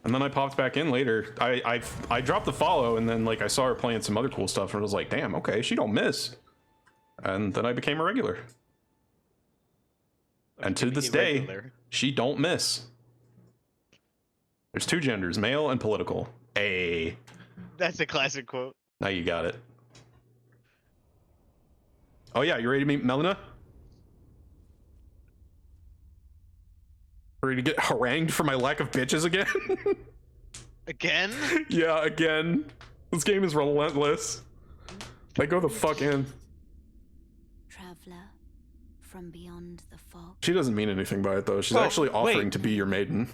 And then I popped back in later. I dropped the follow, and then like I saw her playing some other cool stuff, and I was like, damn, okay, she don't miss. And then I became a regular. And to this day, she don't miss. There's 2 genders, male and political. Hey. That's a classic quote. Now you got it. Oh yeah, you ready to meet Melina? Ready to get harangued for my lack of bitches again? Again? Yeah, again. This game is relentless. I go the fuck in. Traveler from beyond the fog. She doesn't mean anything by it though. She's Bro, actually offering wait. to be your maiden.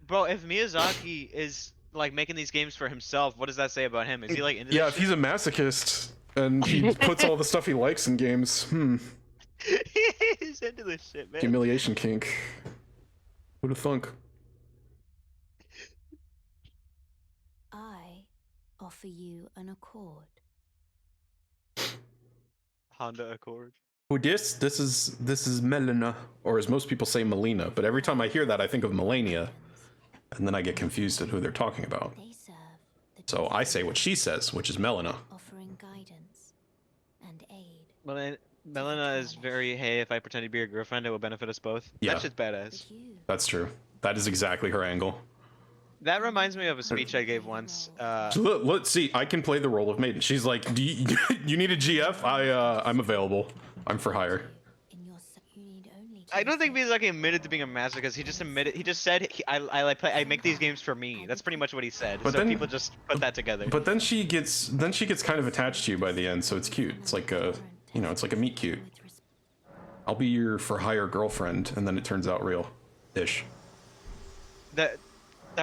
Bro, if Miyazaki is like making these games for himself, what does that say about him? Is he like into Yeah, this if he's a masochist and he puts all the stuff he likes in games, shit? He's into this shit, man. humiliation kink. Who'd have thunk? I offer you an accord. Honda Accord. Who dis? This is Melina, or as most people say, Melina. But every time I hear that, I think of Melania, and then I get confused at who they're talking about. They serve the So I say what she says, which is Melina. offering guidance and aid. Well, Melina is very, hey, if I pretend to be your girlfriend, it will benefit us both. Yeah. That shit's badass. But you, That's true. That is exactly her angle. That reminds me of a speech I gave once. So let's see. I can play the role of maiden. She's like, do you, you need a GF? I'm available. I'm for hire. in your you need only I don't think consent. Miyazaki admitted to being a masochist. He just admitted. He just said, I make these games for me. That's pretty much what he said. But so then- people just put that together. But then she gets kind of attached to you by the end, so it's cute. It's like a, you know, it's like a meet cute. With res- I'll be your for hire girlfriend, and then it turns out real, ish. That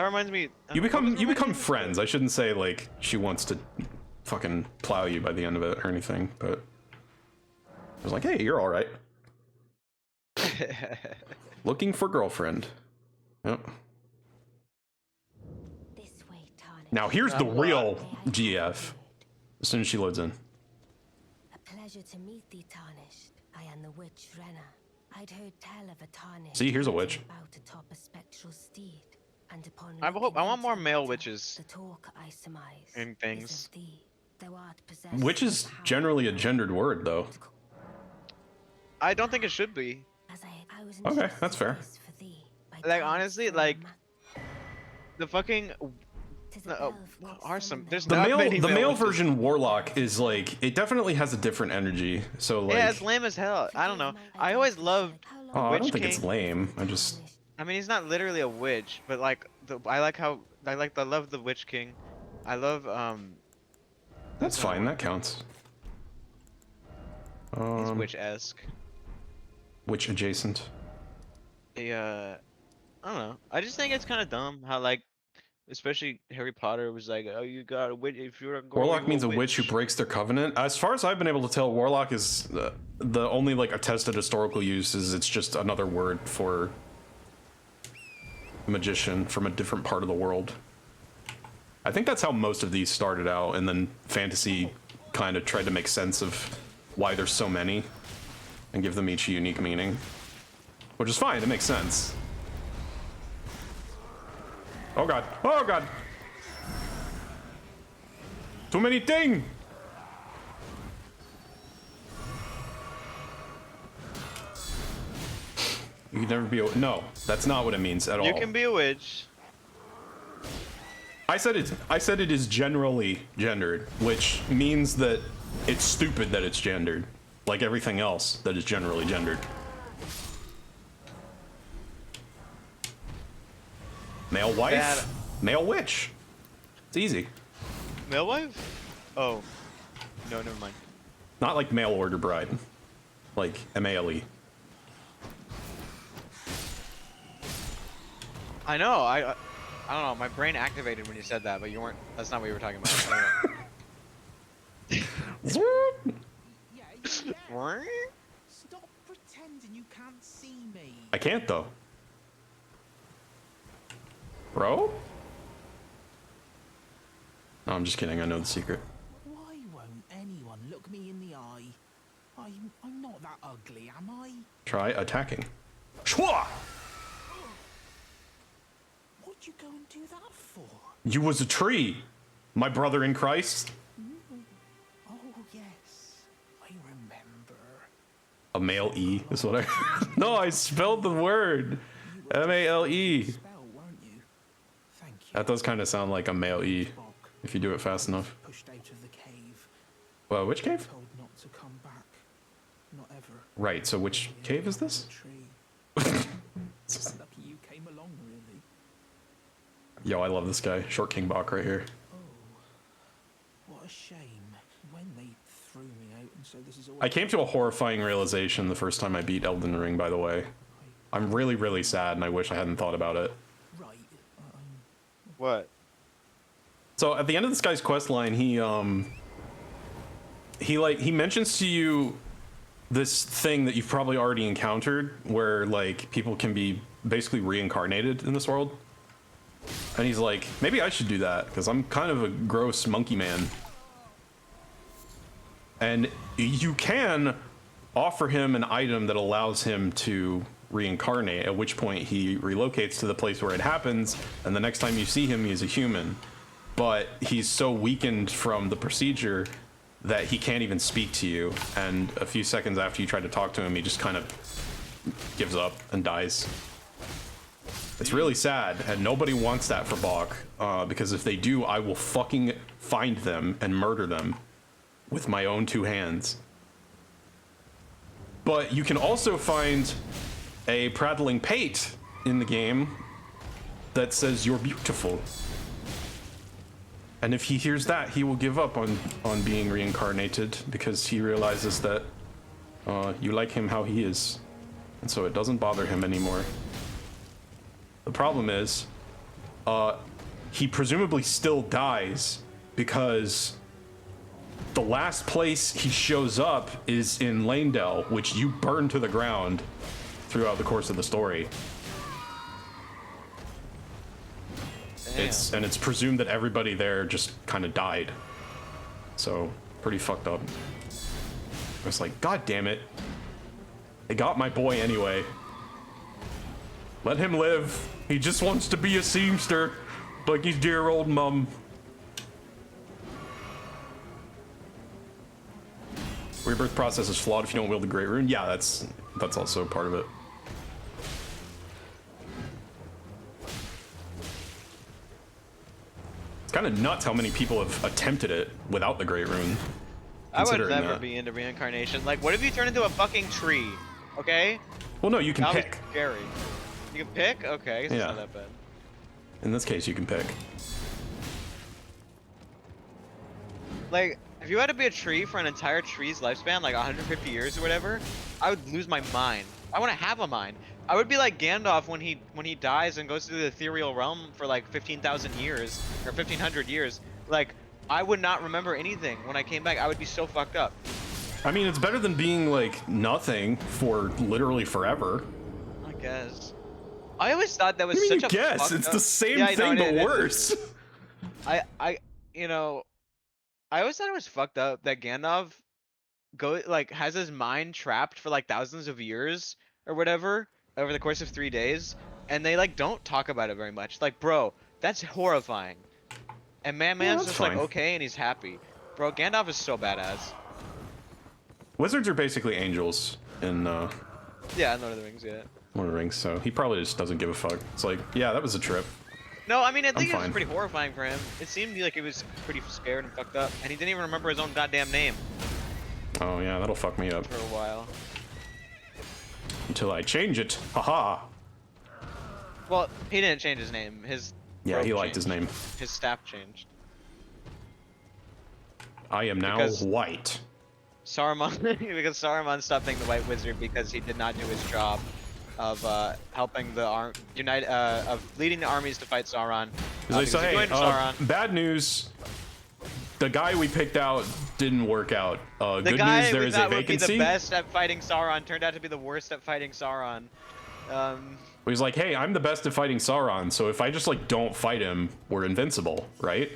reminds me. You become friends. I shouldn't say like she wants to fucking plow you by the end of it or anything, but I was like, hey, you're all right. Looking for girlfriend. Yep. This way, Tarnish. Now here's the real GF. As soon as she loads in. A pleasure to meet thee, Tarnished. I am the witch Renna. I'd heard tell of a Tarnished. See, here's a witch. About atop a spectral steed, and upon I looking want into more the male matter, witches The talk I surmise in is things. of thee. Thou art possessed Which is of power generally a gendered word, though. I don't think it should be. As I was Okay, entrusted that's fair. this for thee by Like, Tarnished honestly, from like, Ma- The fucking 'Tis a No, belf which are some. summon There's them. The not many male witches. version warlock is like, it definitely has a different energy. So like, Yeah, it's lame as hell. I don't know. I always loved How long oh, I don't Witch think it's King. lame. I just, tarnished? I mean, he's not literally a witch, but like I love the Witch King. I love that's there's another fine. one. That counts. He's witch-esque. Witch adjacent. I don't know. I just think it's kind of dumb how like, especially Harry Potter was like, oh, you got a witch if you're a girl. Warlock you means a witch who breaks their covenant. As far as I've been able to tell, warlock is the only like attested historical use is it's just another word for magician from a different part of the world. I think that's how most of these started out, and then fantasy kind of tried to make sense of why there's so many and give them each a unique meaning, which is fine. It makes sense. Oh god! Oh god! Too many things! You can never be a... No, that's not what it means at all. You can be a witch. I said it is generally gendered, which means that it's stupid that it's gendered, like everything else that is generally gendered. Male wife, Bad. male witch. It's easy. Male wife? Oh. No, never mind. Not like mail order bride, like MALE. I know. I don't know. My brain activated when you said that, but you weren't. That's not what you were talking about. Anyway. Stop pretending you can't see me. I can't though. Bro? No, I'm just kidding. I know the secret. Why won't anyone look me in the eye? I'm not that ugly, am I? Try attacking. Shwa! What'd you go and do that for? You was a tree, my brother in Christ. Oh, yes. I remember. A male E is what I. No, I spelled the word. MALE. Spell, weren't you? Thank you. That does kind of sound like a male E Bog, if you do it fast enough. pushed out of the cave. Well, which cave? Told not to come back. Not ever. Right, so which cave is this? Tree. Lucky you came along, really. Yo, I love this guy. Short King Bach right here. Oh, what a shame. When they threw me out, and so this is all. I came to a horrifying realization the first time I beat Elden Ring, by the way. I'm really, really sad, and I wish I hadn't thought about it. Right. What? So at the end of this guy's quest line, he mentions to you this thing that you've probably already encountered, where like people can be basically reincarnated in this world. And he's like, maybe I should do that because I'm kind of a gross monkey man. And you can offer him an item that allows him to reincarnate, at which point he relocates to the place where it happens, and the next time you see him, he's a human. But he's so weakened from the procedure that he can't even speak to you, and a few seconds after you try to talk to him, he just kind of gives up and dies. It's really sad, and nobody wants that for Bach, because if they do, I will fucking find them and murder them with my own two hands. But you can also find a prattling pate in the game that says you're beautiful. And if he hears that, he will give up on being reincarnated because he realizes that you like him how he is. And so it doesn't bother him anymore. The problem is, he presumably still dies because the last place he shows up is in Lanedale, which you burn to the ground throughout the course of the story. Damn. It's presumed that everybody there just kind of died. So, pretty fucked up. I was like, God damn it. They got my boy anyway. Let him live. He just wants to be a seamster, like his dear old mum. Rebirth process is flawed if you don't wield the Great Rune. Yeah, that's also part of it. kind of nuts how many people have attempted it without the Great Rune. I would considering never that. be into reincarnation. Like, what if you turn into a fucking tree? Okay? Well, no, you can That was pick. scary. You can pick? Okay, I guess Yeah. it's not that bad. In this case, you can pick. Like, if you had to be a tree for an entire tree's lifespan, like 150 years or whatever, I would lose my mind. I want to have a mind. I would be like Gandalf when he dies and goes through the ethereal realm for like 15,000 years or 1,500 years. Like, I would not remember anything when I came back. I would be so fucked up. I mean, it's better than being like nothing for literally forever. I guess. I always thought that was What do you mean such you a guess? fucked It's up- the same Yeah, I know, thing, but it is. worse. You know, I always thought it was fucked up that Gandalf has his mind trapped for like thousands of years or whatever over the course of 3 days, and they like don't talk about it very much. Like, bro, that's horrifying. And man's that's just fine. like okay, and he's happy. Bro, Gandalf is so badass. Wizards are basically angels in Yeah, Lord of the Rings, yeah. Lord of the Rings, so he probably just doesn't give a fuck. It's like, yeah, that was a trip. No, I mean, I think it was fine. pretty horrifying for him. It seemed like he was pretty scared and fucked up, and he didn't even remember his own goddamn name Oh yeah, that'll fuck me up for a while. until I change it. Haha. Well, he didn't change his name. His Yeah, robe he liked his changed. name. His staff changed. I am now Because- white. Saruman, because Saruman stopped being the White Wizard because he did not do his job of helping the of leading the armies to fight Sauron. They Because he say, joined Sauron. bad news. The guy we picked out didn't work out. The Good guy news, there we is a thought would be vacancy. the best at fighting Sauron turned out to be the worst at fighting Sauron. He's like, hey, I'm the best at fighting Sauron, so if I just like don't fight him, we're invincible, right?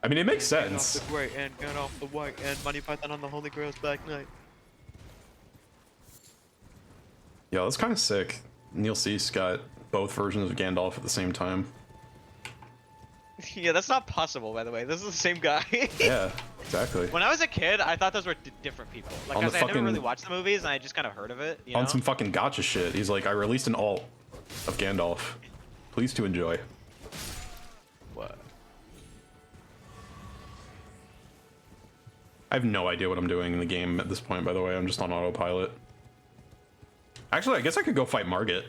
I mean, it makes sense. Get off the Grey and get off the White and Monty Python on the Holy Grail's Black Knight. Yeah, that's kind of sick. Neil Cease got both versions of Gandalf at the same time. Yeah, that's not possible, by the way. This is the same guy. Yeah, exactly. When I was a kid, I thought those were different people. Like, On cause the I never fucking- really watched the movies, and I just kind of heard of it. You know? On some fucking gotcha shit. He's like, I released an alt of Gandalf. Please to enjoy. What? I have no idea what I'm doing in the game at this point, by the way. I'm just on autopilot. Actually, I guess I could go fight Margit.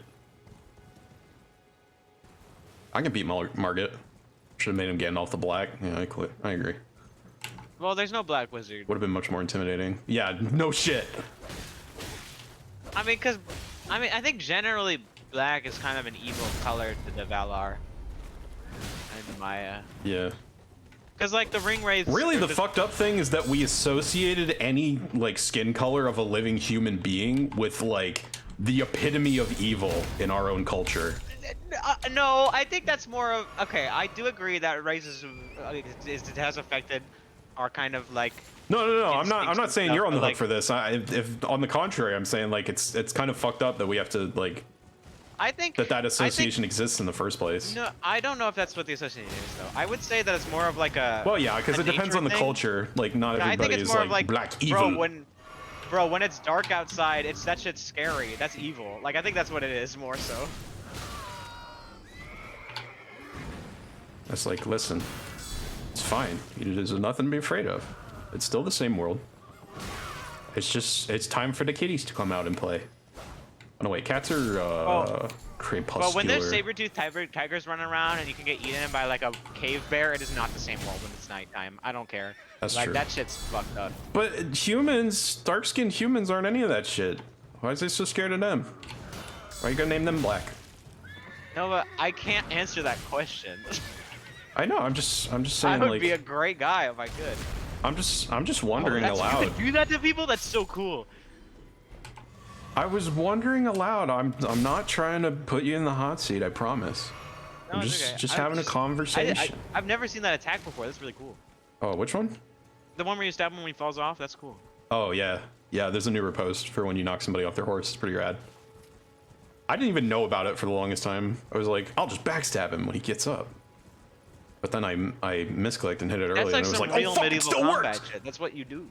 I can beat Margit. Should have made him Gandalf the Black. Yeah, I quit. I agree. Well, there's no Black Wizard. Would have been much more intimidating. Yeah, no shit. I mean, I think generally black is kind of an evil color to the Valar and Maya. Yeah. Cause like the ring wraiths. Really, are the just- fucked up thing is that we associated any, like, skin color of a living human being with, like, the epitome of evil in our own culture. No, I think that's more of okay. I do agree that racism it has affected our kind of like. No. I'm not instincts and saying stuff, you're on the but, hook like, for this. If on the contrary, I'm saying like it's kind of fucked up that we have to like I think that association exists in the first place. No, I don't know if that's what the association is though. I would say that it's more of like a. Well, yeah, because a it depends nature on the thing. culture. Like, not I everybody think it's is more like, of like black evil. Bro, when it's dark outside, that shit's scary. That's evil. Like I think that's what it is more so. It's like, listen, it's fine. There's nothing to be afraid of. It's still the same world. It's time for the kitties to come out and play. Oh no, wait, cats are crepuscular. Well, when there's saber-toothed tigers running around and you can get eaten by like a cave bear, it is not the same world when it's nighttime. I don't care. That's like true. that shit's fucked up. But humans, dark-skinned humans, aren't any of that shit. Why is they so scared of them? Why are you gonna name them black? No, but I can't answer that question. I know. I'm just I saying. would Like, be a great guy if I could. I'm just wondering You aloud. could do that to people? That's so cool. I was wondering aloud. I'm not trying to put you in the hot seat. I promise. No, I'm it's just okay. having a conversation. I've never seen that attack before. That's really cool. Oh, which one? The one where you stab him when he falls off. That's cool. Oh yeah, yeah. There's a new repost for when you knock somebody off their horse. It's pretty rad. I didn't even know about it for the longest time. I was like, I'll just backstab him when he gets up. But then I misclicked and hit it early, That's like and it was some like, real oh fuck, it medieval still combat works. shit. That's what you do.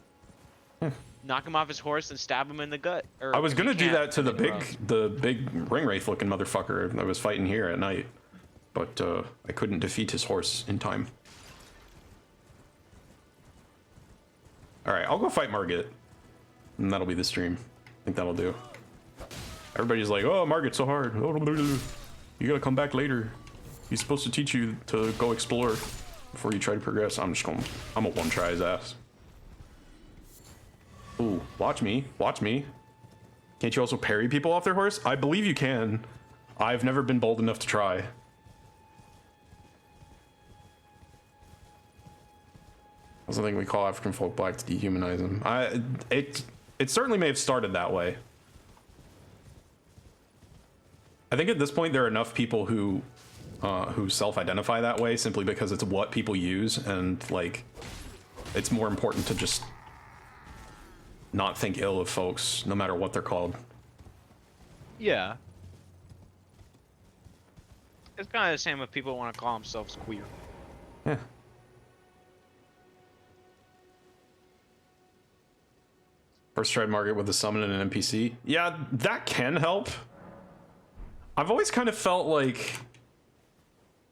Knock him off his horse and stab him in the gut. Or I was if you gonna do can't, that to then the big ring wraith looking motherfucker that was fighting here at night. but I couldn't defeat his horse in time. Alright, I'll go fight Margit. And that'll be the stream. I think that'll do. Everybody's like, oh, Margit's so hard. You gotta come back later. He's supposed to teach you to go explore before you try to progress. I'm a one-try his ass. Ooh, watch me. Watch me. Can't you also parry people off their horse? I believe you can. I've never been bold enough to try. That's the thing we call African folk black to dehumanize them. It certainly may have started that way. I think at this point there are enough people who self-identify that way simply because it's what people use, and like it's more important to just not think ill of folks no matter what they're called. Yeah. It's kind of the same if people want to call themselves queer. Yeah. First tried Margit with a summon and an NPC. Yeah, that can help. I've always kind of felt like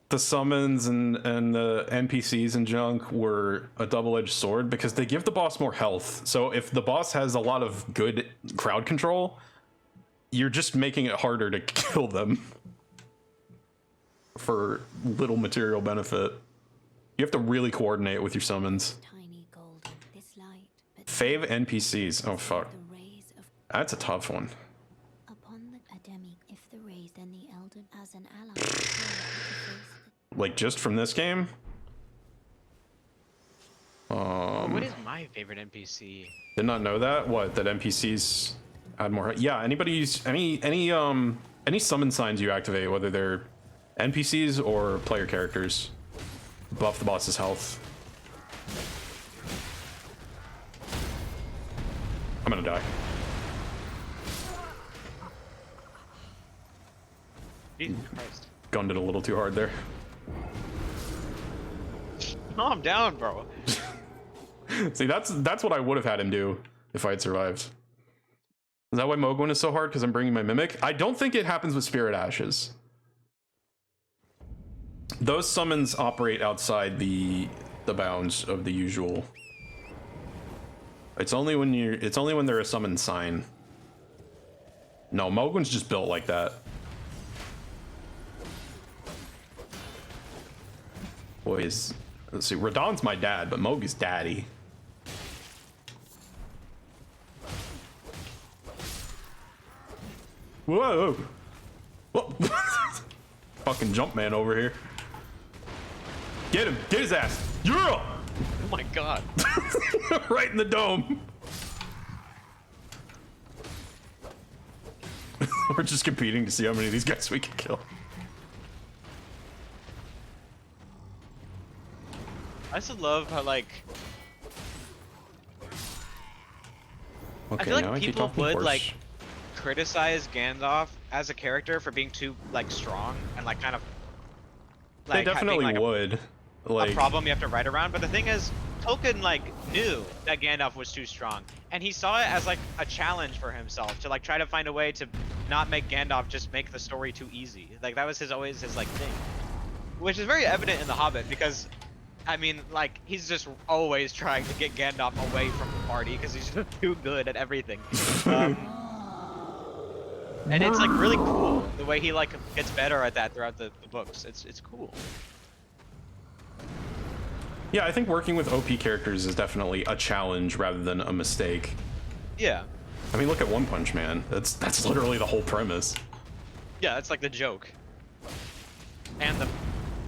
the summons and the NPCs and junk were a double-edged sword because they give the boss more health. So if the boss has a lot of good crowd control, you're just making it harder to kill them for little material benefit. You have to really coordinate with your summons. Tiny golden, this light, but Fave NPCs. Oh fuck. the rays of That's a tough one. upon the academic, if the rays, then the Elden as an ally. Like just from this game? What is my favorite NPC? Did not know that. What? That NPCs add more. Yeah. Anybody's any summon signs you activate, whether they're NPCs or player characters, buff the boss's health. I'm gonna die. Jesus Christ. Gunned it a little too hard there. Calm down, bro. See, that's what I would have had him do if I had survived. Is that why Mogwin is so hard? Because I'm bringing my Mimic? I don't think it happens with Spirit Ashes. Those summons operate outside the bounds of the usual. It's only when they're a summon sign. No, Mogwin's just built like that. Boys, let's see. Radahn's my dad, but Moog is daddy. Whoa! Whoa. Fucking Jumpman over here. Get him! Get his ass! Yeah! Oh my god. Right in the dome. We're just competing to see how many of these guys we can kill. I just love how, like, Okay, I feel now like keep people talking would horse. like criticize Gandalf as a character for being too like strong and like kind of like They definitely being, like, would. Like, a problem you have to write around. But the thing is, Tolkien like knew that Gandalf was too strong, and he saw it as like a challenge for himself to like try to find a way to not make Gandalf just make the story too easy. Like that was always his like thing, which is very evident in The Hobbit because, I mean, like he's just always trying to get Gandalf away from the party because he's just too good at everything. And it's like really cool the way he like gets better at that throughout the books. It's cool. yeah, I think working with OP characters is definitely a challenge rather than a mistake. Yeah. I mean, look at One Punch Man. That's literally the whole premise. Yeah, it's like the joke. And the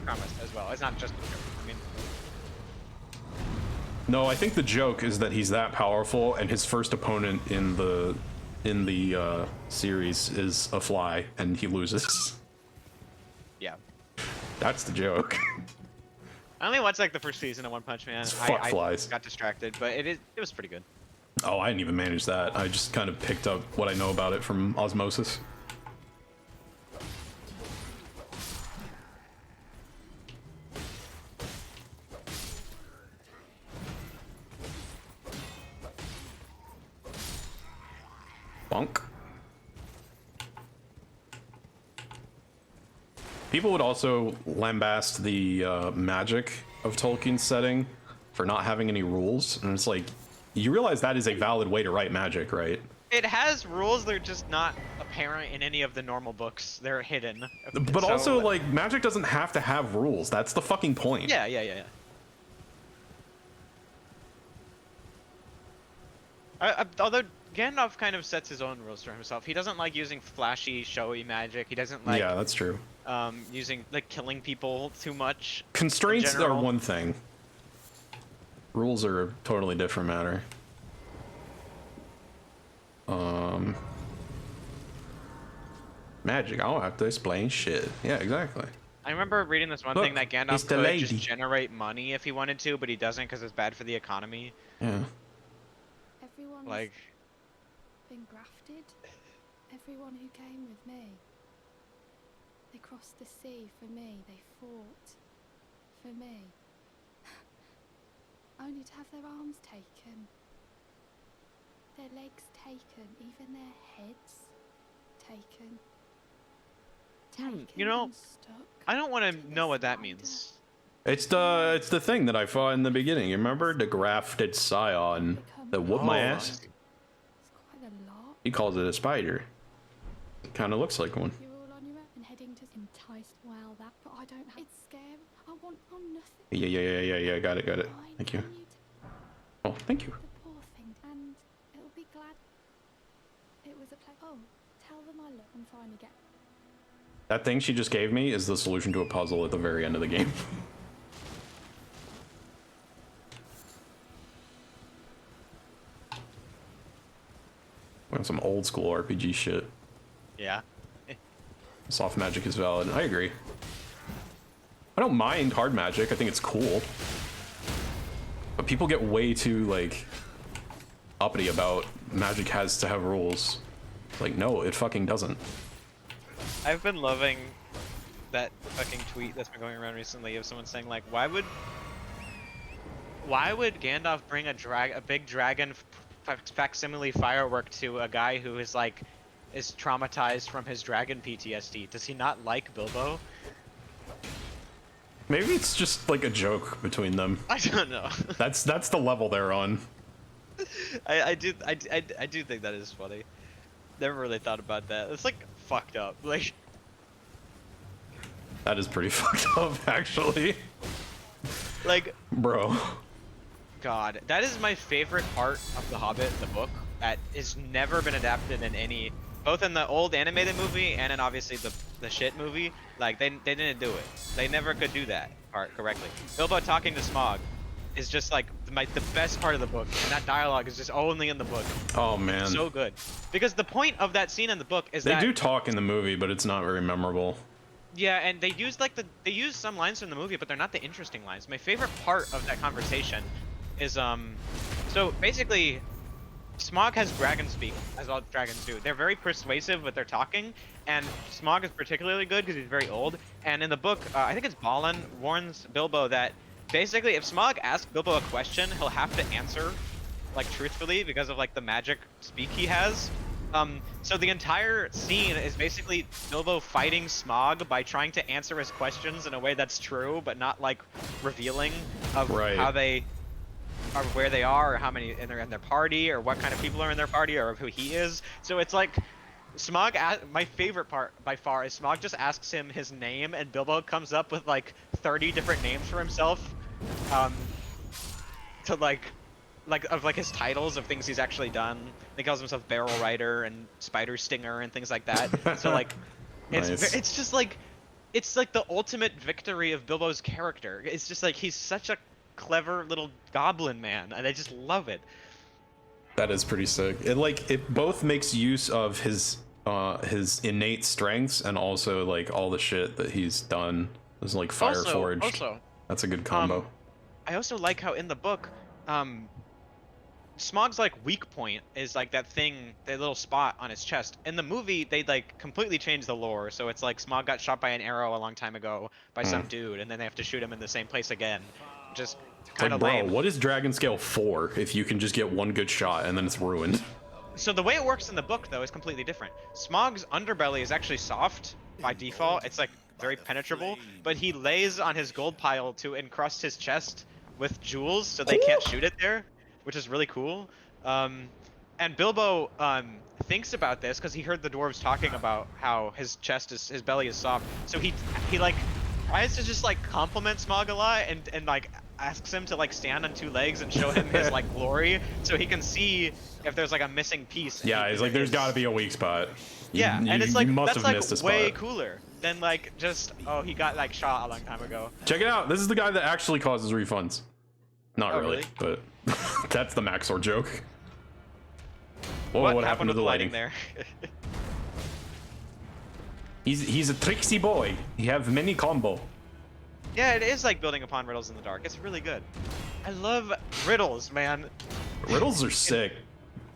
premise as well. It's not just the joke. I mean, No, I think the joke is that he's that powerful, and his first opponent in the series is a fly, and he loses. yeah. That's the joke. I only watched like the first season of One Punch Man. Fuck flies. I got distracted, but it was pretty good. Oh, I didn't even manage that. I just kind of picked up what I know about it from osmosis. Bonk. People would also lambast the magic of Tolkien's setting for not having any rules, and it's like, you realize that is a valid way to write magic, right? It has rules, they're just not apparent in any of the normal books. They're hidden. But So, also, like, magic doesn't have to have rules. That's the fucking point. yeah. Although Gandalf kind of sets his own rules for himself. He doesn't like using flashy, showy magic. He doesn't like Yeah, that's true. using like killing people too much. Constraints are general. one thing. Rules are a totally different matter. Magic, I don't have to explain shit. Yeah, exactly. I remember reading this one Look, thing that it's Gandalf the could lady. just generate money if he wanted to, but he doesn't because it's bad for the economy. Yeah. Everyone's Like, been grafted. Everyone who came with me. They crossed the sea for me. They fought for me. Only to have their arms taken. Their legs taken. Even their heads taken. you know, and stuck I don't want to to the know what that spider. means. It's the thing that I fought in the beginning. You remember the grafted scion that whooped my ass? It's quite a lot. He calls it a spider. Kind of looks like one. You're all on your own and heading to enticed. Well, that, but I don't have. It's scary. I want nothing. Yeah. Got it. I Thank you. need Oh, thank you. the poor thing, and it'll be glad. It was a play. Oh, tell them I look. I'm trying to get. That thing she just gave me is the solution to a puzzle at the very end of the game. Want some old school RPG shit. Yeah. Soft magic is valid. I agree. I don't mind hard magic. I think it's cool. But people get way too, like, uppity about magic has to have rules. Like, no, it fucking doesn't. I've been loving that fucking tweet that's been going around recently of someone saying like, why would Gandalf bring a big dragon facsimile firework to a guy who is like is traumatized from his dragon PTSD? Does he not like Bilbo? Maybe it's just like a joke between them. I don't know. That's the level they're on. I do think that is funny. Never really thought about that. It's like fucked up. Like That is pretty fucked up, actually. like Bro. God, that is my favorite part of The Hobbit, the book, that has never been adapted in any, both in the old animated movie and in obviously the shit movie. Like they didn't do it. They never could do that part correctly. Bilbo talking to Smaug is just like the best part of the book, and that dialogue is just only in the book. Oh man. So good, because the point of that scene in the book is They that do talk in the movie, but it's not very memorable. yeah, and they use they use some lines from the movie, but they're not the interesting lines. My favorite part of that conversation is so basically Smaug has dragon speak, as all dragons do. They're very persuasive with their talking, and Smaug is particularly good because he's very old. And in the book, I think it's Balin warns Bilbo that basically if Smaug asks Bilbo a question, he'll have to answer like truthfully because of like the magic speak he has. So the entire scene is basically Bilbo fighting Smaug by trying to answer his questions in a way that's true, but not like revealing of Right. how they are, where they are, or how many in their party, or what kind of people are in their party, or who he is. So it's like Smaug. My favorite part by far is Smaug just asks him his name, and Bilbo comes up with like 30 different names for himself, to like of like his titles of things he's actually done. He calls himself Barrel Rider and Spider Stinger and things like that. So like, Nice. it's just like, it's like the ultimate victory of Bilbo's character. It's just like he's such a clever little goblin man, and I just love it. That is pretty sick. It both makes use of his innate strengths and also like all the shit that he's done. There's like Fireforged. Also, That's a good combo. I also like how in the book, Smaug's like weak point is like that thing, that little spot on his chest. In the movie, they like completely changed the lore, so it's like Smaug got shot by an arrow a long time ago by some dude, and then they have to shoot him in the same place again. Just It's kind like, of bro, lame. what is Dragon Scale 4 if you can just get one good shot and then it's ruined? So the way it works in the book though is completely different. Smaug's underbelly is actually soft by default. It's like very penetrable, but he lays on his gold pile to encrust his chest with jewels so they can't shoot it there, which is really cool. And Bilbo thinks about this because he heard the dwarves talking about how his belly is soft. So he like tries to just like compliment Smaug a lot and like asks him to like stand on 2 legs and show him his like glory so he can see if there's like a missing piece. Yeah, he's like, there's got to be a weak spot. Yeah, and it's like must that's have like missed a way spot. cooler than like just he got like shot a long time ago. Check it out. This is the guy that actually causes refunds. Not Oh, really, really? but that's the Maxor joke. Whoa, What happened to with the lighting lighting? there? He's a tricksy boy. He have many combo. Yeah, it is like building upon riddles in the dark. It's really good. I love riddles, man. Riddles are sick.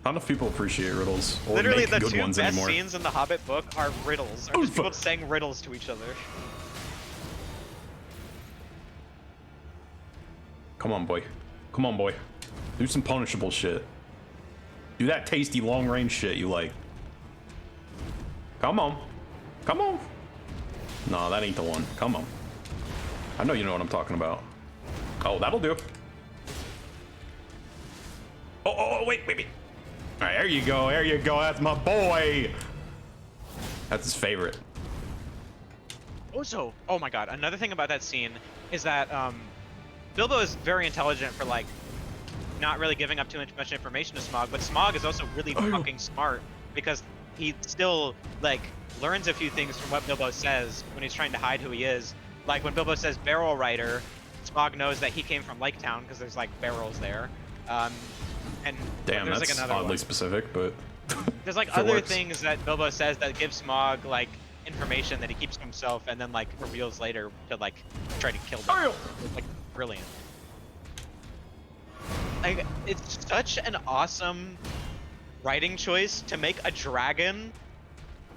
Not enough people appreciate riddles or Literally, make the good 2 ones best anymore. scenes in the Hobbit book are riddles. Or just Oof. people saying riddles to each other. Come on, boy. Come on, boy. Do some punishable shit. Do that tasty long-range shit you like. Come on. Come on. No, that ain't the one. Come on. I know you know what I'm talking about. Oh, that'll do. Oh, wait. All right, there you go. There you go. That's my boy. That's his favorite. Also, oh my god, another thing about that scene is that Bilbo is very intelligent for like not really giving up too much information to Smaug, but Smaug is also really fucking smart because he still like learns a few things from what Bilbo says when he's trying to hide who he is. Like when Bilbo says barrel rider, Smaug knows that he came from Lake Town because there's like barrels there. And Damn, there's that's like another oddly one. specific, but There's like if it other works. things that Bilbo says that give Smaug like information that he keeps to himself and then like reveals later to like try to kill them. It's like brilliant. Like it's such an awesome writing choice to make a dragon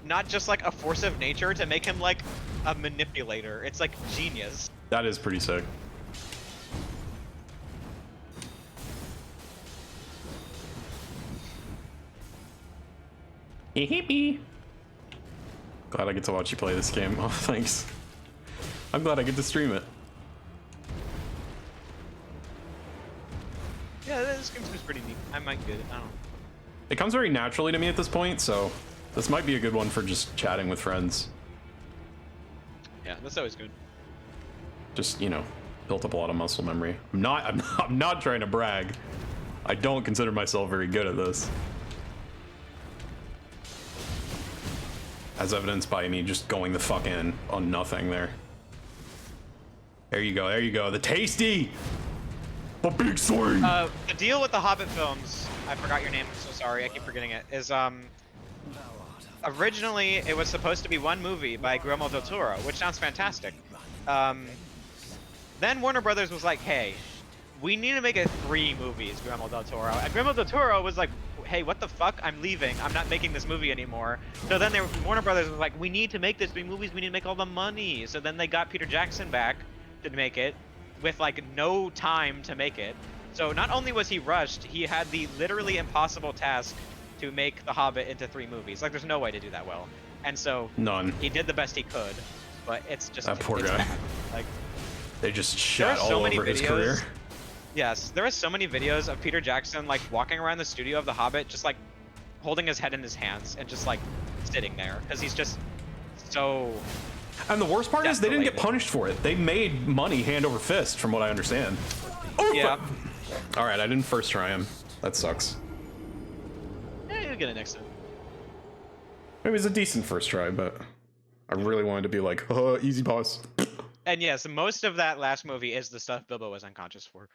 not just like a force of nature, to make him like a manipulator. It's like genius. That is pretty sick. Hippie. Glad I get to watch you play this game. Oh, thanks. I'm glad I get to stream it. Yeah, this game seems pretty neat. I might get it. I don't know. It comes very naturally to me at this point, so this might be a good one for just chatting with friends. Yeah, that's always good. Just, you know, built up a lot of muscle memory. I'm not trying to brag. I don't consider myself very good at this. As evidenced by me just going the fuck in on nothing there. There you go, there you go. The tasty! The big swing! The deal with the Hobbit films, I forgot your name, I'm so sorry, I keep forgetting it, is originally it was supposed to be one movie by Guillermo del Toro, which sounds fantastic. Then Warner Brothers was like, hey, we need to make it 3 movies, Guillermo del Toro. And Guillermo del Toro was like, hey, what the fuck? I'm leaving. I'm not making this movie anymore. So then Warner Brothers was like, we need to make this 3 movies. We need to make all the money. So then they got Peter Jackson back to make it with like no time to make it. So not only was he rushed, he had the literally impossible task to make The Hobbit into 3 movies. Like there's no way to do that well. And so None. he did the best he could, but it's just That poor it's guy. bad. Like They just there shot are so all many over his videos. career. Yes, there are so many videos of Peter Jackson like walking around the studio of The Hobbit, just like holding his head in his hands and just like sitting there because he's just so. And the worst part is they didn't get Desolated. punished for it. They made money hand over fist, from what I understand. Oh, Yeah. All right, I didn't first try him. That sucks. You'll get it next time. It was a decent first try, but I really wanted to be like, easy boss. And yes, most of that last movie is the stuff Bilbo was unconscious for.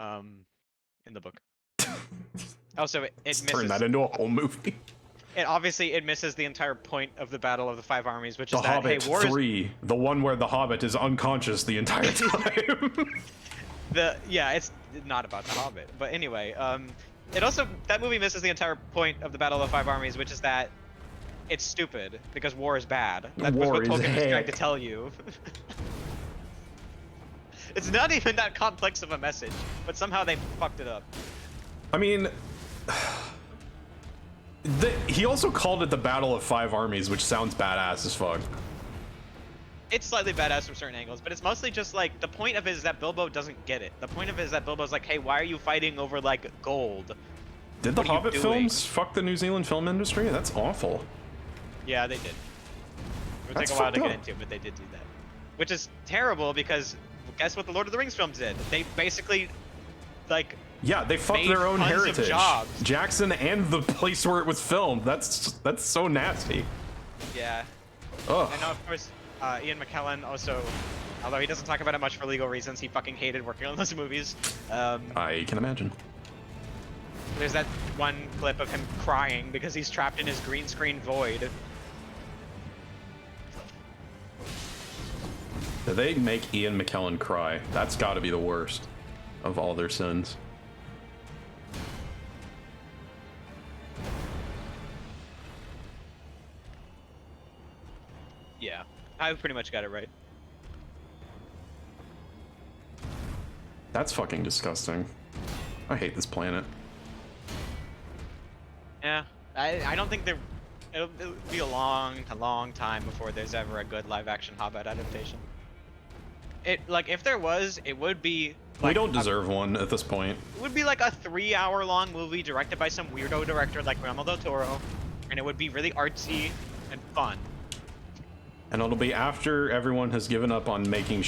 In the book. Also, it Let's misses. turn that into a whole movie. It obviously it misses the entire point of the Battle of the Five Armies, which The is that Hobbit hey, war is 3, the one where the Hobbit is unconscious the entire time. it's not about the Hobbit, but anyway, it also that movie misses the entire point of the Battle of the Five Armies, which is that it's stupid because war is bad. That was War what is Tolkien was trying heck. to tell you. It's not even that complex of a message, but somehow they fucked it up. I mean, he also called it the Battle of Five Armies, which sounds badass as fuck. it's slightly badass from certain angles, but it's mostly just like the point of it is that Bilbo doesn't get it. The point of it is that Bilbo's like, hey, why are you fighting over like gold? Did the What are you Hobbit doing? films fuck the New Zealand film industry? That's awful. Yeah, they did. It would That's take a while to fucked get up. into, but they did do that. Which is terrible because guess what the Lord of the Rings films did? They basically like Yeah, they fucked made their own tons of heritage. jobs. Jackson and the place where it was filmed. That's so nasty. yeah. Ugh. I know, of course, Ian McKellen also, although he doesn't talk about it much for legal reasons, he fucking hated working on those movies. I can imagine. There's that one clip of him crying because he's trapped in his green screen void. Did they make Ian McKellen cry? That's got to be the worst of all their sins. Yeah, I pretty much got it right. That's fucking disgusting. I hate this planet. Yeah, I don't think it'll be a long time before there's ever a good live-action Hobbit adaptation. Like, if there was, it would be like We don't deserve one at this point. It would be like a 3-hour-long movie directed by some weirdo director like Guillermo del Toro, and it would be really artsy and fun. And it'll be after everyone has given up on making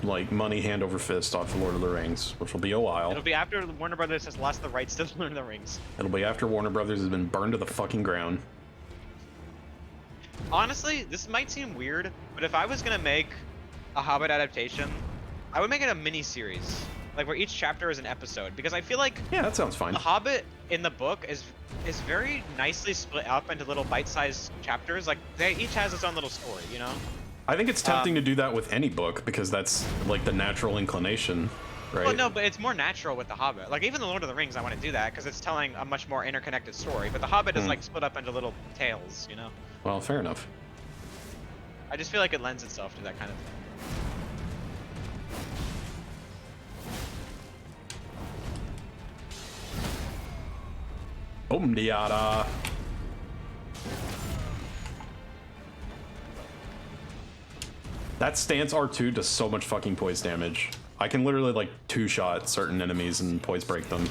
like money hand over fist off Lord of the Rings, which will be a while. It'll be after Warner Brothers has lost the rights to Lord of the Rings. It'll be after Warner Brothers has been burned to the fucking ground. Honestly, this might seem weird, but if I was gonna make a Hobbit adaptation, I would make it a mini-series, like where each chapter is an episode, because I feel like Yeah, that sounds fine. the Hobbit in the book is very nicely split up into little bite-sized chapters. Like, they each has its own little story, you know? I think it's tempting to do that with any book because that's like the natural inclination, right? Well, no, but it's more natural with the Hobbit. Like, even the Lord of the Rings, I want to do that because it's telling a much more interconnected story. But the Hobbit is like split up into little tales, you know? Well, fair enough. I just feel like it lends itself to that kind of thing. Diada. That stance R2 does so much fucking poise damage. I can literally like two-shot certain enemies and poise break them.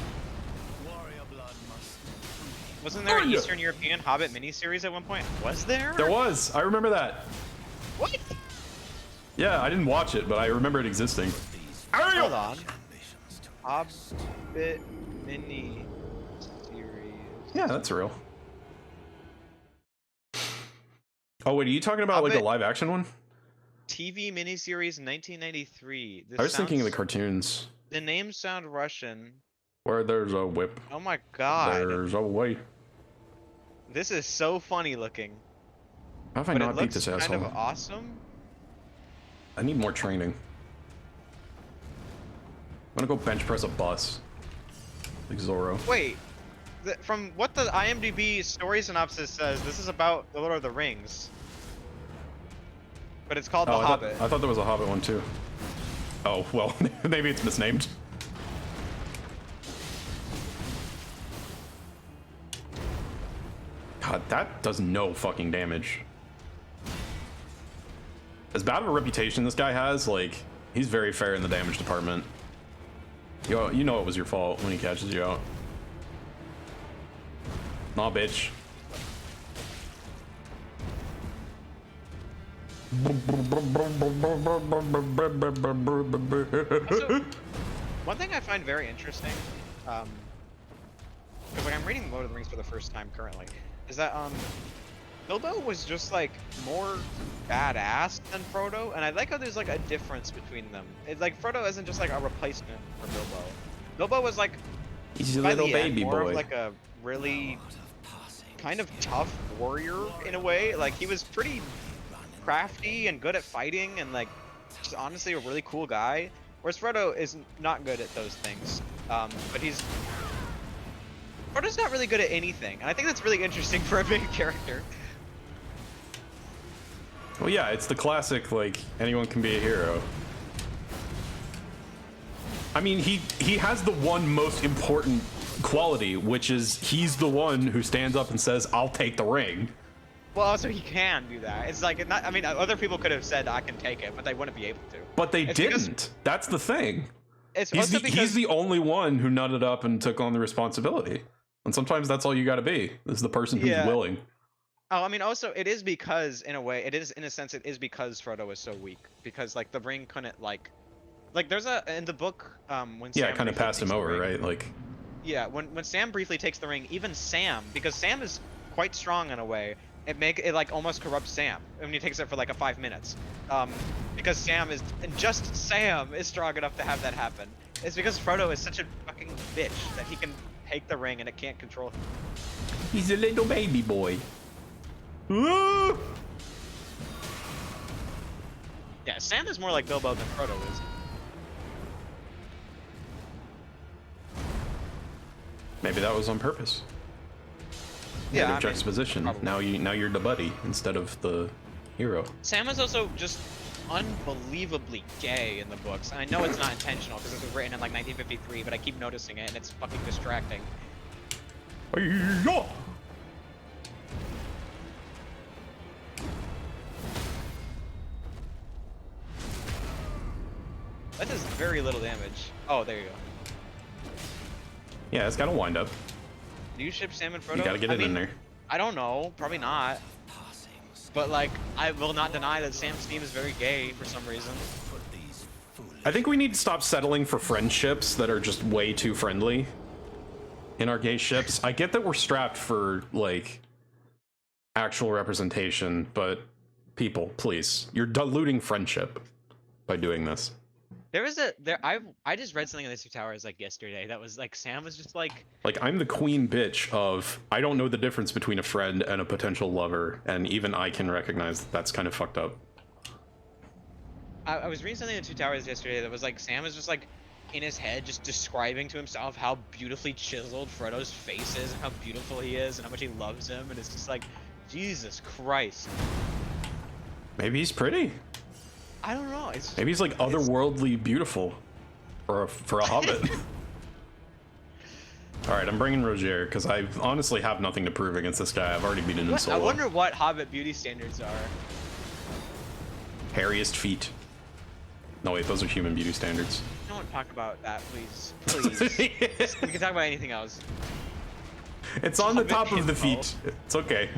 Wasn't there an yeah. Eastern European Hobbit miniseries at one point? Was there? There was. I remember that. What? Yeah, I didn't watch it, but I remember it existing. Hold on. Hobbit mini series. Yeah, that's real. Oh wait, are you talking about like a Hobbit live action one? TV miniseries 1993. I was thinking of the cartoons. The names sound Russian. Where there's a whip, Oh my god. there's a way. This is so funny looking. How have I But it not beat looks this kind asshole? of awesome. I need more training. I'm gonna go bench press a bus. Like Zorro. Wait. From what the IMDb story synopsis says, this is about the Lord of the Rings. But it's called The I Hobbit. thought there was a Hobbit one too. Oh, well, maybe it's misnamed. God, that does no fucking damage. As bad of a reputation this guy has, like, he's very fair in the damage department. You know it was your fault when he catches you out. Nah, bitch. Also, one thing I find very interesting, because like I'm reading Lord of the Rings for the first time currently, is that Bilbo was just like more badass than Frodo, and I like how there's like a difference between them. It's like Frodo isn't just like a replacement for Bilbo. Bilbo was like He's a by little the end, baby more boy. of like a really kind of tough warrior in a way. Like he was pretty crafty and good at fighting, and like just honestly a really cool guy. Whereas Frodo is not good at those things. But Frodo's not really good at anything, and I think that's really interesting for a big character. Well, yeah, it's the classic, like, anyone can be a hero. I mean, he has the one most important quality, which is he's the one who stands up and says, I'll take the ring. Well, also he can do that. It's like not. I mean, other people could have said I can take it, but they wouldn't be able to. But they It's because- didn't. That's the thing. It's He's also the, because he's the only one who nutted up and took on the responsibility. And sometimes that's all you got to be, is the person who's Yeah. willing. Oh, I mean, also it is because in a way, it is in a sense, it is because Frodo is so weak. Because like the ring couldn't like there's a in the book when Yeah, Sam it kind of briefly passed him takes the over, ring- right? Like, Yeah, when Sam briefly takes the ring, even Sam, because Sam is quite strong in a way, it like almost corrupts Sam when he takes it for like a 5 minutes. Because Sam is just Sam is strong enough to have that happen. It's because Frodo is such a fucking bitch that he can take the ring and it can't control him. he's a little baby boy. Ooh! Yeah, Sam is more like Bilbo than Frodo is. Maybe that was on purpose. Yeah, Negative I mean, juxtaposition. probably. Now you're the buddy instead of the hero. Sam is also just unbelievably gay in the books. And I know it's not intentional because this was written in like 1953, but I keep noticing it and it's fucking distracting. Hey-ya! That does very little damage. Oh, there you go. Yeah, it's got to wind up. Do you ship Sam and Frodo? You got to get I it in mean, there. I don't know. Probably not. But like, I will not deny that Sam's theme is very gay for some reason. I think we need to stop settling for friendships that are just way too friendly in our gay ships. I get that we're strapped for like actual representation, but people, please, you're diluting friendship by doing this. I just read something in the Two Towers like yesterday that was like Sam was just like I'm the queen bitch of I don't know the difference between a friend and a potential lover, and even I can recognize that that's kind of fucked up. I was reading something in Two Towers yesterday that was like Sam was just like in his head just describing to himself how beautifully chiseled Frodo's face is and how beautiful he is and how much he loves him, and it's just like Jesus Christ. Maybe he's pretty. I don't know. It's Maybe he's like otherworldly beautiful for a hobbit. All right, I'm bringing Roger because I honestly have nothing to prove against this guy. I've already beaten him I solo. wonder what Hobbit beauty standards are. Hairiest feet. No wait, those are human beauty standards. Don't talk about that, please. Please. We can talk about anything else. It's on the Hobbit top of the himbo. feet. It's okay.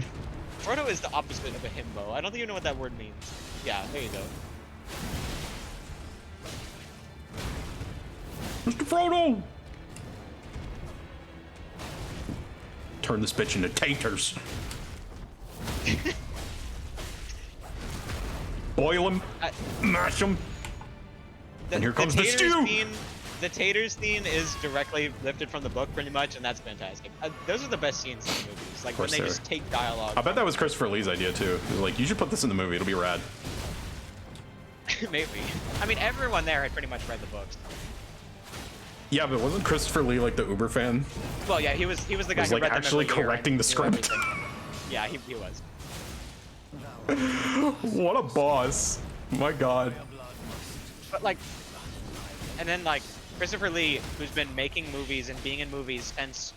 Frodo is the opposite of a himbo. I don't think you know what that word means. Yeah, there you go. Mr. Frodo! Turn this bitch into taters. Boil him, mash him, and here comes the taters stew! Scene, the taters scene is directly lifted from the book pretty much, and that's fantastic. Those are the best scenes in the movies, like when course they they just are. take dialogue. I bet that was Christopher Lee's idea too. He was like, you should put this in the movie, it'll be rad. Maybe. I mean, everyone there had pretty much read the books. Yeah, but wasn't Christopher Lee like the Uber fan? Well, yeah, he was the guy Was who like read them actually every year correcting and the knew script. everything. Yeah, he was. What a boss. My god. But like, and then like Christopher Lee, who's been making movies and being in movies since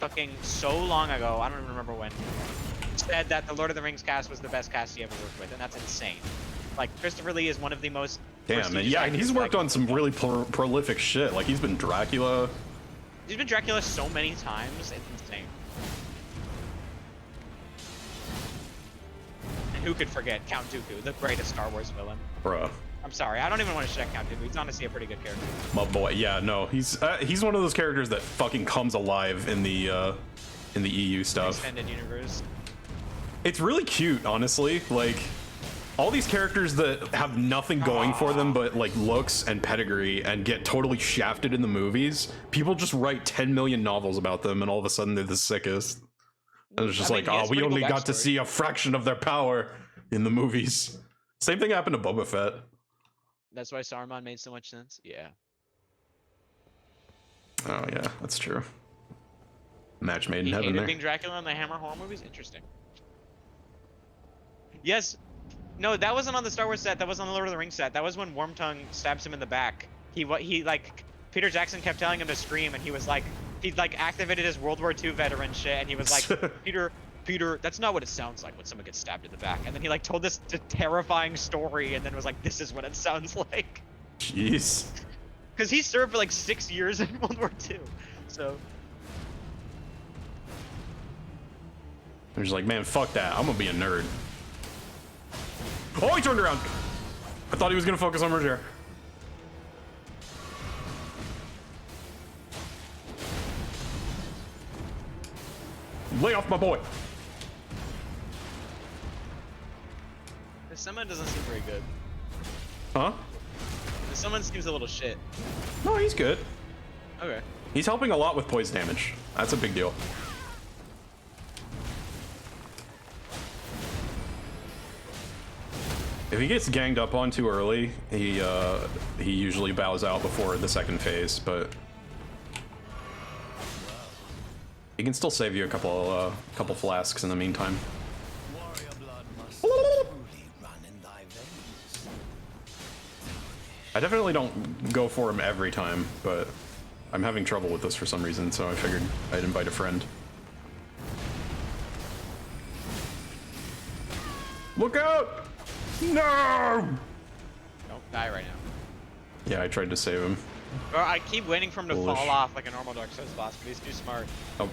fucking so long ago, I don't even remember when, said that the Lord of the Rings cast was the best cast he ever worked with, and that's insane. Like Christopher Lee is one of the most Damn, man. prestigious Yeah, and he's actors, worked like, on some really prolific shit. Like, he's been Dracula. He's been Dracula so many times, it's insane. And who could forget Count Dooku, the greatest Star Wars villain? Bruh. I'm sorry, I don't even want to shit on Count Dooku. He's honestly a pretty good character. My boy. Yeah, no. He's one of those characters that fucking comes alive in the EU stuff. Extended universe. It's really cute, honestly. Like, all these characters that have nothing going for them but like looks and pedigree and get totally shafted in the movies, people just write 10 million novels about them and all of a sudden they're the sickest. And it's just I mean, like, he oh, has we pretty only cool got to backstory. see a fraction of their power in the movies. Same thing happened to Boba Fett. That's why Saruman made so much sense. Yeah. Oh yeah, that's true. Match made in He heaven hated there. being Dracula in the Hammer horror movies? Interesting. Yes. No, that wasn't on the Star Wars set. That was on the Lord of the Rings set. That was when Wormtongue stabs him in the back. He like Peter Jackson kept telling him to scream, and he was like, he like activated his World War II veteran shit, and he was like, Peter, Peter, that's not what it sounds like when someone gets stabbed in the back. And then he like told this terrifying story, and then was like, this is what it sounds like. Jeez. Because he served for like 6 years in World War II. So. I'm just like, man, fuck that. I'm gonna be a nerd. Oh, he turned around. I thought he was gonna focus on Roger. Lay off my boy. This summon doesn't seem very good. Huh? This summon seems a little shit. No, he's good. Okay. He's helping a lot with poison damage. That's a big deal. If he gets ganged up on too early, he usually bows out before the second phase, but he can still save you a couple flasks in the meantime. Warrior blood must truly run in thy veins. I definitely don't go for him every time, but I'm having trouble with this for some reason, so I figured I'd invite a friend. Look out! No! Don't die right now. Yeah, I tried to save him. Or I keep waiting for him to Foolish. fall off like a normal Dark Souls boss, but he's too smart. Oh,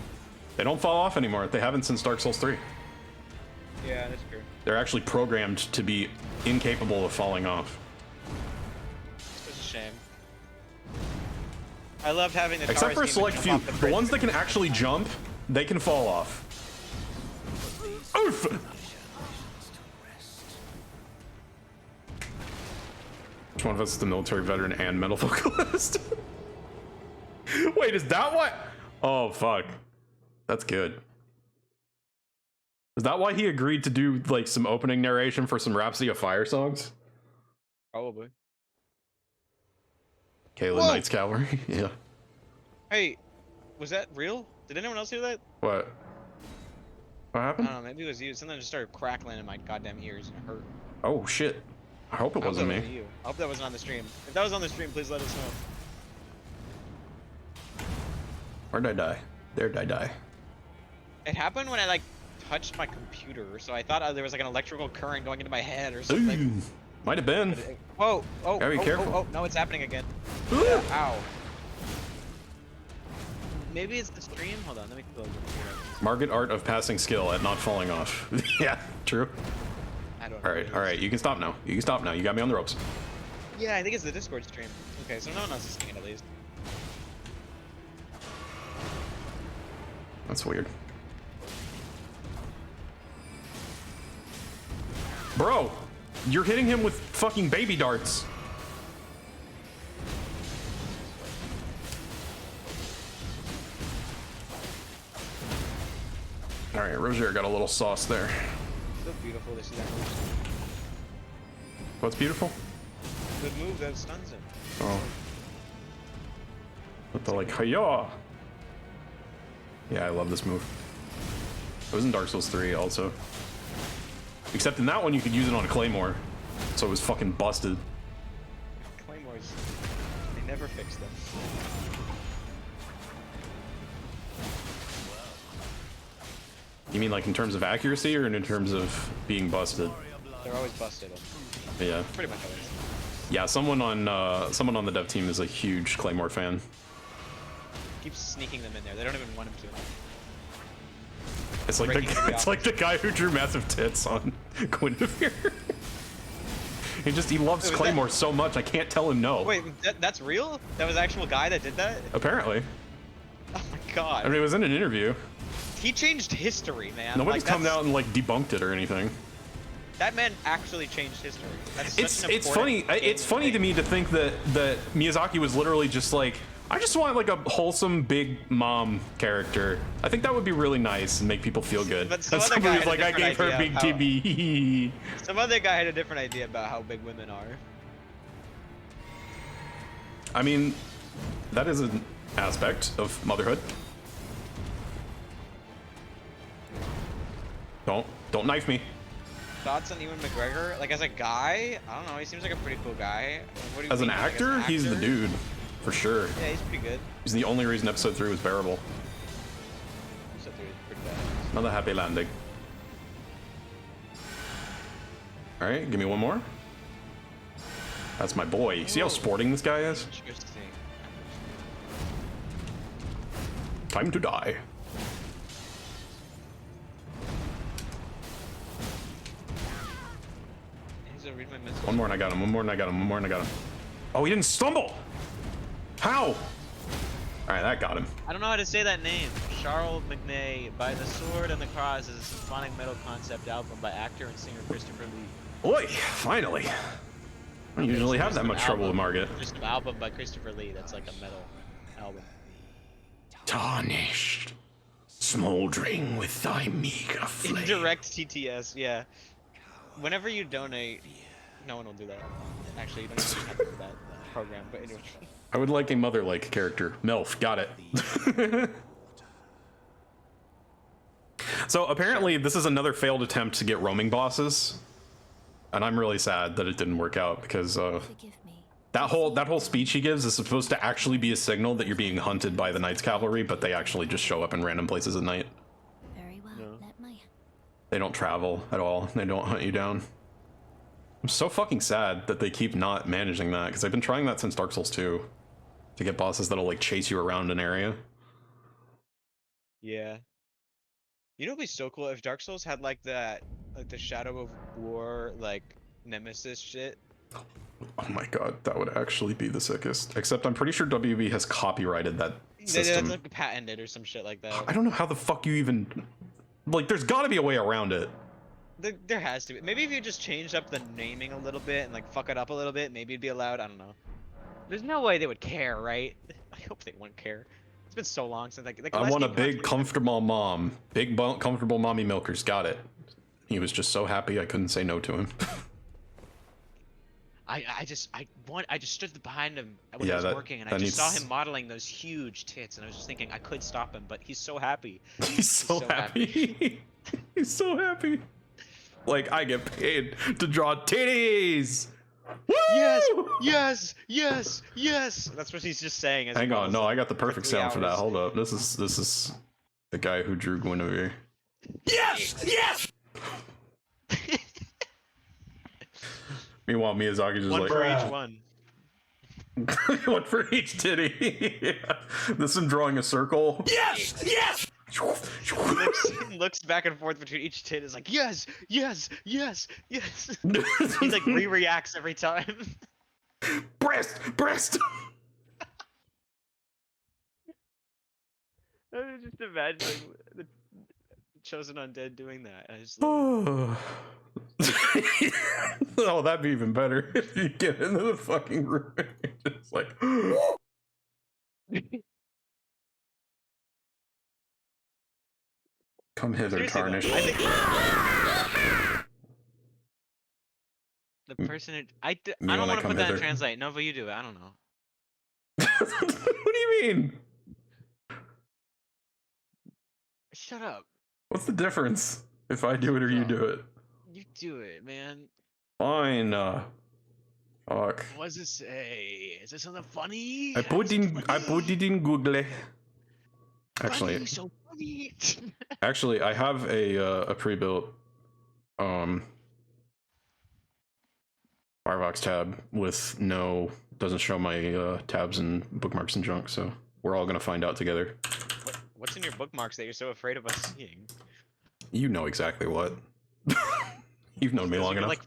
they don't fall off anymore. They haven't since Dark Souls 3. Yeah, that's true. They're actually programmed to be incapable of falling off. It's a shame. I loved having the Except for a Taurus select demon few. jump off The bridge. ones that can actually jump, they can fall off. Oof! Which one of us is the military veteran and metal vocalist? Wait, is that what? Oh, fuck. That's good. Is that why he agreed to do, like, some opening narration for some Rhapsody of Fire songs? Probably. Kayla Whoa! Knight's Cavalry? Yeah. Hey, was that real? Did anyone else hear that? What? What I happened? don't know, maybe it was you. Something just started crackling in my goddamn ears and it hurt. Oh, shit. I hope it I hope wasn't that me. wasn't you. I hope that wasn't on the stream. If that was on the stream, please let us know. Where'd I die? There'd I die. It happened when I like touched my computer, so I thought there was like an electrical current going into my head or something. Ooh, might have been. Whoa! Oh! Gotta be oh, careful. Oh, no, it's happening again. Ooh. Ow. Maybe it's the stream. Hold on, let me close it. Market art of passing skill at not falling off. Yeah, true. I don't know. All right, you can stop now. You can stop now. You got me on the ropes. Yeah, I think it's the Discord stream. Okay, so no one else is seeing it at least. That's weird. Bro, you're hitting him with fucking baby darts. All right, Roger got a little sauce there. So beautiful to see that move. What's beautiful? The move that stuns him. Oh. With the like, hiya! Yeah, I love this move. It was in Dark Souls 3 also. Except in that one you could use it on a Claymore. So it was fucking busted. Claymores, they never fix them. You mean like in terms of accuracy or in terms of being busted? They're always busted. Yeah. Pretty much always. Yeah, someone on the dev team is a huge Claymore fan. Keeps sneaking them in there. They don't even want him to. It's like Breaking every it's like the guy who drew massive tits on Guinevere. he loves Wait, was Claymore so much I can't tell him no. Wait, that's real? That was the actual guy that did that? Apparently. Oh my god. I mean, it was in an interview. He changed history, man. Nobody's like, come that's- out and like debunked it or anything. That man actually changed history. That's such It's an it's important funny. game It's funny to me to think that Miyazaki was literally just like, I just want like a wholesome big mom character. I think that would be really nice and make people feel good. But some and other somebody guy was had a like, I gave her different big idea TB. Some other guy had a different idea about how big women are. I mean, that is an aspect of motherhood. Don't knife me. Thoughts on Ewan McGregor? Like as a guy, I don't know. He seems like a pretty cool guy. What do you As an mean, like, actor, he's the dude, for sure. Yeah, he's pretty good. He's the only reason episode 3 was bearable. Episode 3 is pretty bad. Another happy landing. All right, give me one more. That's my boy. See how sporting this guy is? Interesting. Time to die. He's gonna read my message. One more and I got him. One more and I got him. One more and I got him. Oh, he didn't stumble. How? All right, that got him. I don't know how to say that name. Charles McNay, By the Sword and the Cross is a symphonic metal concept album by actor and singer Christopher Lee. Oi, finally. I don't usually have that much trouble with Margit. Just an album by Christopher Lee that's like a metal album. Tarnished, smoldering with thy meager flame. Indirect TTS, yeah. Whenever you donate, no one will do that. Actually, you don't even have to do that program, but anyway. I would like a mother-like character. MILF, got it. So apparently this is another failed attempt to get roaming bosses. And I'm really sad that it didn't work out because Forgive me. that whole speech he gives is supposed to actually be a signal that you're being hunted by the Knights Cavalry, but they actually just show up in random places at night. Very well. No. Let my They don't travel at all. They don't hunt you down. I'm so fucking sad that they keep not managing that because I've been trying that since Dark Souls 2 to get bosses that'll like chase you around an area. Yeah. You know what'd be so cool if Dark Souls had like that, like the Shadow of War, like Nemesis shit. Oh my god, that would actually be the sickest. Except I'm pretty sure WB has copyrighted that system. That's like patented or some shit like that. I don't know how the fuck you even... Like, there's gotta be a way around it. There has to be. Maybe if you just changed up the naming a little bit and like fuck it up a little bit, maybe it'd be allowed. I don't know. There's no way they would care, right? I hope they wouldn't care. It's been so long since like I want a big, comfortable mom. Big, comfortable mommy milkers. Got it. He was just so happy I couldn't say no to him. I just stood behind him when Yeah, he was working, and I just saw needs- him modeling those huge tits, and I was just thinking I could stop him, but he's so happy. He's so happy. He's so happy. Like, I get paid to draw titties. Woo! Yes, yes, yes. That's what he's just saying. As he Hang on, models no, it I got the perfect 3 sound for that. hours. Hold up. This is the guy who drew Guinevere. Yes! Yes! Meanwhile, Miyazaki's just One like, for each one. one for each titty. Yeah. This is him drawing a circle. Yes! Yes! Looks back and forth between each tit. Is like yes, yes, yes, yes. He like re-reacts every time. Breast! Breast! I just imagine the chosen undead doing that. I just Oh, that'd be even better if you get into the fucking room. It's like, come hither, Seriously, though, tarnished. I think the person who I wanna don't want to come put that in hither? translate. No, but you do it. I don't know. What do you mean? Shut up. What's the difference if I do it or you do it? You do it, man. Fine. Fuck. What does it say? Is it something funny? I put it in Google. Actually, Funny, so funny. actually, I have a pre-built Firefox tab with doesn't show my tabs and bookmarks and junk, so we're all gonna find out together. What's in your bookmarks that you're so afraid of us seeing? You know exactly what. You've known me long enough. Like,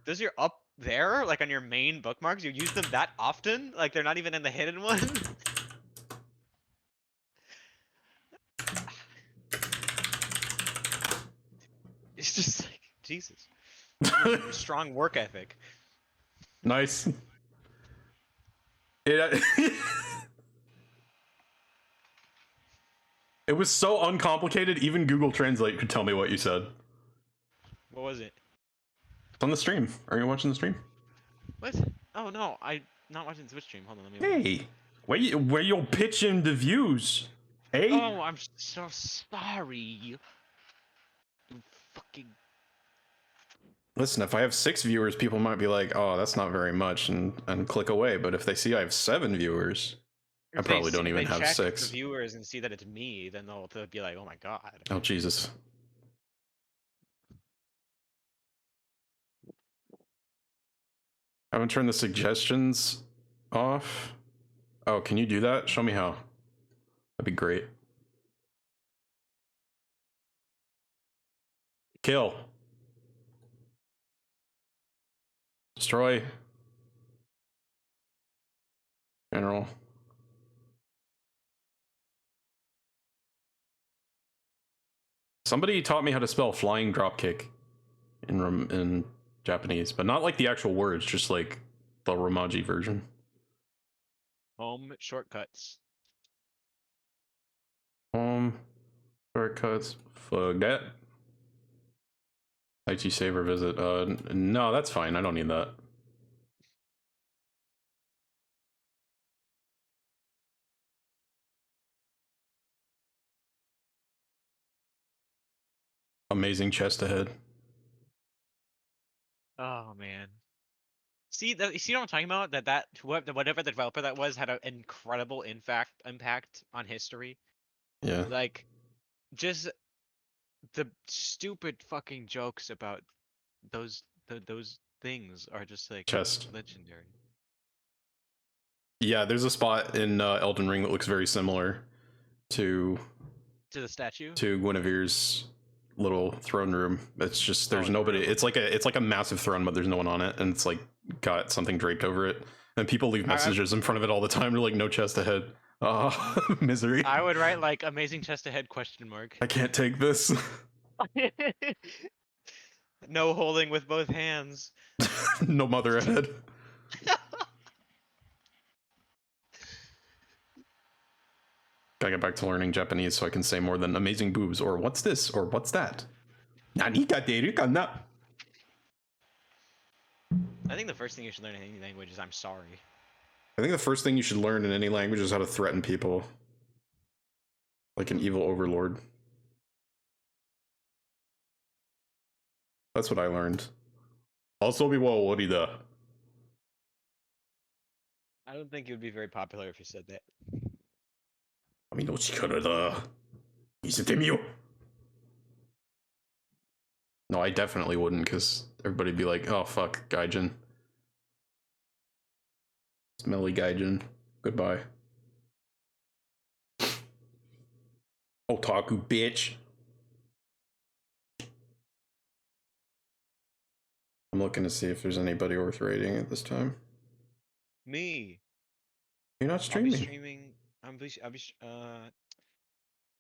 those are up there, like on your main bookmarks. You use them that often? Like they're not even in the hidden one? It's just like Jesus. Strong work ethic. Nice. It it was so uncomplicated, even Google Translate could tell me what you said. What was it? It's on the stream. Are you watching the stream? What? Oh no, I'm not watching the Twitch stream. Hold on, let me. Look. Hey, where you pitching the views? Hey. Oh, I'm so sorry. You fucking. Listen, if I have 6 viewers, people might be like, "Oh, that's not very much," and click away. But if they see I have 7 viewers, I If they probably don't see- even they have check 6. The viewers and see that it's me, then they'll be like, "Oh my god." Oh Jesus. I haven't turned the suggestions off. Oh, can you do that? Show me how. That'd be great. Kill. Destroy. General. Somebody taught me how to spell flying dropkick in Japanese, but not like the actual words, just like the Romaji version. Home shortcuts. Shortcuts. Forget. IT save or visit. No, that's fine. I don't need that. Amazing chest ahead. Oh man. See that? You see what I'm talking about? Whatever the developer that was had an incredible impact on history. Yeah. Like, just the stupid fucking jokes about those things are just like Chest. legendary. Yeah, there's a spot in Elden Ring that looks very similar to To the statue. Guinevere's little throne room. It's just there's Oh, nobody. really? It's like a massive throne, but there's no one on it, and it's like got something draped over it. And people leave messages in front of it all the time. They're like, "No chest ahead." Misery. I would write like "amazing chest ahead?" ? I can't take this. No holding with both hands. No mother ahead. Gotta get back to learning Japanese so I can say more than amazing boobs or what's this or what's that. Nani kateru kana? I think the first thing you should learn in any language is "I'm sorry." I think the first thing you should learn in any language is how to threaten people. Like an evil overlord. That's what I learned. Also be wa orida. I don't think it would be very popular if you said that. Ami no chikara da. Misete miyo. No, I definitely wouldn't, because everybody'd be like, oh fuck, Gaijin. Smelly Gaijin. Goodbye. Otaku bitch. I'm looking to see if there's anybody worth rating at this time. Me. You're not I'll be streaming. streaming.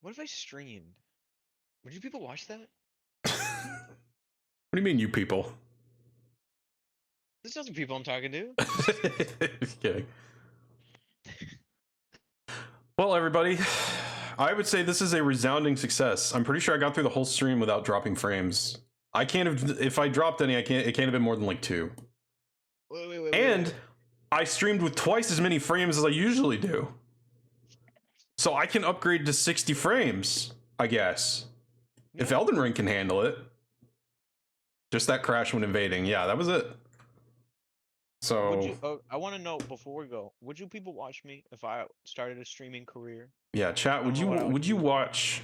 What if I streamed? Would you people watch that? What do you mean, you people? There's other people I'm talking to. Just kidding. Well, everybody, I would say this is a resounding success. I'm pretty sure I got through the whole stream without dropping frames. I can't have, if I dropped any, it can't have been more than like 2. Wait. And I streamed with twice as many frames as I usually do. So I can upgrade to 60 frames, I guess. Yeah. If Elden Ring can handle it. Just that crash when invading. Yeah, that was it. So I want to know before we go. Would you people watch me if I started a streaming career? yeah, chat, would you watch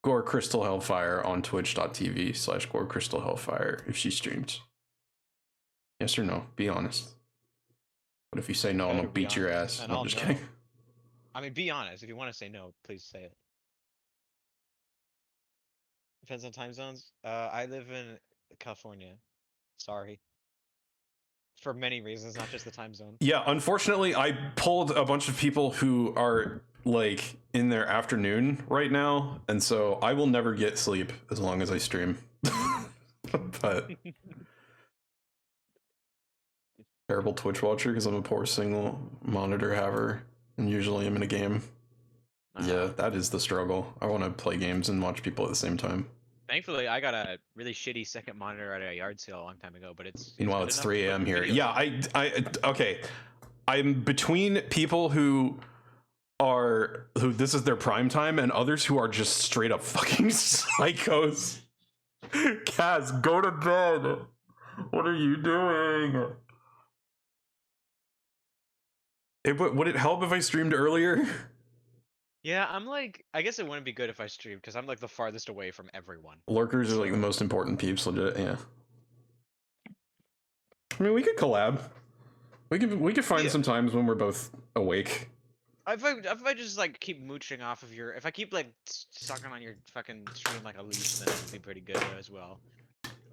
Gore Crystal Hellfire on twitch.tv/Gore Crystal Hellfire if she streamed? Yes or no? Be honest. But if you say no, I'm gonna beat your ass. No, I'm just kidding. I mean, be honest. If you want to say no, please say it. Depends on time zones. I live in California. Sorry. For many reasons, not just the time zone. Yeah, unfortunately, I pulled a bunch of people who are like in their afternoon right now, and so I will never get sleep as long as I stream. But terrible Twitch watcher because I'm a poor single monitor haver, and usually I'm in a game. Yeah, that is the struggle. I want to play games and watch people at the same time. Thankfully, I got a really shitty second monitor at a yard sale a long time ago, but it's Meanwhile, it's 3 a.m. here. Yeah, okay. I'm between people who this is their prime time and others who are just straight up fucking psychos. Kaz, go to bed. What are you doing? Would it help if I streamed earlier? Yeah, I'm like, I guess it wouldn't be good if I streamed because I'm like the farthest away from everyone. Lurkers are like the most important peeps, legit, yeah. I mean, we could collab. We could find Yeah. some times when we're both awake. If I just like keep mooching off of your, if I keep like sucking on your fucking stream like a leech, then it'll be pretty good as well.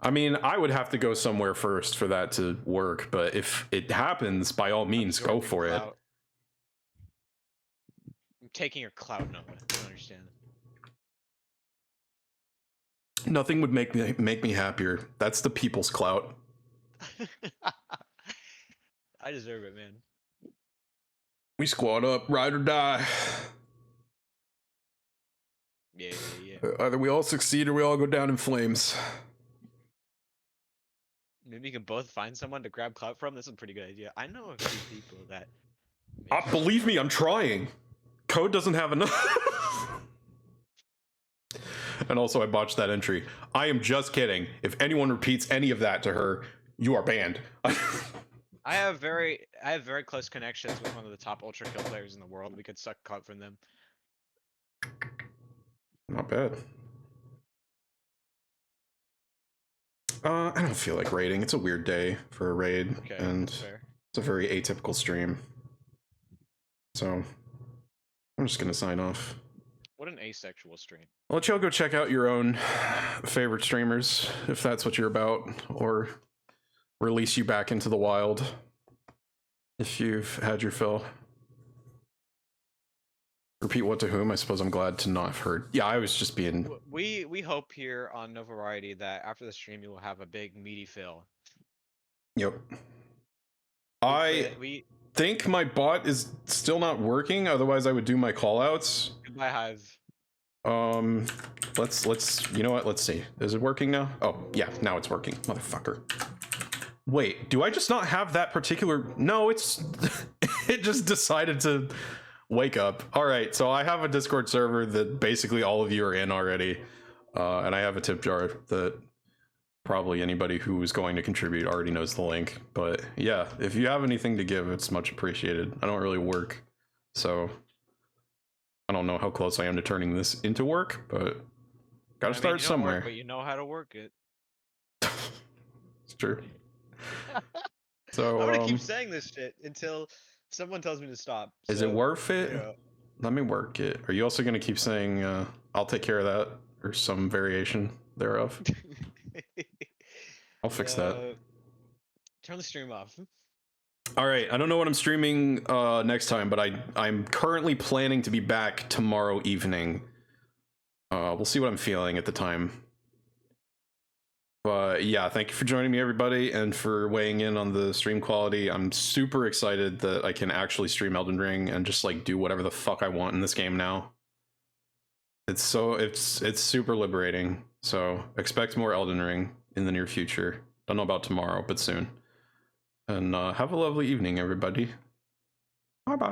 I mean, I would have to go somewhere first for that to work, but if it happens, by all means, go Absorbing for it. clout. I'm taking your clout, Noah. I don't understand. Nothing would make me happier. That's the people's clout. I deserve it, man. We squad up, ride or die. Yeah. Either we all succeed or we all go down in flames. Maybe you can both find someone to grab clout from. That's a pretty good idea. I know a few people that. Believe me, I'm trying. Code doesn't have enough. And also, I botched that entry. I am just kidding. If anyone repeats any of that to her, you are banned. I have very close connections with one of the top ultra kill players in the world. We could suck clout from them. Not bad. I don't feel like raiding. It's a weird day for a raid, Okay, and fair. it's a very atypical stream. So I'm just gonna sign off. What an asexual stream. I'll let y'all go check out your own favorite streamers if that's what you're about, or release you back into the wild if you've had your fill. Repeat what to whom? I suppose I'm glad to not have heard. Yeah, I was just being... We hope here on No Variety that after the stream you will have a big meaty fill. Yep. I We think my bot is still not working, otherwise I would do my callouts. goodbye Hive. Let's you know what? Let's see. Is it working now? Oh, yeah, now it's working. Motherfucker. Wait, do I just not have that particular... No, it's... it just decided to wake up. All right, so I have a Discord server that basically all of you are in already. And I have a tip jar that probably anybody who is going to contribute already knows the link. But yeah, if you have anything to give, it's much appreciated. I don't really work, so I don't know how close I am to turning this into work, but gotta start somewhere. But you know how to work it. It's true. So I'm gonna keep saying this shit until someone tells me to stop. Is it worth it? Yeah. Let me work it. Are you also gonna keep saying I'll take care of that, or some variation thereof? I'll fix that. Turn the stream off. All right, I don't know what I'm streaming next time, but I'm currently planning to be back tomorrow evening. We'll see what I'm feeling at the time. But yeah, thank you for joining me, everybody, and for weighing in on the stream quality. I'm super excited that I can actually stream Elden Ring and just like do whatever the fuck I want in this game now. It's super liberating. So expect more Elden Ring in the near future. Don't know about tomorrow, but soon. And have a lovely evening, everybody. Bye bye.